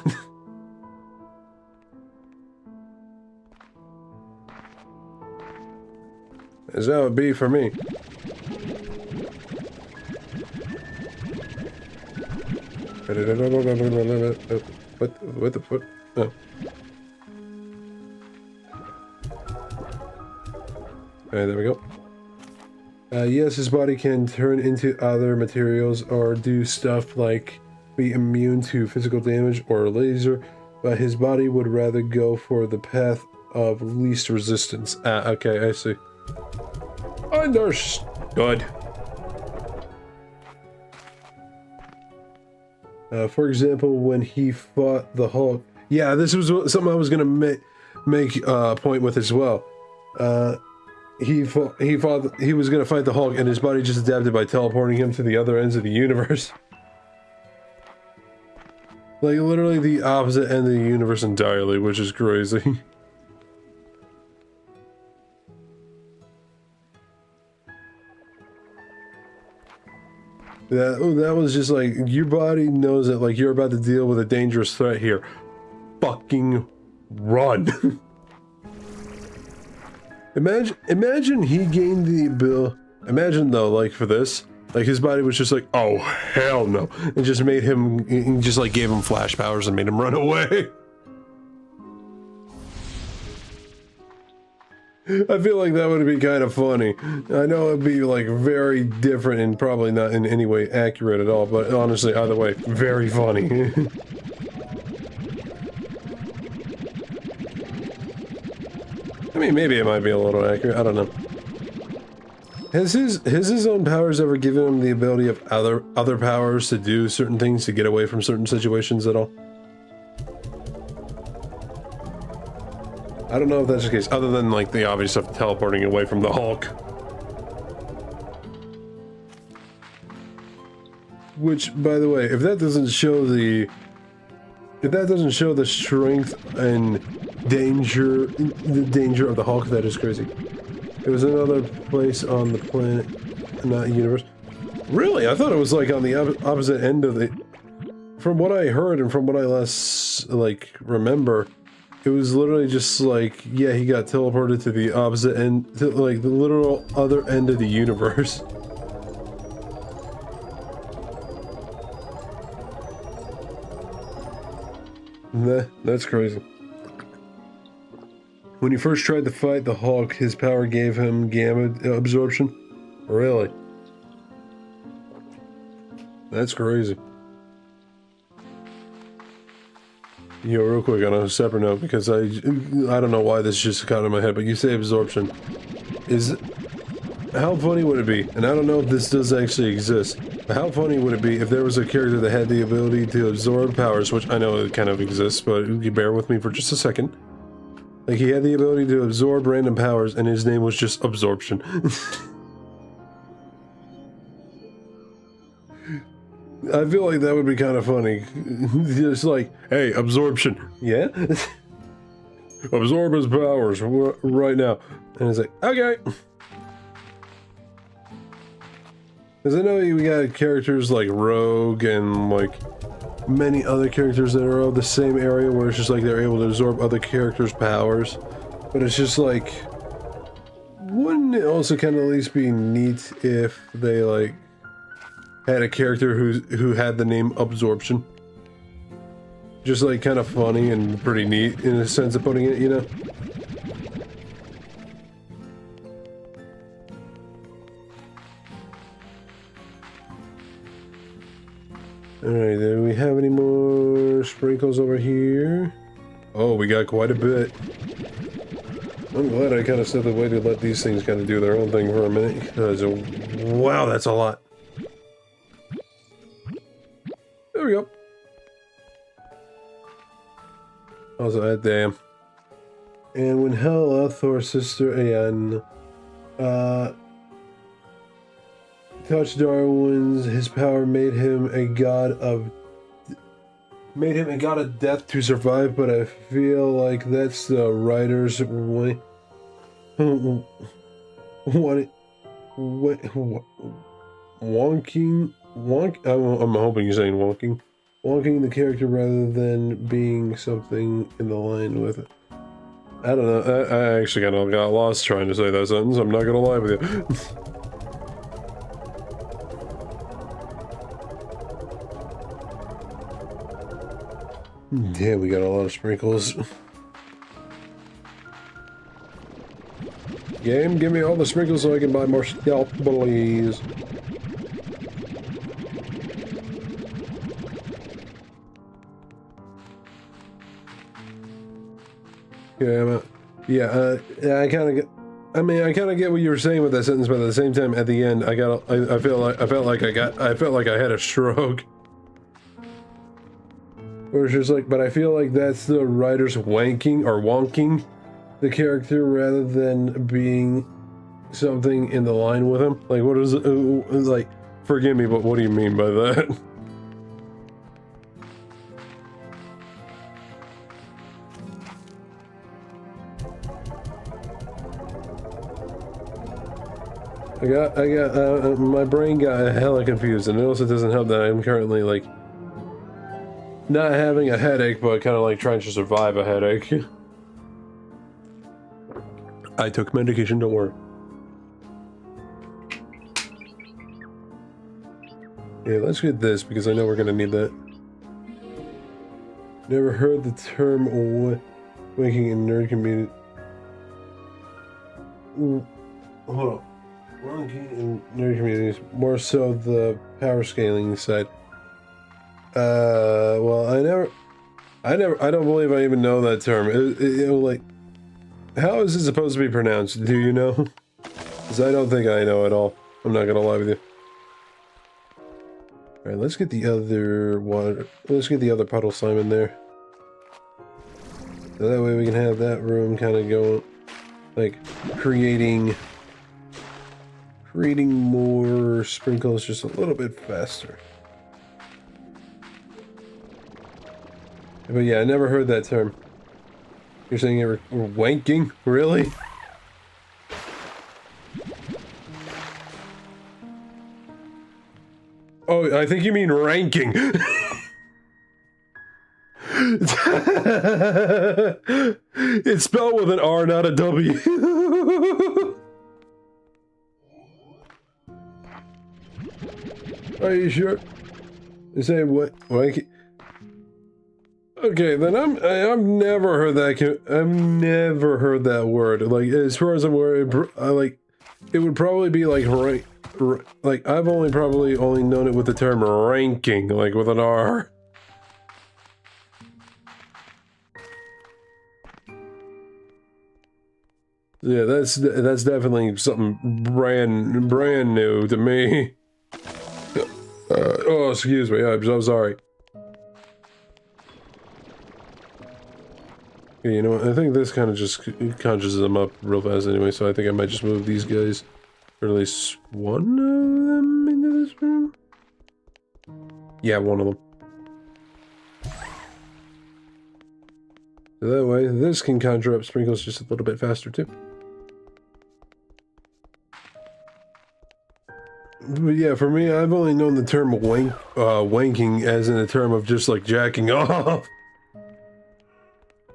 As that would be for me. What the fuck? Oh. Alright, there we go. Yes, his body can turn into other materials or do stuff like be immune to physical damage or laser, but his body would rather go for the path of least resistance. Ah, okay, I see. Understood. For example, when he fought the Hulk. Yeah, this was something I was gonna make a point with as well. He was gonna fight the Hulk, and his body just adapted by teleporting him to the other ends of the universe. Like, literally the opposite end of the universe entirely, which is crazy. That was just like, your body knows that, like, you're about to deal with a dangerous threat here. Fucking run. Imagine he gained the ability. Imagine though, like for this, like his body was just like, oh hell no, and just made him, just like gave him flash powers and made him run away. I feel like that would be kind of funny. I know it'd be like very different and probably not in any way accurate at all, but honestly, either way, very funny. I mean, maybe it might be a little accurate, I don't know. Has his own powers ever given him the ability of other powers to do certain things, to get away from certain situations at all? I don't know if that's the case, other than like the obvious stuff, teleporting away from the Hulk. Which, by the way, if that doesn't show the strength and the danger of the Hulk, that is crazy. It was another place on the planet, not universe. Really? I thought it was like on the opposite end of the... From what I heard and from what I last, like, remember, it was literally just like, yeah, he got teleported to the opposite end, to like the literal other end of the universe. That's crazy. When he first tried to fight the Hulk, his power gave him gamma absorption? Really? That's crazy. Yo, real quick, on a separate note, because I don't know why this just got in my head, but you say absorption. How funny would it be, and I don't know if this does actually exist, but how funny would it be if there was a character that had the ability to absorb powers, which I know it kind of exists, but you bear with me for just a second. Like, he had the ability to absorb random powers, and his name was just Absorption. I feel like that would be kind of funny. Just like, hey, Absorption. Yeah? Absorb his powers right now. And it's like, okay. Because I know we got characters like Rogue and like many other characters that are of the same area where it's just like they're able to absorb other characters' powers. But it's just like, wouldn't it also kind of at least be neat if they like had a character who had the name Absorption? Just like kind of funny and pretty neat in a sense of putting it, you know? Alright, do we have any more sprinkles over here? Oh, we got quite a bit. I'm glad I kind of stepped away to let these things kind of do their own thing for a minute. Because, wow, that's a lot. There we go. Also, that damn. And when Hela, Thor's sister, and touched Darwin's, his power made him a god of death to survive, but I feel like that's the writer's wonking I'm hoping you're saying wonking. Wonking the character rather than being something in the line with it. I don't know. I actually kind of got lost trying to say that sentence. I'm not gonna lie with you. Yeah, we got a lot of sprinkles. Game, give me all the sprinkles so I can buy more scalp, please. Yeah, I kind of get. I mean, I kind of get what you were saying with that sentence, but at the same time, at the end, I felt like I had a stroke. Where it's just like, but I feel like that's the writers wanking or wonking the character rather than being something in the line with him. Like, what is it? Like, forgive me, but what do you mean by that? My brain got hella confused, and it also doesn't help that I'm currently, like, not having a headache, but kind of like trying to survive a headache. I took medication, don't worry. Yeah, let's get this, because I know we're gonna need that. Never heard the term wanking in nerd community. Hold on. Wanking in nerd communities, more so the power scaling side. Well, I don't believe I even know that term. Like, how is it supposed to be pronounced? Do you know? Because I don't think I know at all. I'm not gonna lie with you. Alright, let's get the other water. Let's get the other puddle slime in there. So that way we can have that room kind of going, like, creating more sprinkles just a little bit faster. But yeah, I never heard that term. You're saying you're wanking? Really? Oh, I think you mean ranking. It's spelled with an R, not a W. Are you sure? You say what? Wanky? Okay, then I've never heard that. I've never heard that word. Like, as far as I'm aware, like, it would probably be like like I've probably only known it with the term ranking, like with an R. Yeah, that's definitely something brand new to me. Oh, excuse me. I'm so sorry. Yeah, you know what? I think this kind of just conjures them up real fast anyway, so I think I might just move these guys, or at least one of them, into this room. Yeah, one of them. So that way, this can conjure up sprinkles just a little bit faster too. But yeah, for me, I've only known the term wanking as in a term of just like jacking off.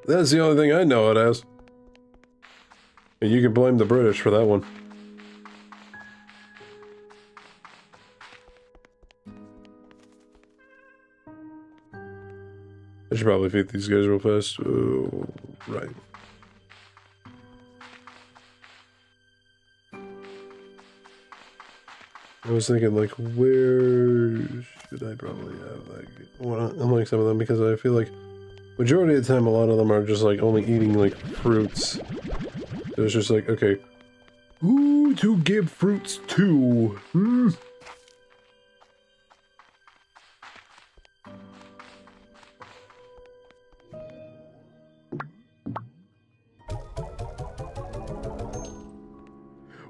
That's the only thing I know it as. And you can blame the British for that one. I should probably feed these guys real fast. Oh, right. I was thinking, like, where should I probably have, like, unlike some of them, because I feel like majority of the time a lot of them are just, like, only eating, like, fruits. So it's just like, okay, who to give fruits to? Hmm?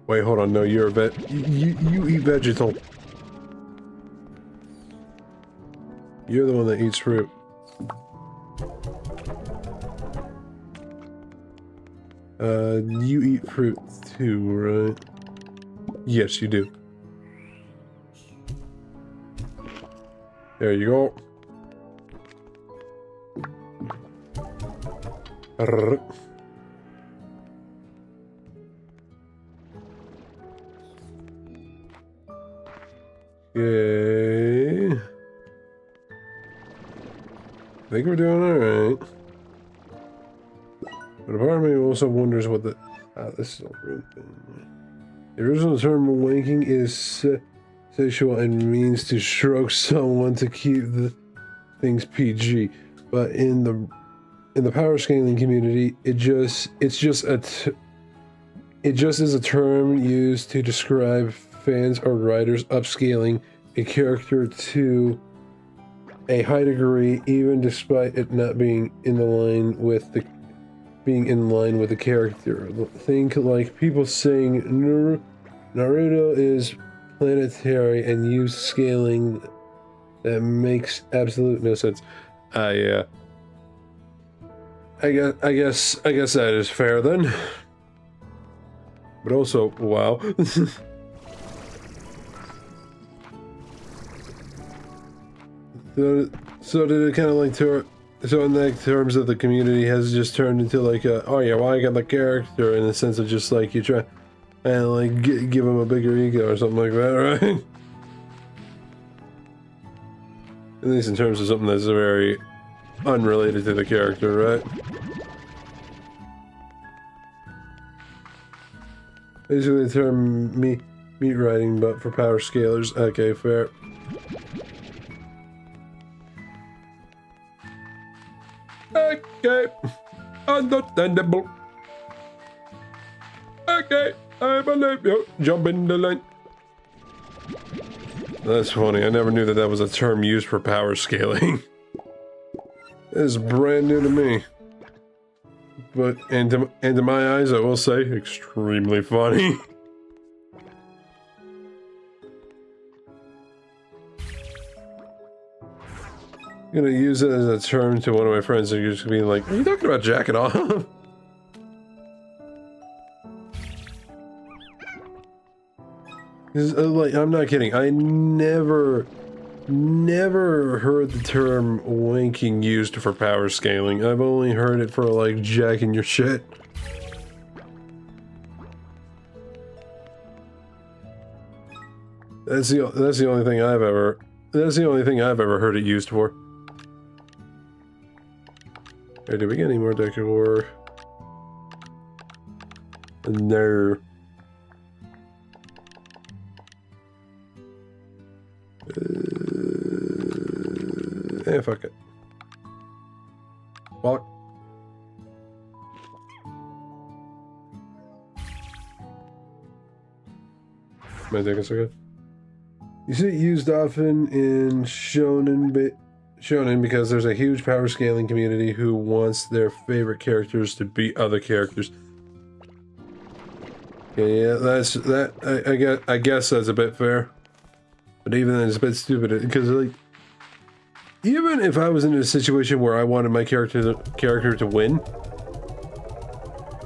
Wait, hold on, no, you're a vet. You eat vegetal. You're the one that eats fruit. You eat fruit too, right? Yes, you do. There you go. Okay. I think we're doing alright. But a part of me also wonders what the... Ah, this is all rude. The original term wanking is sexual and means to stroke someone to keep the things PG. But in the power scaling community, it just is a term used to describe fans or writers upscaling a character to a high degree, even despite it not being in line with the character. Think like people saying Naruto is planetary and use scaling that makes absolute no sense. Yeah. I guess that is fair then. But also, wow. So did it kind of like so in like terms of the community has just turned into like a, oh yeah, well I got the character in the sense of just like you try and like give him a bigger ego or something like that, right? At least in terms of something that's very unrelated to the character, right? Basically the term meat riding, but for power scalers. Okay, fair. Okay, understandable. Okay, I believe you. Jump in the line. That's funny. I never knew that that was a term used for power scaling. This is brand new to me. But, and to my eyes, I will say, extremely funny. I'm gonna use it as a term to one of my friends and you're just being like, are you talking about jacking off? Like, I'm not kidding. I never heard the term wanking used for power scaling. I've only heard it for like jacking your shit. That's the only thing I've ever heard it used for. Hey, did we get any more decor? No. Fuck it. Fuck. Might take a second. You see it used often in shonen because there's a huge power scaling community who wants their favorite characters to beat other characters. Yeah, that's that. I guess that's a bit fair, but even then, it's a bit stupid because like, even if I was in a situation where I wanted my character to win,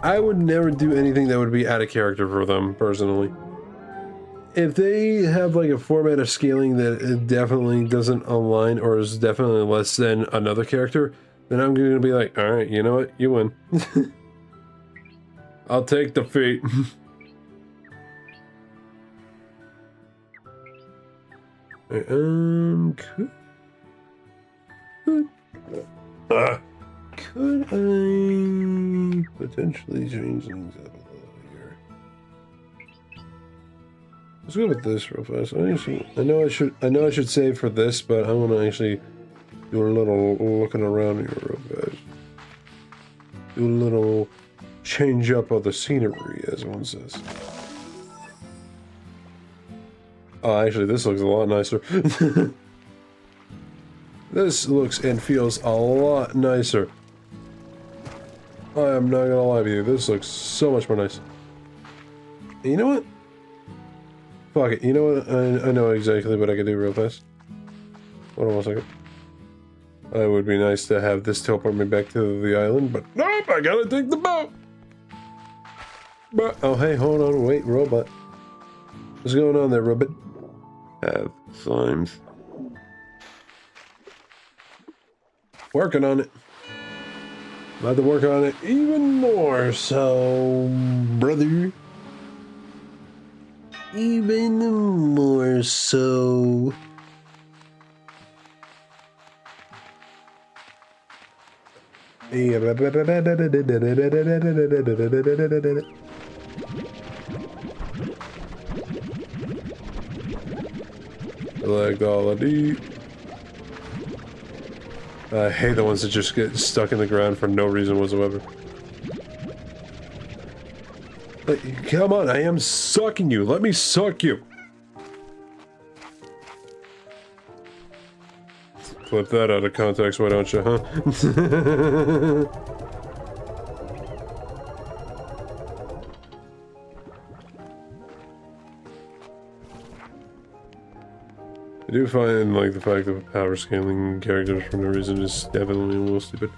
I would never do anything that would be out of character for them personally. If they have like a format of scaling that it definitely doesn't align or is definitely less than another character, then I'm going to be like, all right, you know what? You win. I'll take defeat. Could I potentially change things up? Let's go with this real fast. I know I should save for this, but I want to actually do a little looking around here real fast. Do a little change up of the scenery, as one says. Oh, actually, this looks a lot nicer. This looks and feels a lot nicer. I am not gonna lie with you. This looks so much more nice. And you know what? Fuck it, you know what? I know exactly what I can do real fast. Hold on 1 second. It would be nice to have this teleport me back to the island, but nope, I gotta take the boat! But, oh hey, hold on, wait, robot. What's going on there, robot? Have slimes. Working on it. About to work on it even more, so, brother. Even more so. Legality. I hate the ones that just get stuck in the ground for no reason whatsoever. Like, come on, I am sucking you. Let me suck you. Clip that out of context, why don't you, huh? I do find, like, the fact of power scaling characters for no reason is definitely a little stupid.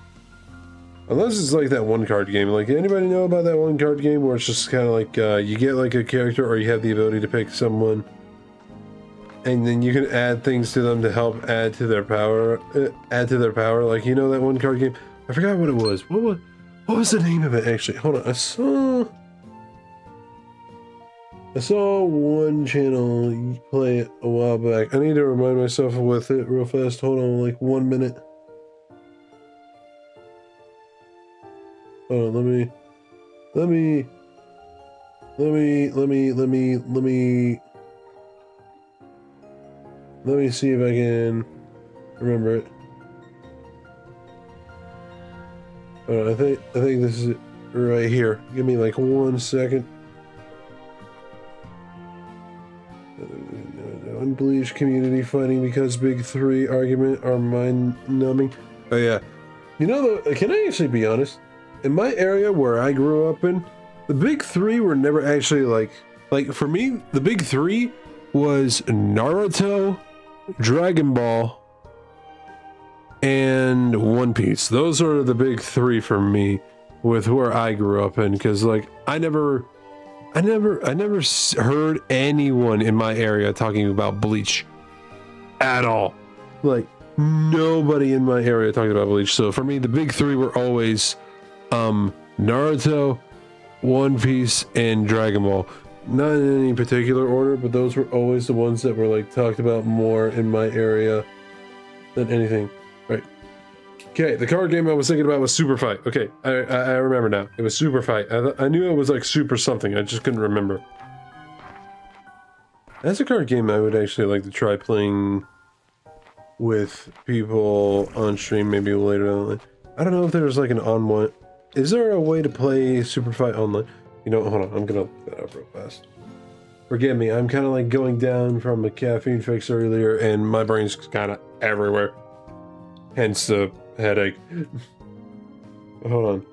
Unless it's like that one card game. Like, anybody know about that one card game where it's just kind of like, you get like a character or you have the ability to pick someone and then you can add things to them to help add to their power, like, you know that one card game? I forgot what it was. What was the name of it, actually? Hold on, I saw one channel play it a while back. I need to remind myself with it real fast. Hold on, like 1 minute. Oh, let me see if I can remember it. I think this is it right here. Give me like 1 second. Unbleached community fighting because big three argument are mind numbing. Oh yeah. You know, can I actually be honest? In my area where I grew up in, the big three were never actually like for me, the big three was Naruto, Dragon Ball, and One Piece. Those are the big three for me with where I grew up in, because like I never heard anyone in my area talking about Bleach at all. Like nobody in my area talking about Bleach. So for me, the big three were always Naruto, One Piece, and Dragon Ball. Not in any particular order, but those were always the ones that were like talked about more in my area than anything. Right. Okay, the card game I was thinking about was Super Fight. Okay, I remember now. It was Super Fight. I knew it was like Super something. I just couldn't remember. That's a card game I would actually like to try playing with people on stream maybe later on. I don't know if there's like an on one. Is there a way to play Super Fight online? You know, hold on, I'm gonna look that up real fast. Forgive me, I'm kind of like going down from a caffeine fix earlier and my brain's kind of everywhere. Hence the headache. Hold on.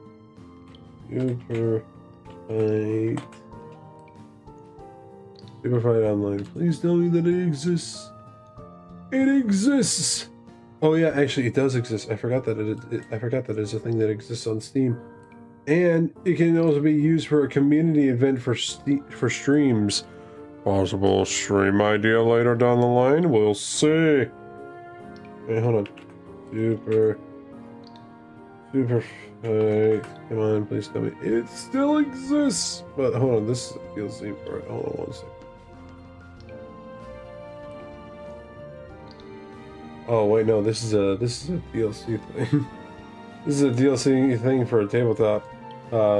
Super Fight. Super Fight online. Please tell me that it exists. It exists! Oh yeah, actually it does exist. I forgot that I forgot that it's a thing that exists on Steam. And it can also be used for a community event for streams. Possible stream idea later down the line. We'll see. Hey, hold on. Super Fight. Come on, please tell me it still exists. But hold on, this is a DLC for it. Hold on 1 second. Oh wait, no, this is a DLC thing. This is a DLC thing for a tabletop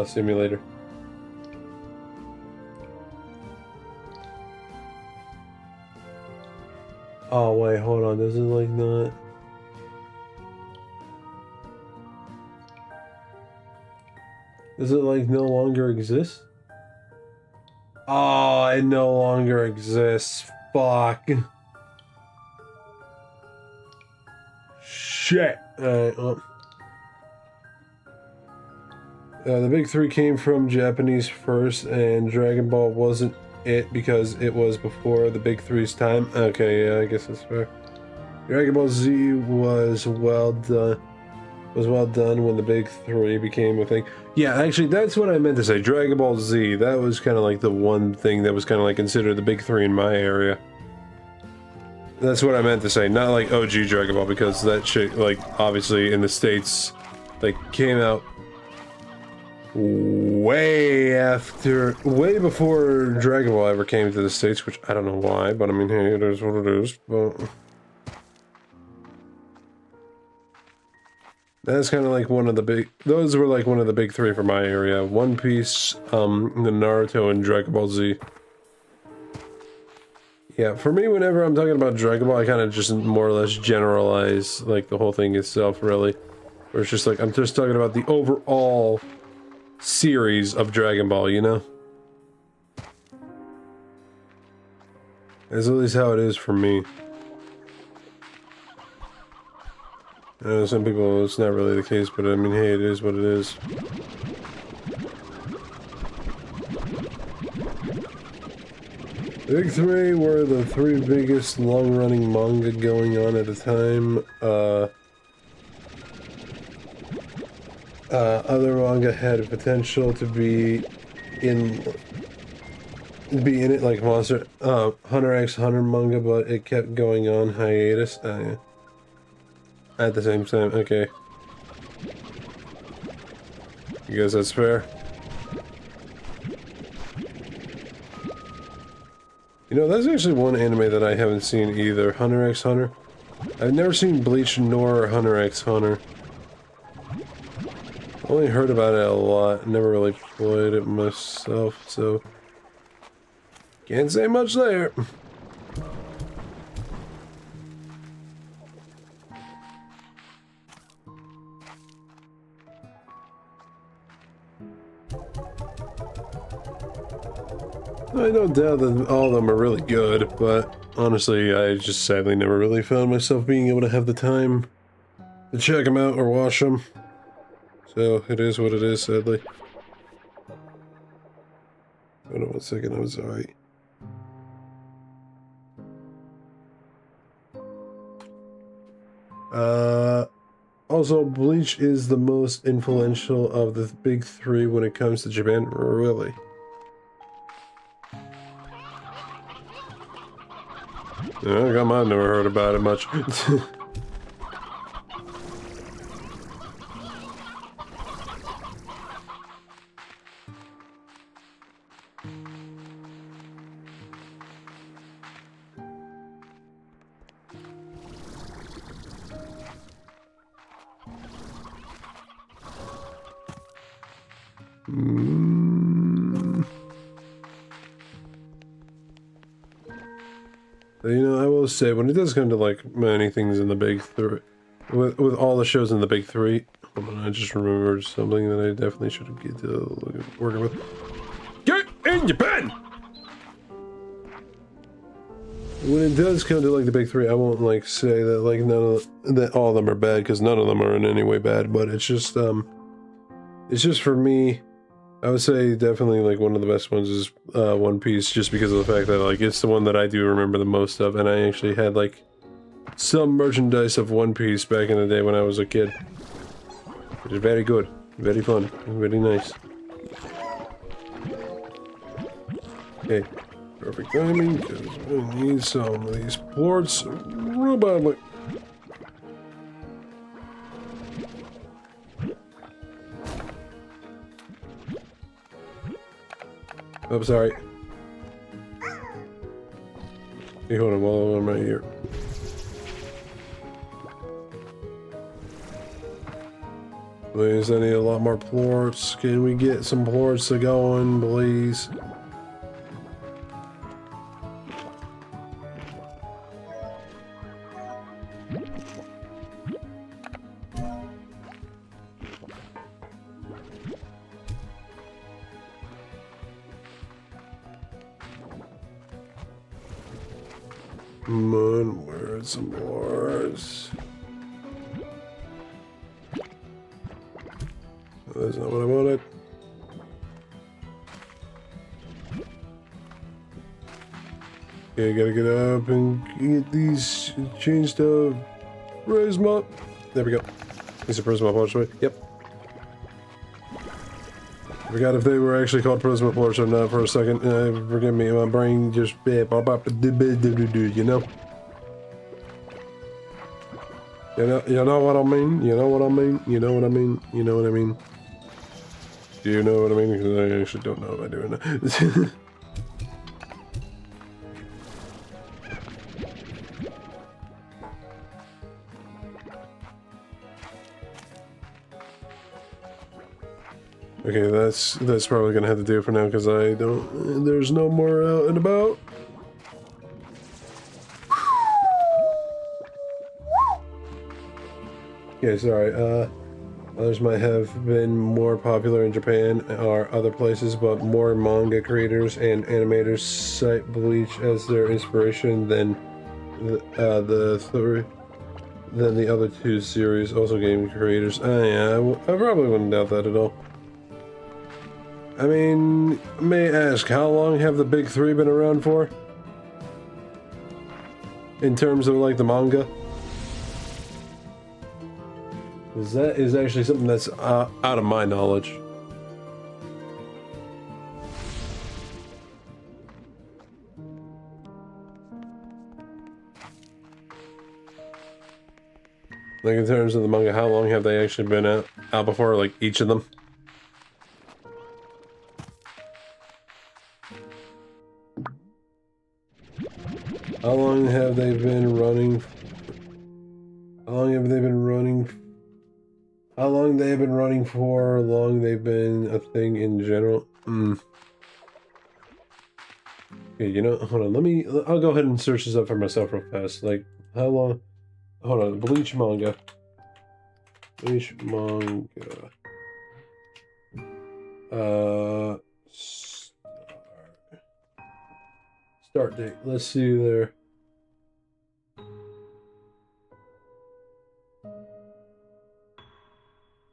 simulator. Oh wait, hold on. Does it like not? Does it like no longer exist? Oh, it no longer exists. Fuck. Shit. Alright, well. The big three came from Japanese first, and Dragon Ball wasn't it because it was before the big three's time. Okay, yeah, I guess that's fair. Dragon Ball Z was well done when the big three became a thing. Yeah, actually, that's what I meant to say. Dragon Ball Z, that was kind of like the one thing that was kind of like considered the big three in my area. That's what I meant to say, not like OG Dragon Ball, because that shit, like, obviously in the States, like, came out way before Dragon Ball ever came to the States, which I don't know why, but I mean, hey, it is what it is, but... That's kind of like one of the big... Those were like one of the big three for my area. One Piece, the Naruto, and Dragon Ball Z. Yeah, for me, whenever I'm talking about Dragon Ball, I kind of just more or less generalize, like, the whole thing itself, really. Where it's just like, I'm just talking about the overall series of Dragon Ball, you know? That's at least how it is for me. I know some people, it's not really the case, but I mean, hey, it is what it is. Big three were the three biggest long-running manga going on at the time. Other manga had potential to be in it, like Hunter x Hunter manga, but it kept going on hiatus. Yeah. At the same time, okay. You guys, that's fair? You know, that's actually one anime that I haven't seen either, Hunter x Hunter. I've never seen Bleach nor Hunter x Hunter. Only heard about it a lot, never really played it myself, so... Can't say much there. I don't doubt that all of them are really good, but honestly, I just sadly never really found myself being able to have the time to check them out or watch them. So, it is what it is, sadly. Hold on 1 second, I'm sorry. Also, Bleach is the most influential of the big three when it comes to Japan, really. Yeah, come on, never heard about it much. You know, I will say, when it does come to, like, many things in the big three, with all the shows in the big three, hold on, I just remembered something that I definitely should have get to working with. Get in Japan! When it does come to, like, the big three, I won't, like, say that, like, that all of them are bad, because none of them are in any way bad, but it's just for me, I would say definitely, like, one of the best ones is One Piece, just because of the fact that, like, it's the one that I do remember the most of, and I actually had, like, some merchandise of One Piece back in the day when I was a kid. Which is very good, very fun, very nice. Okay, perfect timing, because I need some of these ports real badly. I'm sorry. Hey, hold on while I'm right here. Please, I need a lot more plorts. Can we get some plorts to going, please? Come on, where's some plorts? That's not what I wanted. Okay, gotta get up and get these changed to Prisma. There we go. These are Prisma plorts, right? Yep. I forgot if they were actually called Prisma plorts or not for a second. Forgive me, my brain just, you know? You know what I mean? You know what I mean? You know what I mean? You know what I mean? Do you know what I mean? Because I actually don't know if I do or not. Okay, that's probably gonna have to do it for now because I don't. There's no more out and about. Yeah, sorry. Others might have been more popular in Japan or other places, but more manga creators and animators cite Bleach as their inspiration than the other two series. Also, game creators. Yeah, I probably wouldn't doubt that at all. I mean, may I ask, how long have the big three been around for? In terms of like the manga? That is actually something that's out of my knowledge. Like in terms of the manga, how long have they actually been out before, like each of them? How long have they been running? How long have they been running? How long they have been running for? How long they've been a thing in general? Okay, you know, hold on. I'll go ahead and search this up for myself real fast. Like, how long? Hold on. Bleach manga. Bleach manga. Start date. Let's see there.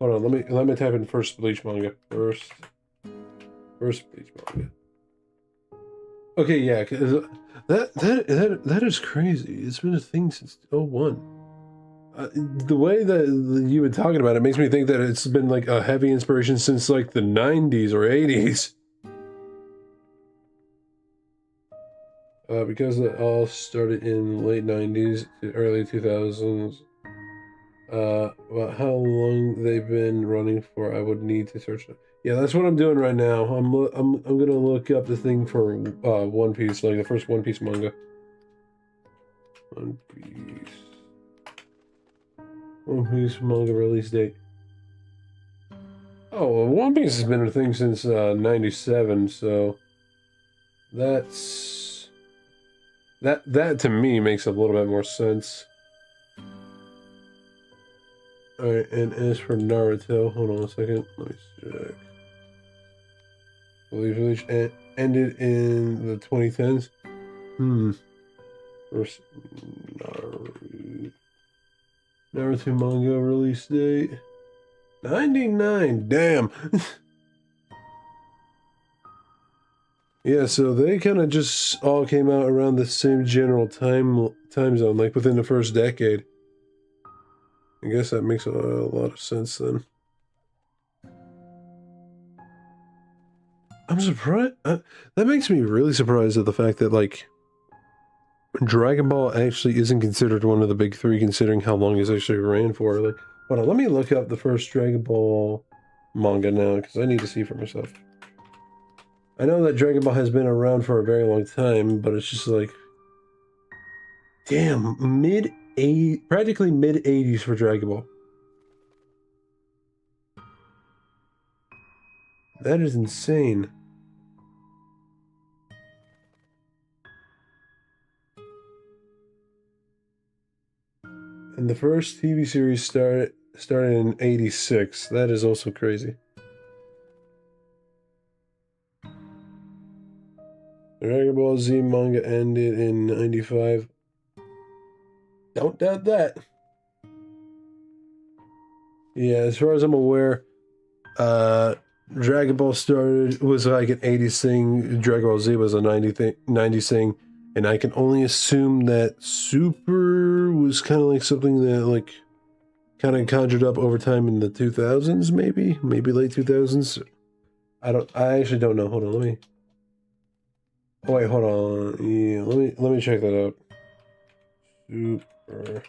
Hold on, let me type in first Bleach manga. First Bleach manga. Okay, yeah, 'cause that is crazy. It's been a thing since 01. The way that you've been talking about it makes me think that it's been like a heavy inspiration since like the 90s or 80s. Because it all started in late 90s to early 2000s. About how long they've been running for, I would need to search it. Yeah, that's what I'm doing right now. I'm gonna look up the thing for One Piece, like the first One Piece manga. One Piece manga release date. Oh, well, One Piece has been a thing since 97, so that to me makes a little bit more sense. Alright, and as for Naruto, hold on a second, let me check. Bleach ended in the 2010s. First Naruto manga release date 99. Damn. Yeah, so they kind of just all came out around the same general time zone, like within the first decade. I guess that makes a lot of sense then. I'm surprised. That makes me really surprised at the fact that, like, Dragon Ball actually isn't considered one of the big three, considering how long it's actually ran for. Like, hold on, let me look up the first Dragon Ball manga now, because I need to see for myself. I know that Dragon Ball has been around for a very long time, but it's just like, damn, practically mid-80s for Dragon Ball. That is insane. And the first TV series started in 86. That is also crazy. Dragon Ball Z manga ended in 95. Don't doubt that. Yeah, as far as I'm aware, Dragon Ball was like an 80s thing, Dragon Ball Z was a 90s thing, and I can only assume that Super was kind of like something that like kind of conjured up over time in the 2000s, maybe late 2000s. I actually don't know. Hold on, let me. Oh wait, hold on. Yeah, let me check that out. Super.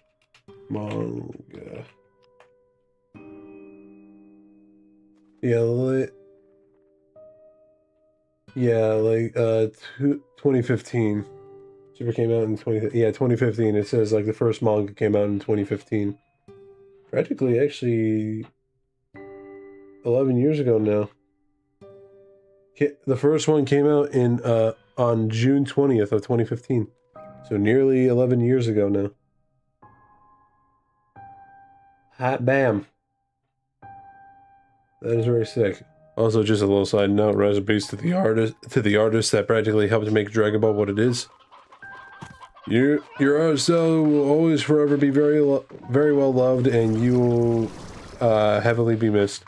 Manga. Yeah, like 2015. Super came out in 2015. It says like the first manga came out in 2015. Practically, actually, 11 years ago now. The first one came out in on June 20th of 2015. So nearly 11 years ago now. Hot bam. That is very sick. Also, just a little side note, recipes to the artist that practically helped make Dragon Ball what it is. Your art style will always forever be very well loved, and you will heavily be missed.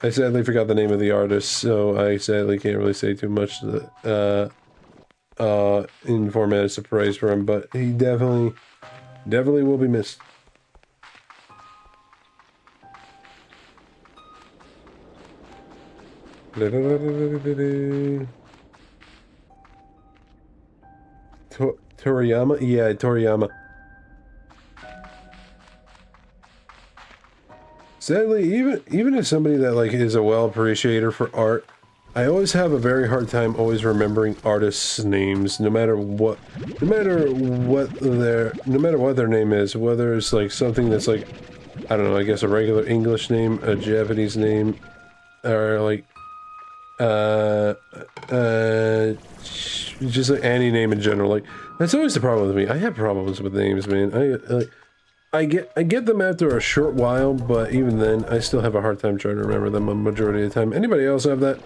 I sadly forgot the name of the artist, so I sadly can't really say too much in format of praise for him, but he definitely will be missed. Toriyama? Yeah, Toriyama. Sadly, even as somebody that like is a well appreciator for art, I always have a very hard time always remembering artists' names, no matter what their name is, whether it's like something that's like, I don't know, I guess a regular English name, a Japanese name, or like just like any name in general. Like, that's always the problem with me. I have problems with names, man. I get them after a short while, but even then, I still have a hard time trying to remember them a majority of the time. Anybody else have that?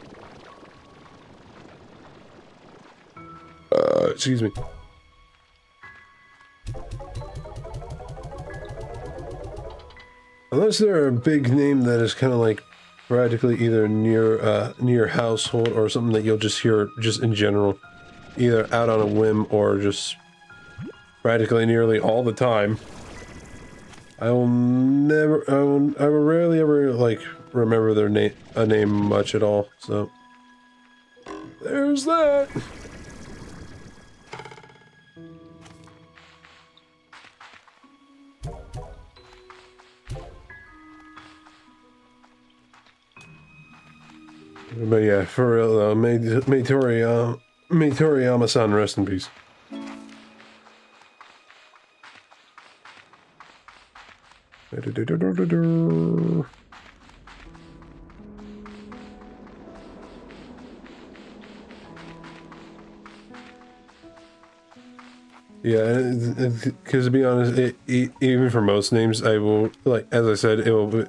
Excuse me. Unless they're a big name that is kind of like practically either near household or something that you'll just hear just in general, either out on a whim or just practically nearly all the time. I will rarely ever like remember their name much at all. So there's that. But yeah, for real though, may Toriyama-san rest in peace. Yeah, because to be honest, even for most names, I will, like, as I said, it'll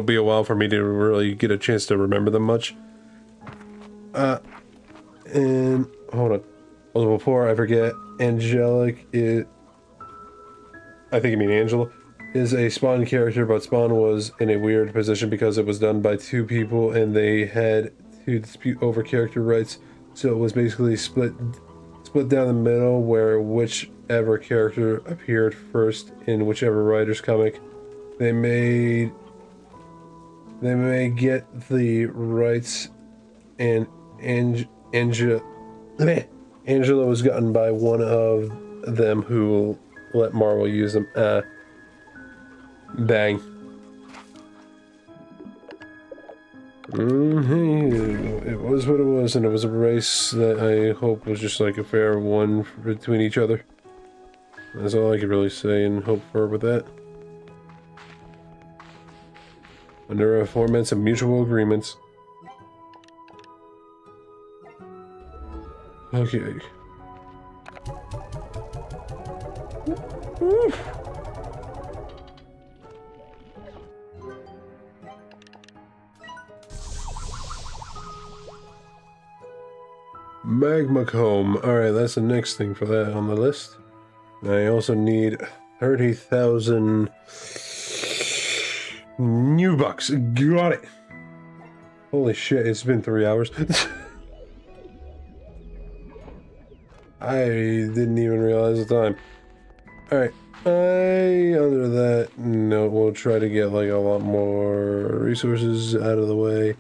be a while for me to really get a chance to remember them much. And hold on. Also, before I forget, Angelic is, I think you mean Angela, is a Spawn character, but Spawn was in a weird position because it was done by two people and they had to dispute over character rights. So it was basically split down the middle, where whichever character appeared first in whichever writer's comic, they may get the rights, and Angela was gotten by one of them who let Marvel use them. Bang. It was what it was, and it was a race that I hope was just like a fair one between each other. That's all I could really say and hope for with that. Under formats of mutual agreements. Okay. Magma Comb. Alright, that's the next thing for that on the list. I also need 30,000 new bucks. Got it. Holy shit, it's been 3 hours. I didn't even realize the time. Alright, under that note, we'll try to get like a lot more resources out of the way.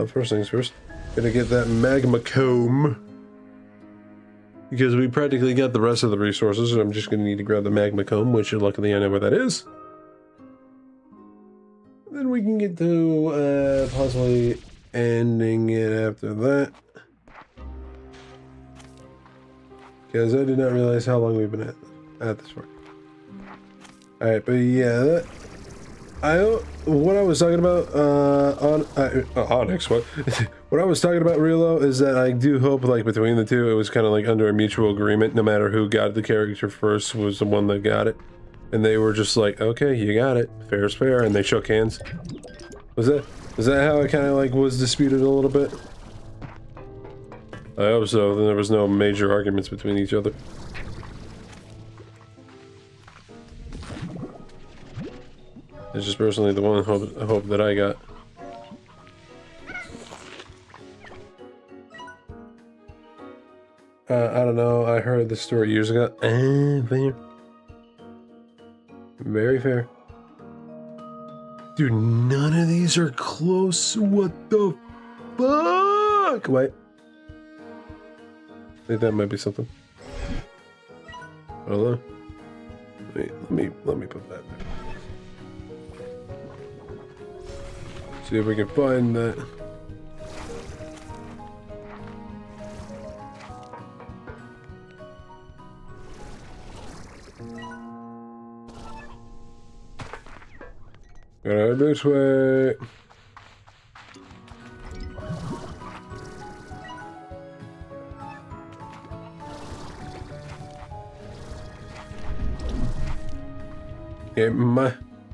First things first, gonna get that Magma Comb. because we practically got the rest of the resources. So I'm just going to need to grab the magma comb, which luckily I know where that is. Then we can get to possibly ending it after that. Because I did not realize how long we've been at this for. Alright, but yeah, what I was talking about Onyx, what? What I was talking about, Rilo, is that I do hope, like, between the two, it was kind of like under a mutual agreement. No matter who got the character first was the one that got it. And they were just like, okay, you got it. Fair is fair. And they shook hands. Was that how it kind of, like, was disputed a little bit? I hope so. Then there was no major arguments between each other. It's just personally the one hope that I got. I don't know. I heard this story years ago. Fair. Very fair. Dude, none of these are close. What the fuck? Wait. I think that might be something. Hold on. Wait, let me put that there. See if we can find that. Go this way. It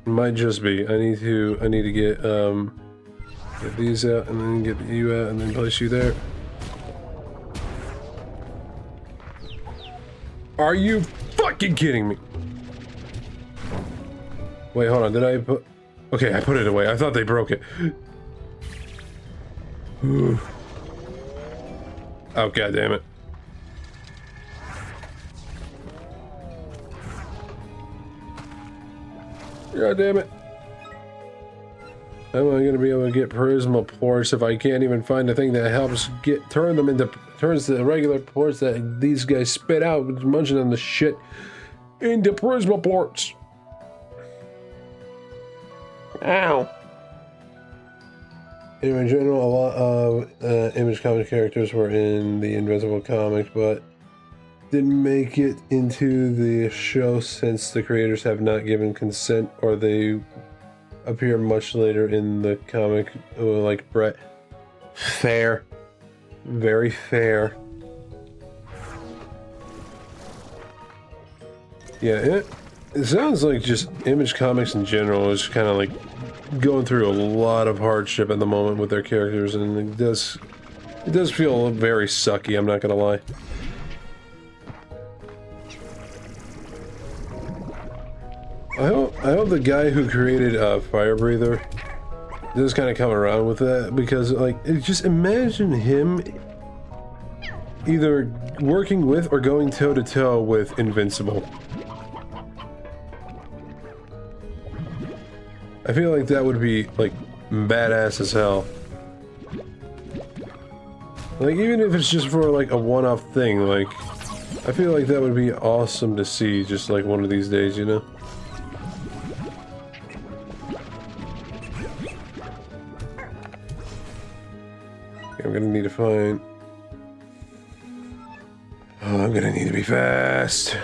might just be. I need to get these out and then get you out and then place you there. Are you fucking kidding me? Wait, hold on. Did I put... Okay, I put it away. I thought they broke it. Oh, god damn it. God damn it. How am I going to be able to get Prisma ports if I can't even find the thing that helps turns the regular ports that these guys spit out, munching on the shit, into Prisma ports? Ow. Anyway, in general, a lot of Image Comics characters were in the Invincible comic, but didn't make it into the show since the creators have not given consent, or they appear much later in the comic, like Brett. Fair. Very fair. Yeah, it sounds like just Image Comics in general is kind of like going through a lot of hardship at the moment with their characters, and it does feel very sucky, I'm not gonna lie. I hope the guy who created Fire Breather does kind of come around with that, because like just imagine him either working with or going toe to toe with Invincible. I feel like that would be like badass as hell. Like even if it's just for like a one-off thing, like I feel like that would be awesome to see just like one of these days, you know? I'm gonna need to find... Oh, I'm gonna need to be fast.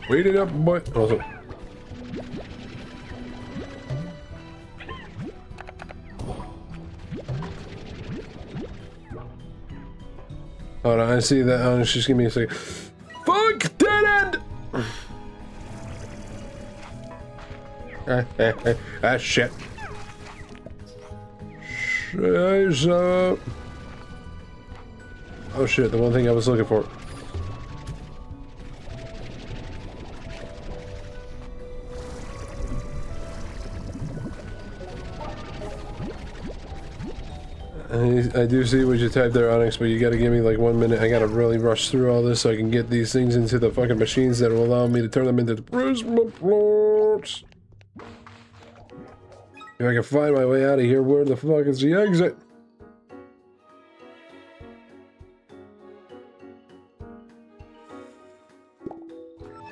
Wait it up, boy. Also. Hold on, I see that. Oh, just give me a second. Fuck! Dead end! Ah, shit. Oh shit, the one thing I was looking for. I do see what you typed there, Onyx, but you gotta give me like 1 minute. I gotta really rush through all this so I can get these things into the fucking machines that will allow me to turn them into the Prisma floats. If I can find my way out of here, where the fuck is the exit?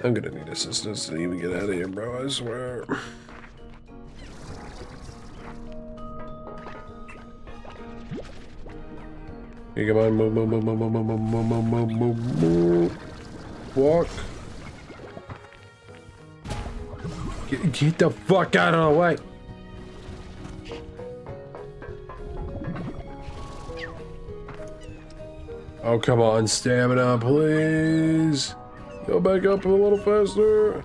I'm gonna need assistance to even get out of here, bro, I swear. Okay, come on, move, move, move, move, move, move, move, move, move, move, move. Walk. Get the fuck out of the way. Oh, come on, stamina, please. Go back up a little faster.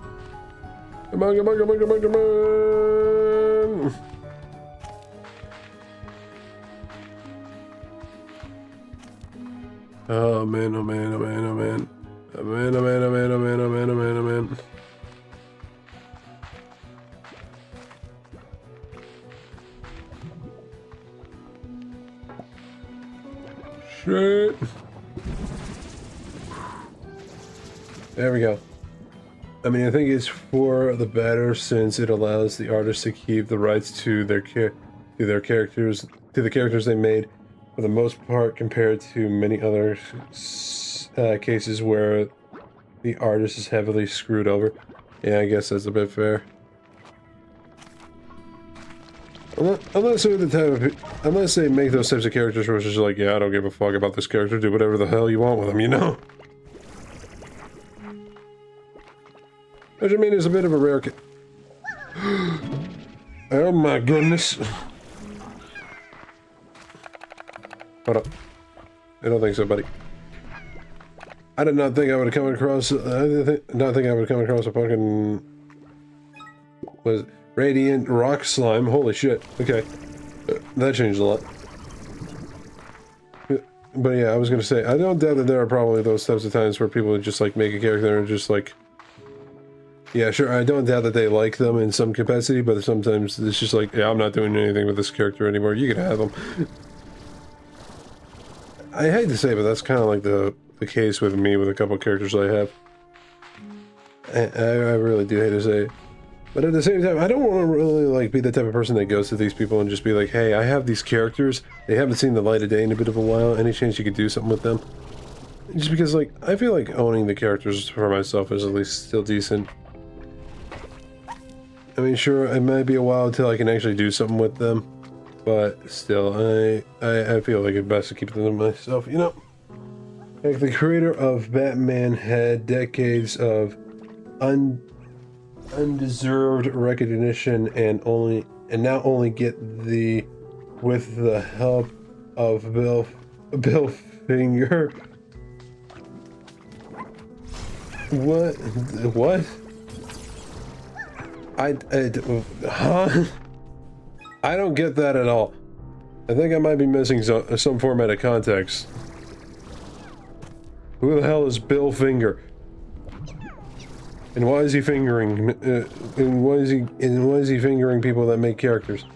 Come on, come on, come on, come on, come on. Oh man, oh man, oh man, oh man. Oh man, oh man, oh man, oh man, oh man, oh man, oh man. Shit. There we go. I mean, I think it's for the better since it allows the artists to keep the rights to their characters, to the characters they made, for the most part, compared to many other cases where the artist is heavily screwed over. Yeah, I guess that's a bit fair. Unless they're the type of, unless they make those types of characters where it's just like, yeah, I don't give a fuck about this character, do whatever the hell you want with them, you know? Which I mean is a bit of a rare Oh my goodness. Hold up. I don't think so, buddy. I did not think I would have come across, I did not think I would have come across a fucking, was it radiant rock slime? Holy shit. Okay. That changed a lot. But yeah, I was gonna say, I don't doubt that there are probably those types of times where people just like make a character and just like, yeah, sure, I don't doubt that they like them in some capacity, but sometimes it's just like, yeah, I'm not doing anything with this character anymore. You can have them. I hate to say, but that's kind of like the case with me with a couple characters I have. I really do hate to say it. But at the same time, I don't want to really like be the type of person that goes to these people and just be like, hey, I have these characters. They haven't seen the light of day in a bit of a while. Any chance you could do something with them? Just because, like, I feel like owning the characters for myself is at least still decent. I mean, sure, it might be a while until I can actually do something with them, but still, I feel like it's best to keep them to myself, you know? Like, the creator of Batman had decades of undeserved recognition and now only get with the help of Bill Finger. What? Huh? I don't get that at all. I think I might be missing some format of context. Who the hell is Bill Finger? And why is he fingering? And why is he fingering people that make characters?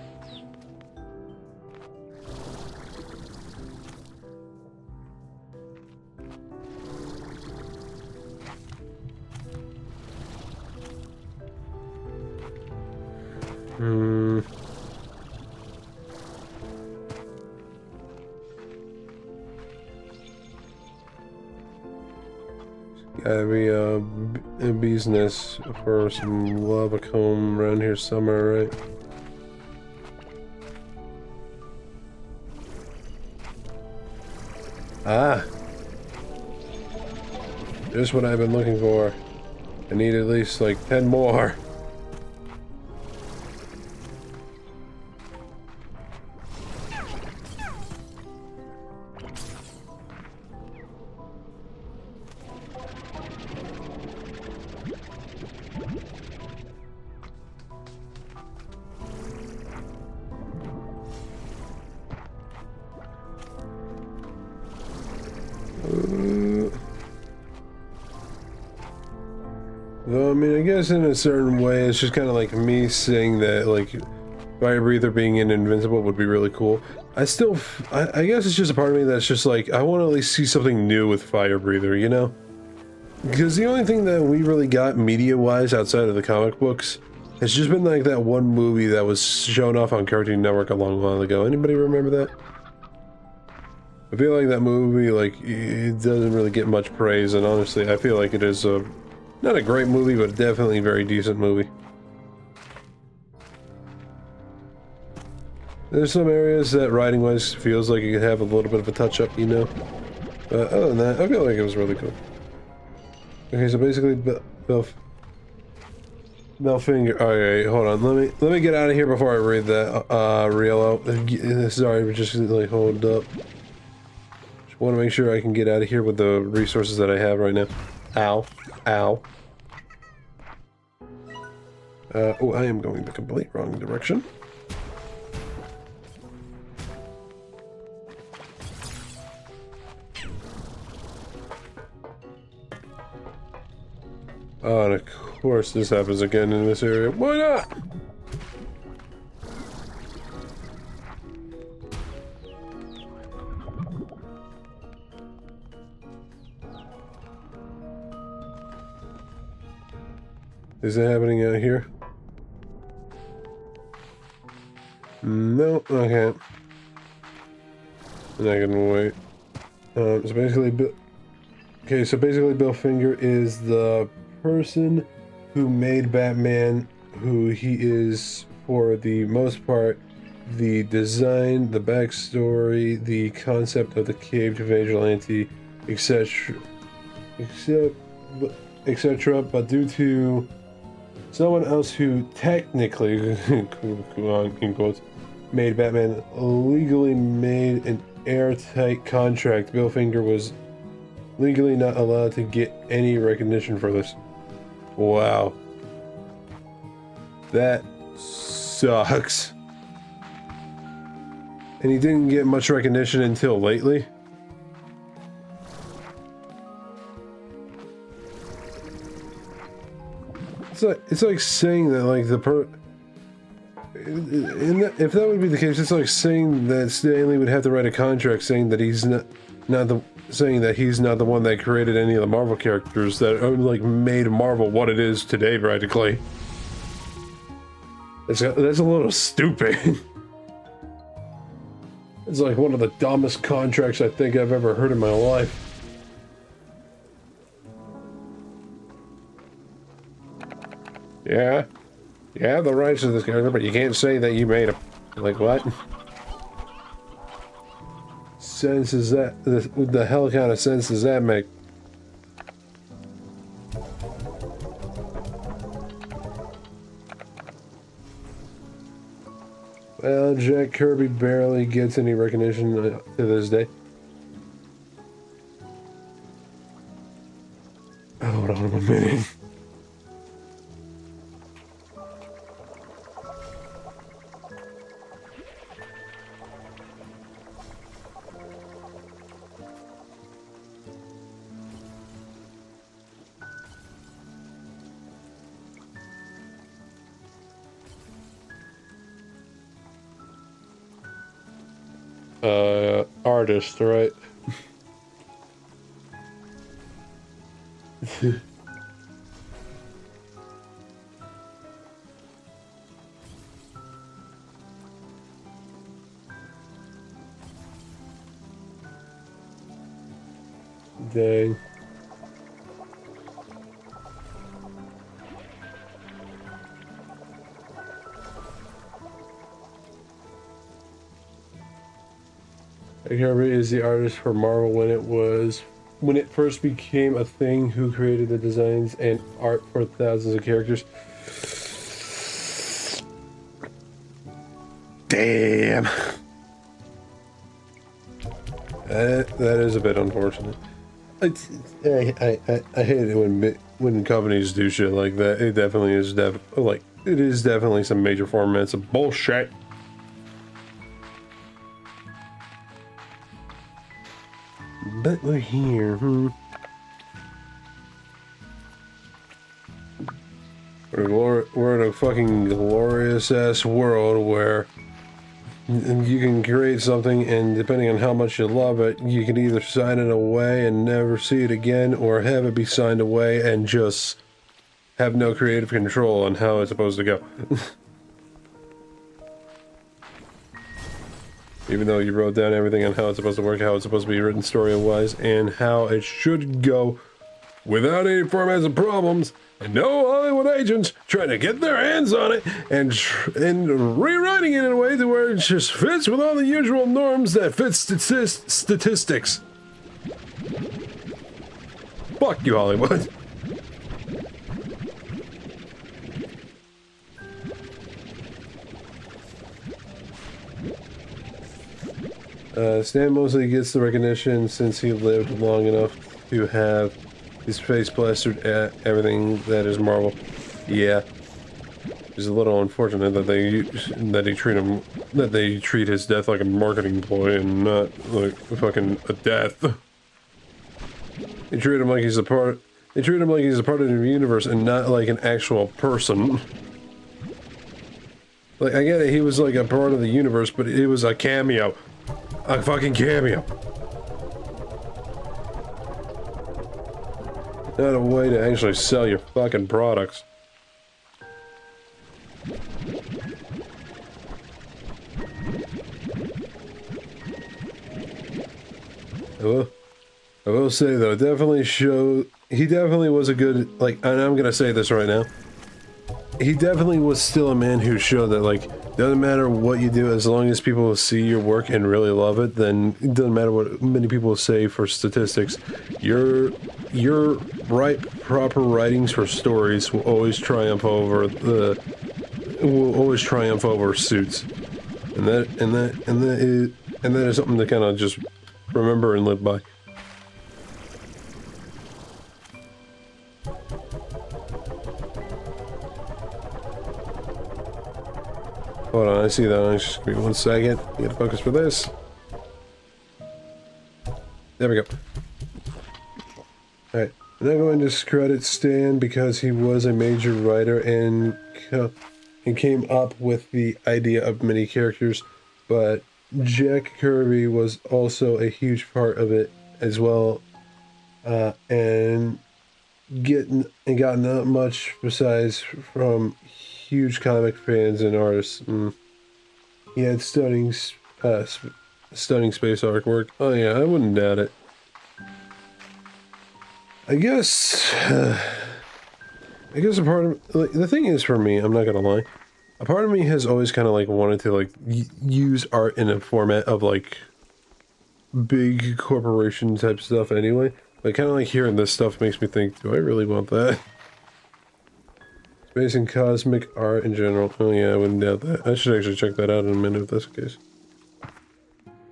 Gotta be a bee's nest for some lava comb around here somewhere, right? Ah! Just what I've been looking for. I need at least like 10 more. Though, I mean, I guess in a certain way, it's just kind of like me saying that, like, Fire Breather being an invincible would be really cool. I guess it's just a part of me that's just like, I want to at least see something new with Fire Breather, you know? Because the only thing that we really got media-wise outside of the comic books It's just been like that one movie that was shown off on Cartoon Network a long while ago. Anybody remember that? I feel like that movie, like, it doesn't really get much praise, and honestly, I feel like it is not a great movie, but definitely a very decent movie. There's some areas that writing-wise feels like it could have a little bit of a touch-up, you know? But other than that, I feel like it was really cool. Okay, so basically, Belfinger. Okay, hold on. Let me get out of here before I read that. Riolo. Sorry, just like hold up. Just want to make sure I can get out of here with the resources that I have right now. Ow, ow. Oh, I am going the complete wrong direction. Oh, and of course this happens again in this area. Why not? Is it happening out here? No, okay. And I can wait. So basically, okay, so basically Belfinger is the person who made Batman who he is for the most part. The design, the backstory, the concept of the caved vigilante, etc. etc. But due to someone else who technically, in quotes, made Batman legally made an airtight contract, Belfinger was legally not allowed to get any recognition for this. Wow. That sucks. And he didn't get much recognition until lately. It's like saying that like if that would be the case, it's like saying that Stan Lee would have to write a contract saying that he's not the one that created any of the Marvel characters that are, like, made Marvel what it is today, practically. That's a little stupid. It's like one of the dumbest contracts I think I've ever heard in my life. Yeah, you have the rights to this character, but you can't say that you made him. Like, what? Sense is that? What the hell kind of sense does that make? Well, Jack Kirby barely gets any recognition to this day. Hold on a minute. Artist, right? Dang. Kirby is the artist for Marvel when it first became a thing, who created the designs and art for thousands of characters. Damn. That is a bit unfortunate. I hate it when companies do shit like that. It definitely is it is definitely some major formats of bullshit. But we're here, We're in a fucking glorious ass world where you can create something, and depending on how much you love it, you can either sign it away and never see it again, or have it be signed away and just have no creative control on how it's supposed to go. Even though you wrote down everything on how it's supposed to work, how it's supposed to be written story-wise, and how it should go without any formats of problems, and no Hollywood agents trying to get their hands on it and rewriting it in a way to where it just fits with all the usual norms that fit statistics. Fuck you, Hollywood. Stan mostly gets the recognition since he lived long enough to have his face plastered at everything that is Marvel. Yeah, it's a little unfortunate that they treat his death like a marketing ploy and not like fucking a death. They treat him like he's a part. They treat him like he's a part of the universe and not like an actual person. Like, I get it, he was like a part of the universe, but it was a cameo. A fucking cameo. Not a way to actually sell your fucking products. I will say though, he definitely was a good, like, and I'm gonna say this right now. He definitely was still a man who showed that, like, doesn't matter what you do, as long as people see your work and really love it, then it doesn't matter what many people say for statistics. Your proper writings for stories will always triumph over suits, and that is something to kind of just remember and live by. Hold on, I see that. Just give me 1 second. You gotta focus for this. There we go. Alright, I'm not going to discredit Stan because he was a major writer and came up with the idea of many characters, but Jack Kirby was also a huge part of it as well, and got not much besides from huge comic fans and artists. He had stunning space artwork. Oh yeah, I wouldn't doubt it. I guess a part of, like, the thing is, for me, I'm not gonna lie, a part of me has always kind of like wanted to like use art in a format of like big corporation type stuff anyway. But kind of like hearing this stuff makes me think, do I really want that? Space and cosmic art in general. Oh yeah, I wouldn't doubt that. I should actually check that out in a minute if that's the case.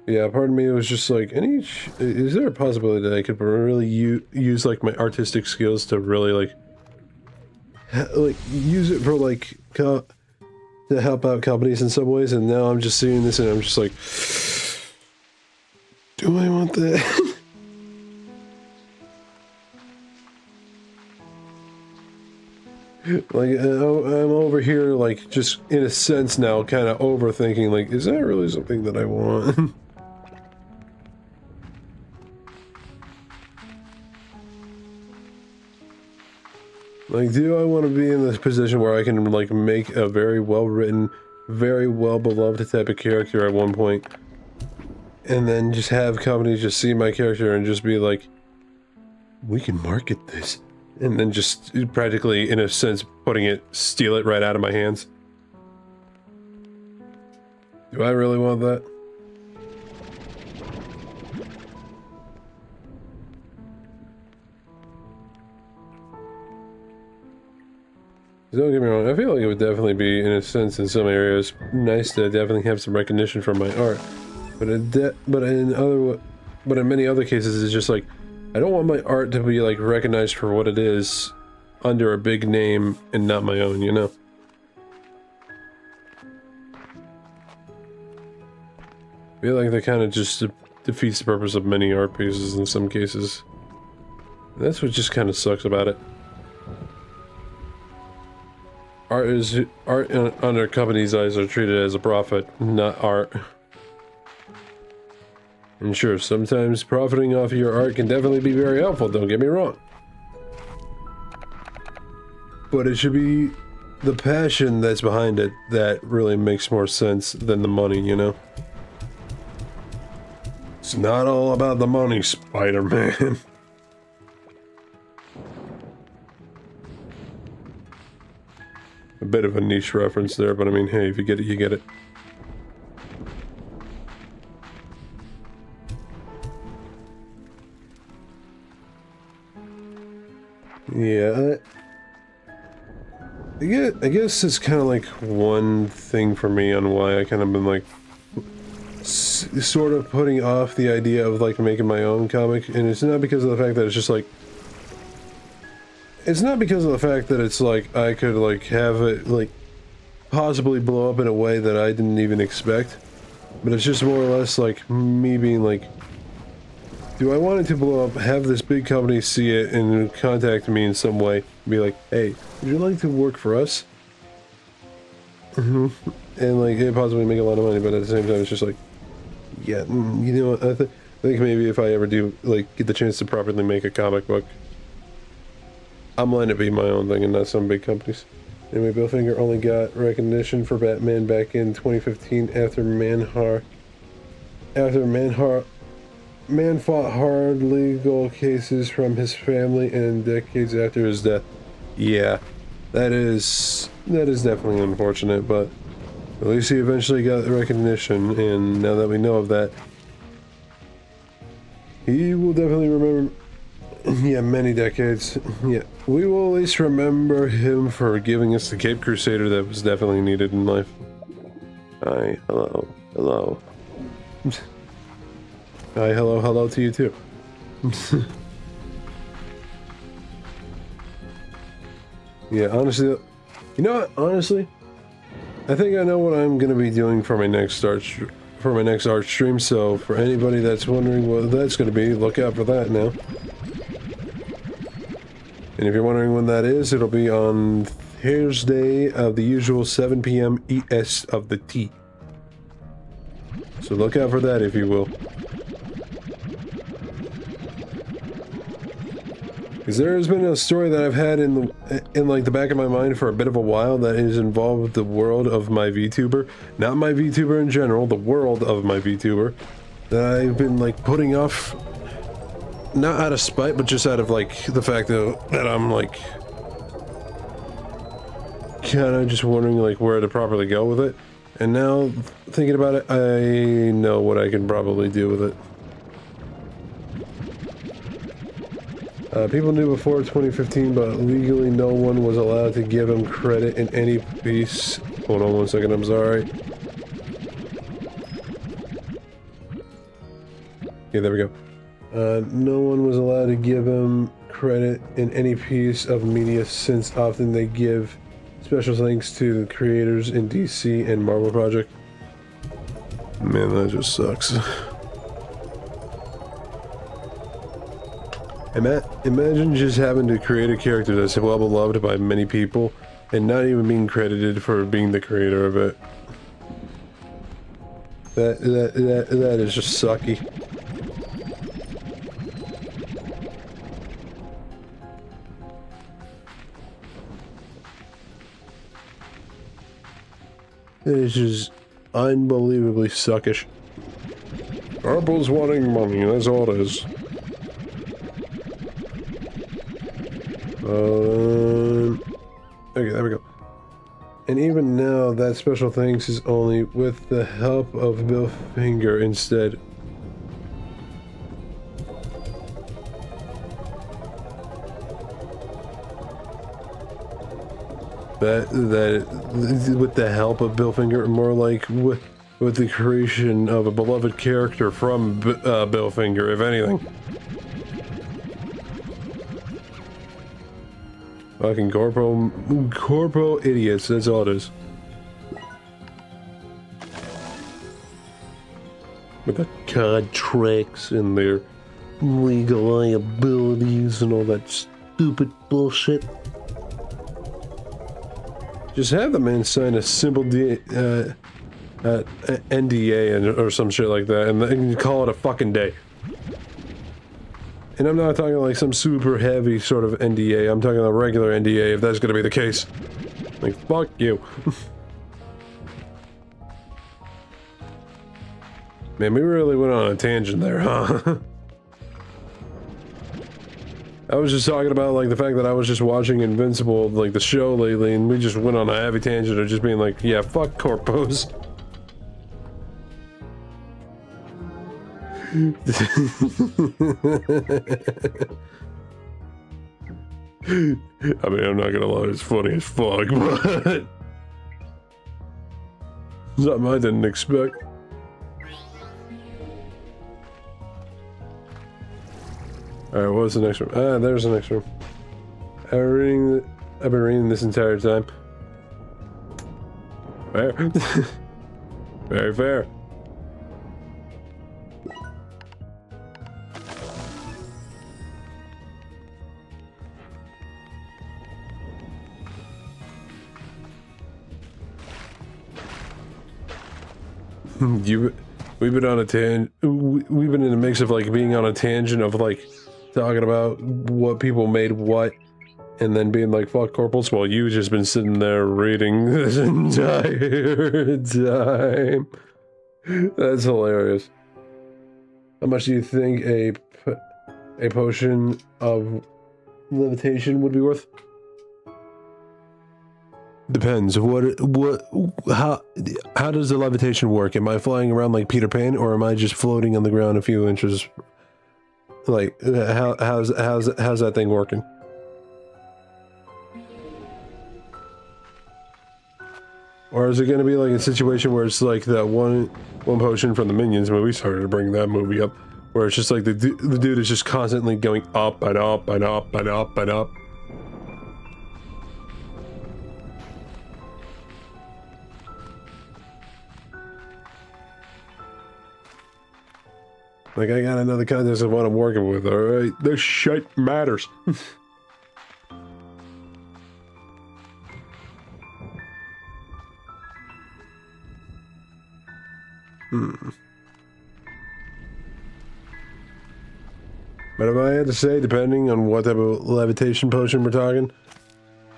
Yeah, pardon me, it was just like, is there a possibility that I could really use like my artistic skills to really like use it for like to help out companies in some ways? And now I'm just seeing this and I'm just like, do I want that? Like, I'm over here, like, just in a sense now, kind of overthinking, like, is that really something that I want? Like, do I want to be in this position where I can, like, make a very well-written, very well-beloved type of character at one point, and then just have companies just see my character and just be like, we can market this. And then just practically, in a sense, steal it right out of my hands. Do I really want that? Don't get me wrong, I feel like it would definitely be, in a sense, in some areas, nice to definitely have some recognition for my art. But in many other cases, it's just like, I don't want my art to be like recognized for what it is under a big name and not my own, you know? I feel like that kind of just defeats the purpose of many art pieces in some cases. And that's what just kind of sucks about it. Art under companies' eyes are treated as a profit, not art. And sure, sometimes profiting off of your art can definitely be very helpful, don't get me wrong. but it should be the passion that's behind it that really makes more sense than the money, you know? It's not all about the money, Spider-Man. A bit of a niche reference there, but I mean, hey, if you get it, you get it. Yeah, I guess it's kind of like one thing for me on why I kind of been like sort of putting off the idea of like making my own comic, and it's not because of the fact that it's just like, it's not because of the fact that it's like I could like have it like possibly blow up in a way that I didn't even expect, but it's just more or less like me being like, do I want it to blow up, have this big company see it and contact me in some way, be like, hey, would you like to work for us? And like, it possibly make a lot of money, but at the same time, it's just like, yeah, you know what, I think maybe if I ever do, like, get the chance to properly make a comic book, I'm letting it be my own thing and not some big companies. Anyway, Bill Finger only got recognition for Batman back in 2015 after Man fought hard legal cases from his family and decades after his death. Yeah, that is definitely unfortunate, but at least he eventually got the recognition, and now that we know of that, he will definitely remember, yeah, many decades. Yeah, we will at least remember him for giving us the Cape Crusader that was definitely needed in life. Hi, hello, hello. Hi, hello, hello to you too. Yeah, honestly, you know what? Honestly, I think I know what I'm gonna be doing for my next art stream. So for anybody that's wondering what that's gonna be, look out for that now. And if you're wondering when that is, it'll be on Thursday of the usual 7 p.m. ES of the T. So look out for that, if you will. Because there has been a story that I've had in like the back of my mind for a bit of a while that is involved with the world of my VTuber. Not my VTuber in general, the world of my VTuber. That I've been like putting off, not out of spite, but just out of like the fact that I'm like kind of just wondering like where to properly go with it. And now thinking about it, I know what I can probably do with it. People knew before 2015, but legally no one was allowed to give him credit in any piece. Hold on one second, I'm sorry. Okay, there we go. No one was allowed to give him credit in any piece of media, since often they give special thanks to the creators in DC and Marvel Project. Man, that just sucks. Imagine just having to create a character that's well beloved by many people and not even being credited for being the creator of it. That is just sucky. It is just unbelievably suckish. Apple's wanting money, that's all it is. Okay, there we go. And even now, that special thanks is only with the help of Bill Finger instead. That with the help of Bill Finger, more like with the creation of a beloved character from Bill Finger, if anything. Fucking corpo idiots, that's all it is. With the contracts and their legal liabilities and all that stupid bullshit. Just have the man sign a simple NDA or some shit like that, and then you call it a fucking day. And I'm not talking like some super heavy sort of NDA. I'm talking a regular NDA if that's gonna be the case. Like, fuck you. Man, we really went on a tangent there, huh? I was just talking about, like, the fact that I was just watching Invincible, like, the show lately, and we just went on a heavy tangent of just being like, yeah, fuck corpos. I mean, I'm not gonna lie, it's funny as fuck, but... something I didn't expect. Alright, what's the next room? Ah, there's the next room. I've been reading this entire time. Fair. Very fair. We've been on a we've been in a mix of like being on a tangent of like talking about what people made what, and then being like fuck corporals, while you've just been sitting there reading this entire time. That's hilarious. How much do you think a potion of levitation would be worth? Depends. How does the levitation work? Am I flying around like Peter Pan, or am I just floating on the ground a few inches? Like, how's that thing working? Or is it going to be like a situation where it's like that one potion from the Minions movie? Started to bring that movie up, where it's just like the dude is just constantly going up and up and up and up and up. Like, I got another context of what I'm working with, alright? This shit matters. But if I had to say, depending on what type of levitation potion we're talking,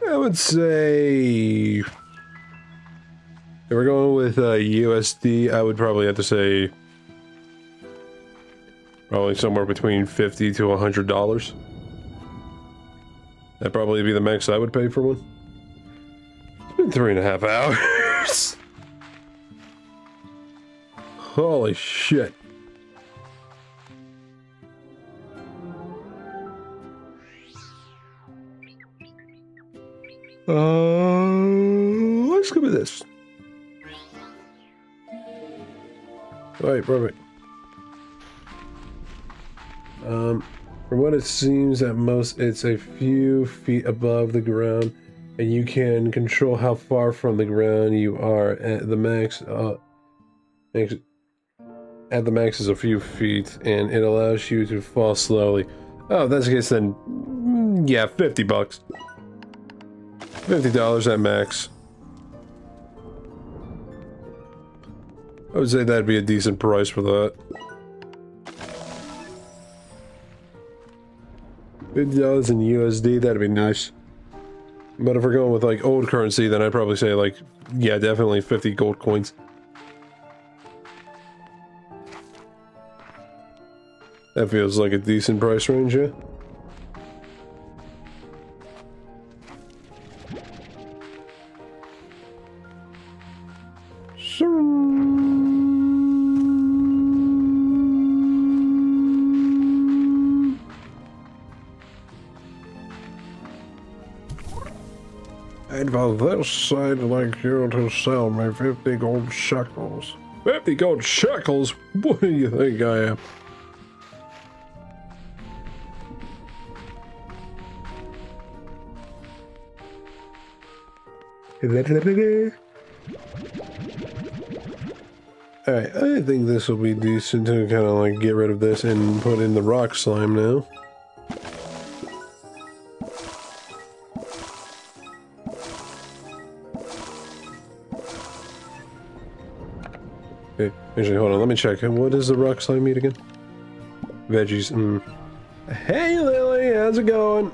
I would say... if we're going with USD, I would probably have to say... probably somewhere between $50 to $100. That'd probably be the max I would pay for one. It's been 3.5 hours. Holy shit. Let's go with this. Alright, perfect. From what it seems, at most it's a few feet above the ground, and you can control how far from the ground you are. At the max, at the max is a few feet, and it allows you to fall slowly. Oh, if that's the case, then yeah, $50. $50 at max. I would say that'd be a decent price for that. $50 in USD, that'd be nice. But if we're going with like old currency, then I'd probably say like, yeah, definitely 50 gold coins. That feels like a decent price range, yeah? And for this, I'd like you to sell me 50 gold shekels. 50 gold shekels? What do you think I am? Alright, I think this will be decent to kind of like get rid of this and put in the rock slime now. Okay, actually, hold on, let me check. What does the rock slime eat again? Veggies, Hey Lily, how's it going?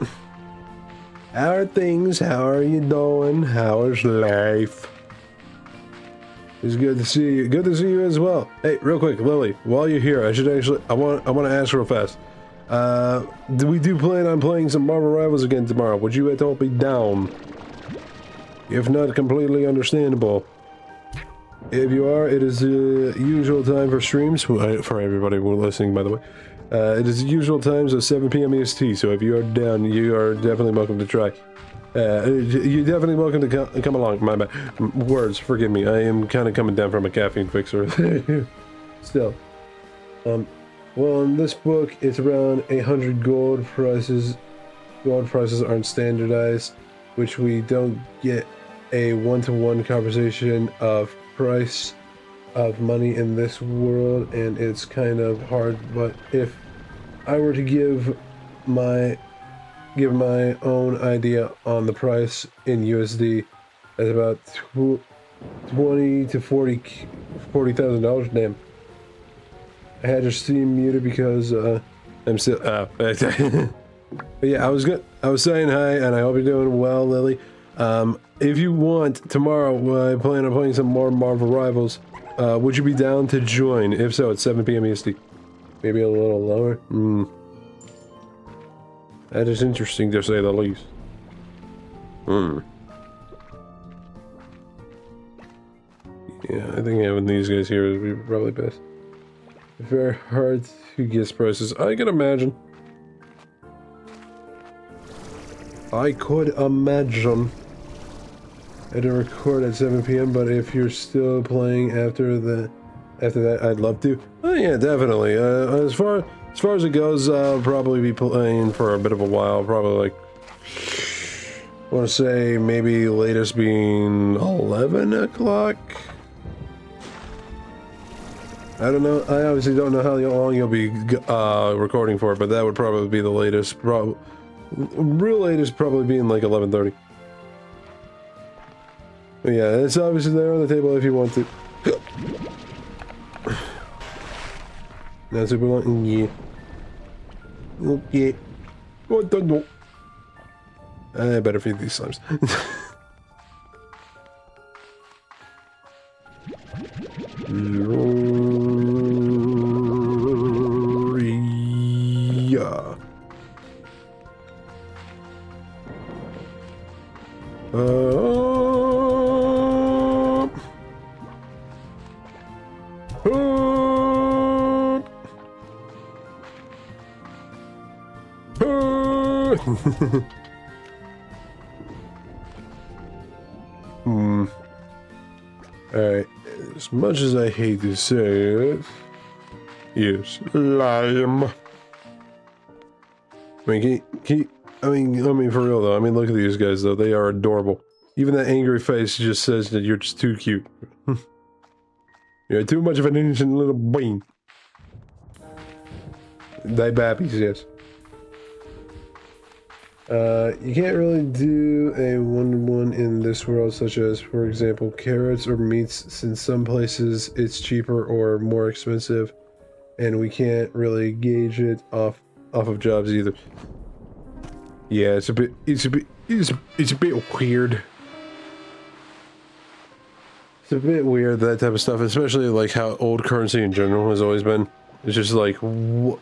How are things? How are you doing? How is life? It's good to see you. Good to see you as well. Hey, real quick, Lily, while you're here, I want to ask real fast. Do we plan on playing some Marvel Rivals again tomorrow? Would you at all be down? If not, completely understandable. If you are, it is the usual time for streams. For everybody who are listening, by the way. It is the usual times of 7 p.m. EST, so if you are down, you are definitely welcome to try. You're definitely welcome to come along. My bad. Words, forgive me. I am kind of coming down from a caffeine fixer. Still. Well, in this book, it's around 800 gold prices. Gold prices aren't standardized, which we don't get a one-to-one conversation of price of money in this world, and it's kind of hard. But if I were to give my own idea on the price in USD, that's about $20,000 to $40,000. Damn. I had your Steam muted because I'm still. But yeah, I was saying hi, and I hope you're doing well, Lily. If you want tomorrow, I plan on playing some more Marvel Rivals. Would you be down to join? If so, it's 7 p.m. EST. Maybe a little lower. That is interesting to say the least. Yeah, I think having these guys here would be probably best. Very hard to guess prices. I can imagine. I could imagine. I didn't record at 7 p.m., but if you're still playing after that, I'd love to. Oh yeah, definitely. As far as it goes, I'll probably be playing for a bit of a while. Probably like, I want to say maybe latest being 11 o'clock. I don't know. I obviously don't know how long you'll be recording for, but that would probably be the latest. Real latest probably being like 11:30. Yeah, it's obviously there on the table if you want to. Not super long. Yeah. Okay. What the no? I better feed these slimes. Yeah. Alright, as much as I hate to say it, yes, lime. I mean, I mean, for real though, I mean, look at these guys though, they are adorable. Even that angry face just says that you're just too cute. You're too much of an innocent little bean. They babbies, yes. You can't really do a one-to-one in this world, such as, for example, carrots or meats, since some places it's cheaper or more expensive, and we can't really gauge it off of jobs either. Yeah, it's a bit weird. It's a bit weird, that type of stuff, especially like how old currency in general has always been. It's just like you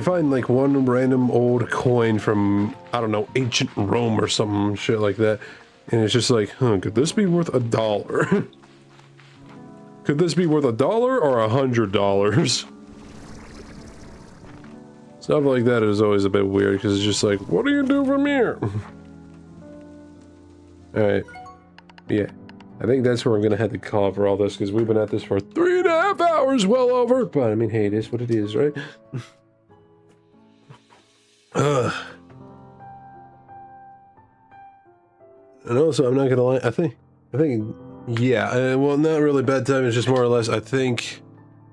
find like one random old coin from, I don't know, ancient Rome or some shit like that, and it's just like, huh, could this be worth $1? Could this be worth $1 or $100? Stuff like that is always a bit weird, because it's just like, what do you do from here? Alright. Yeah. I think that's where I'm gonna have to call for all this, because we've been at this for 3.5 hours, well over. But I mean, hey, it is what it is, right? And also, I'm not gonna lie, I think, yeah, well, not really bad time, it's just more or less, I think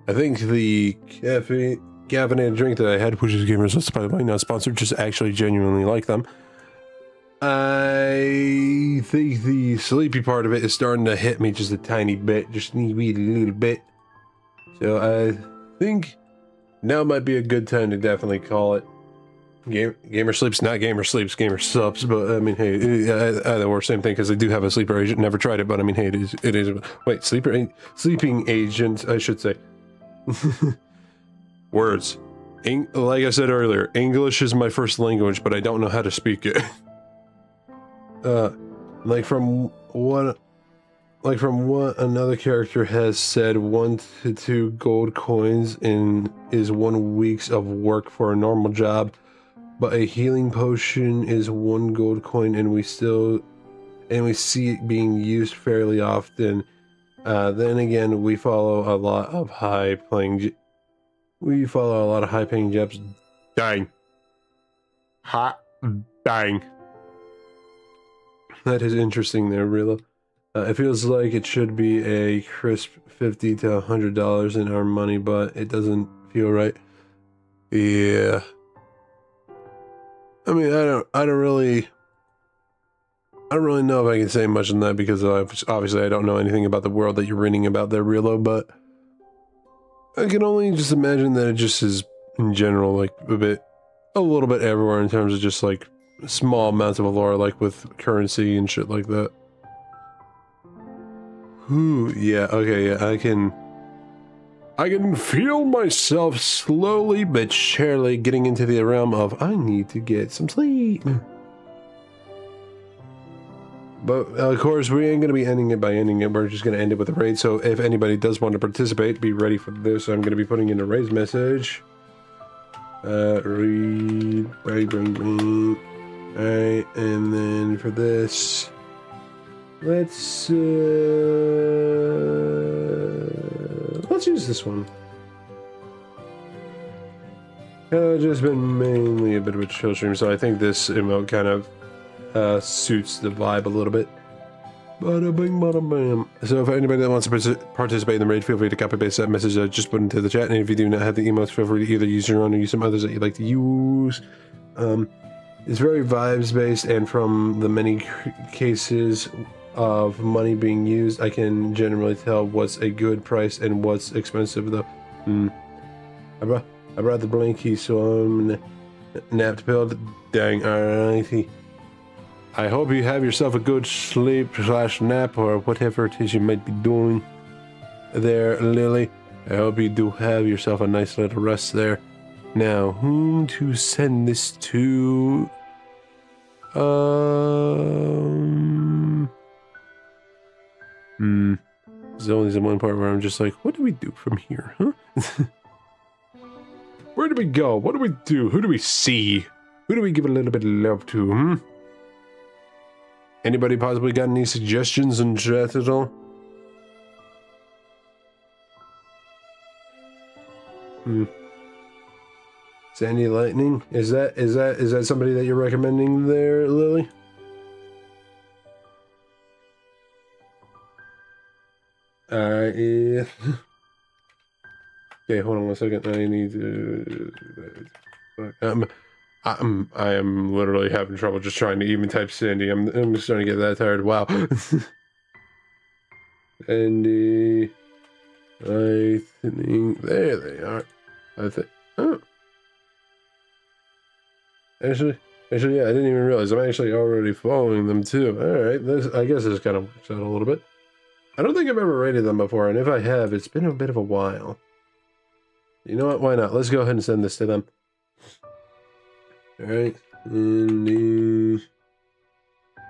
the caffeinated drink that I had, which is Gamers List, by the way, not sponsored, just actually genuinely like them. I think the sleepy part of it is starting to hit me just a tiny bit, just a little bit. So I think now might be a good time to definitely call it. Gamer sleeps, not gamer sleeps, gamer subs. But I mean, hey, either or, same thing, because they do have a sleeper agent. Never tried it, but I mean, hey, it is. Wait, sleeping agent, I should say. Words. Like I said earlier, English is my first language, but I don't know how to speak it. Like from what another character has said, 1 to 2 gold coins is 1 week's of work for a normal job, but a healing potion is 1 gold coin, and we see it being used fairly often. Then again, we follow a lot of high-paying jobs. Dang. Dang. That is interesting there, Rilla. It feels like it should be a crisp $50 to $100 in our money, but it doesn't feel right. Yeah. I mean, I don't really know if I can say much on that, because obviously I don't know anything about the world that you're reading about there, Rilla, but I can only just imagine that it just is, in general, like, a little bit everywhere in terms of just, like, small amounts of allure, like with currency and shit like that. Ooh, yeah, okay, yeah, I can feel myself slowly but surely getting into the realm of, I need to get some sleep. But, of course, we ain't going to be ending it by ending it. We're just going to end it with a raid. So if anybody does want to participate, be ready for this. I'm going to be putting in a raid message. Read. Alright, and then for this, let's use this one. Just been mainly a bit of a chill stream, so I think this emote kind of suits the vibe a little bit. Bada bing, bada bam. So if anybody that wants to participate in the raid, feel free to copy paste that message I just put into the chat. And if you do not have the emotes, feel free to either use your own or use some others that you'd like to use. It's very vibes based, and from the many cases of money being used, I can generally tell what's a good price and what's expensive though. I brought the blankie, so I'm napped pilled. Dang, alrighty. I hope you have yourself a good sleep / nap or whatever it is you might be doing there, Lily. I hope you do have yourself a nice little rest there. Now, whom to send this to? There's only one part where I'm just like, what do we do from here, huh? Where do we go? What do we do? Who do we see? Who do we give a little bit of love to, Anybody possibly got any suggestions in chat at all? Sandy Lightning? Is that somebody that you're recommending there, Lily? Yeah. Okay, hold on 1 second. I need to. I am literally having trouble just trying to even type Sandy. I'm just starting to get that tired. Wow. Sandy Lightning. There they are. I think. Oh. Actually, yeah, I didn't even realize I'm actually already following them too. Alright, I guess this kind of works out a little bit. I don't think I've ever rated them before, and if I have, it's been a bit of a while. You know what? Why not? Let's go ahead and send this to them. Alright.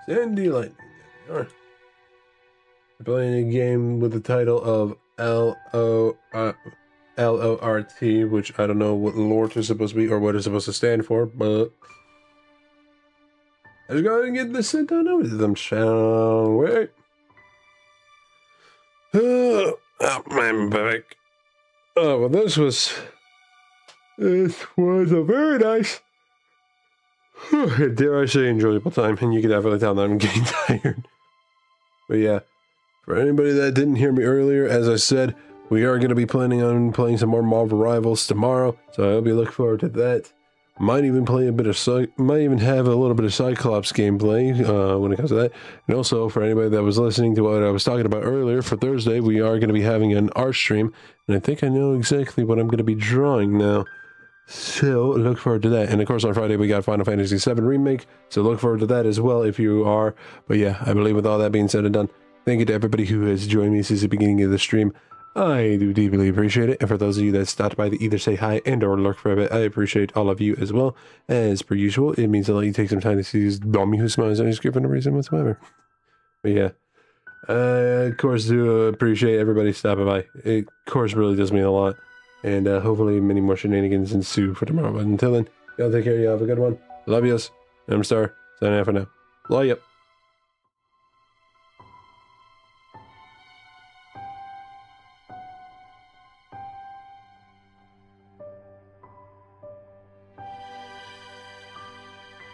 Sandy Lightning. There you are. Playing a game with the title of LORT, which I don't know what LORT is supposed to be or what it's supposed to stand for, but let's go ahead and get this sent on over to them, shall we? Oh, I'm back. Oh, well, this was a very nice, dare I say, enjoyable time, and you can definitely tell that I'm getting tired. But yeah, for anybody that didn't hear me earlier, as I said, we are going to be planning on playing some more Marvel Rivals tomorrow, so I hope you look forward to that. Might even play a bit of might even have a little bit of Cyclops gameplay when it comes to that. And also, for anybody that was listening to what I was talking about earlier, for Thursday, we are going to be having an art stream, and I think I know exactly what I'm going to be drawing now. So look forward to that. And of course on Friday we got Final Fantasy VII Remake. So look forward to that as well if you are. But yeah, I believe with all that being said and done, thank you to everybody who has joined me since the beginning of the stream. I do deeply appreciate it. And for those of you that stopped by to either say hi and or lurk for a bit, I appreciate all of you as well. As per usual, it means a lot you take some time to see this dummy who smiles on your screen for no reason whatsoever. But yeah. Of course, do appreciate everybody stopping by. It, of course, really does mean a lot. And hopefully many more shenanigans ensue for tomorrow. But until then, y'all take care. Y'all have a good one. Love yous. I'm Star. Signing out for now. Love you.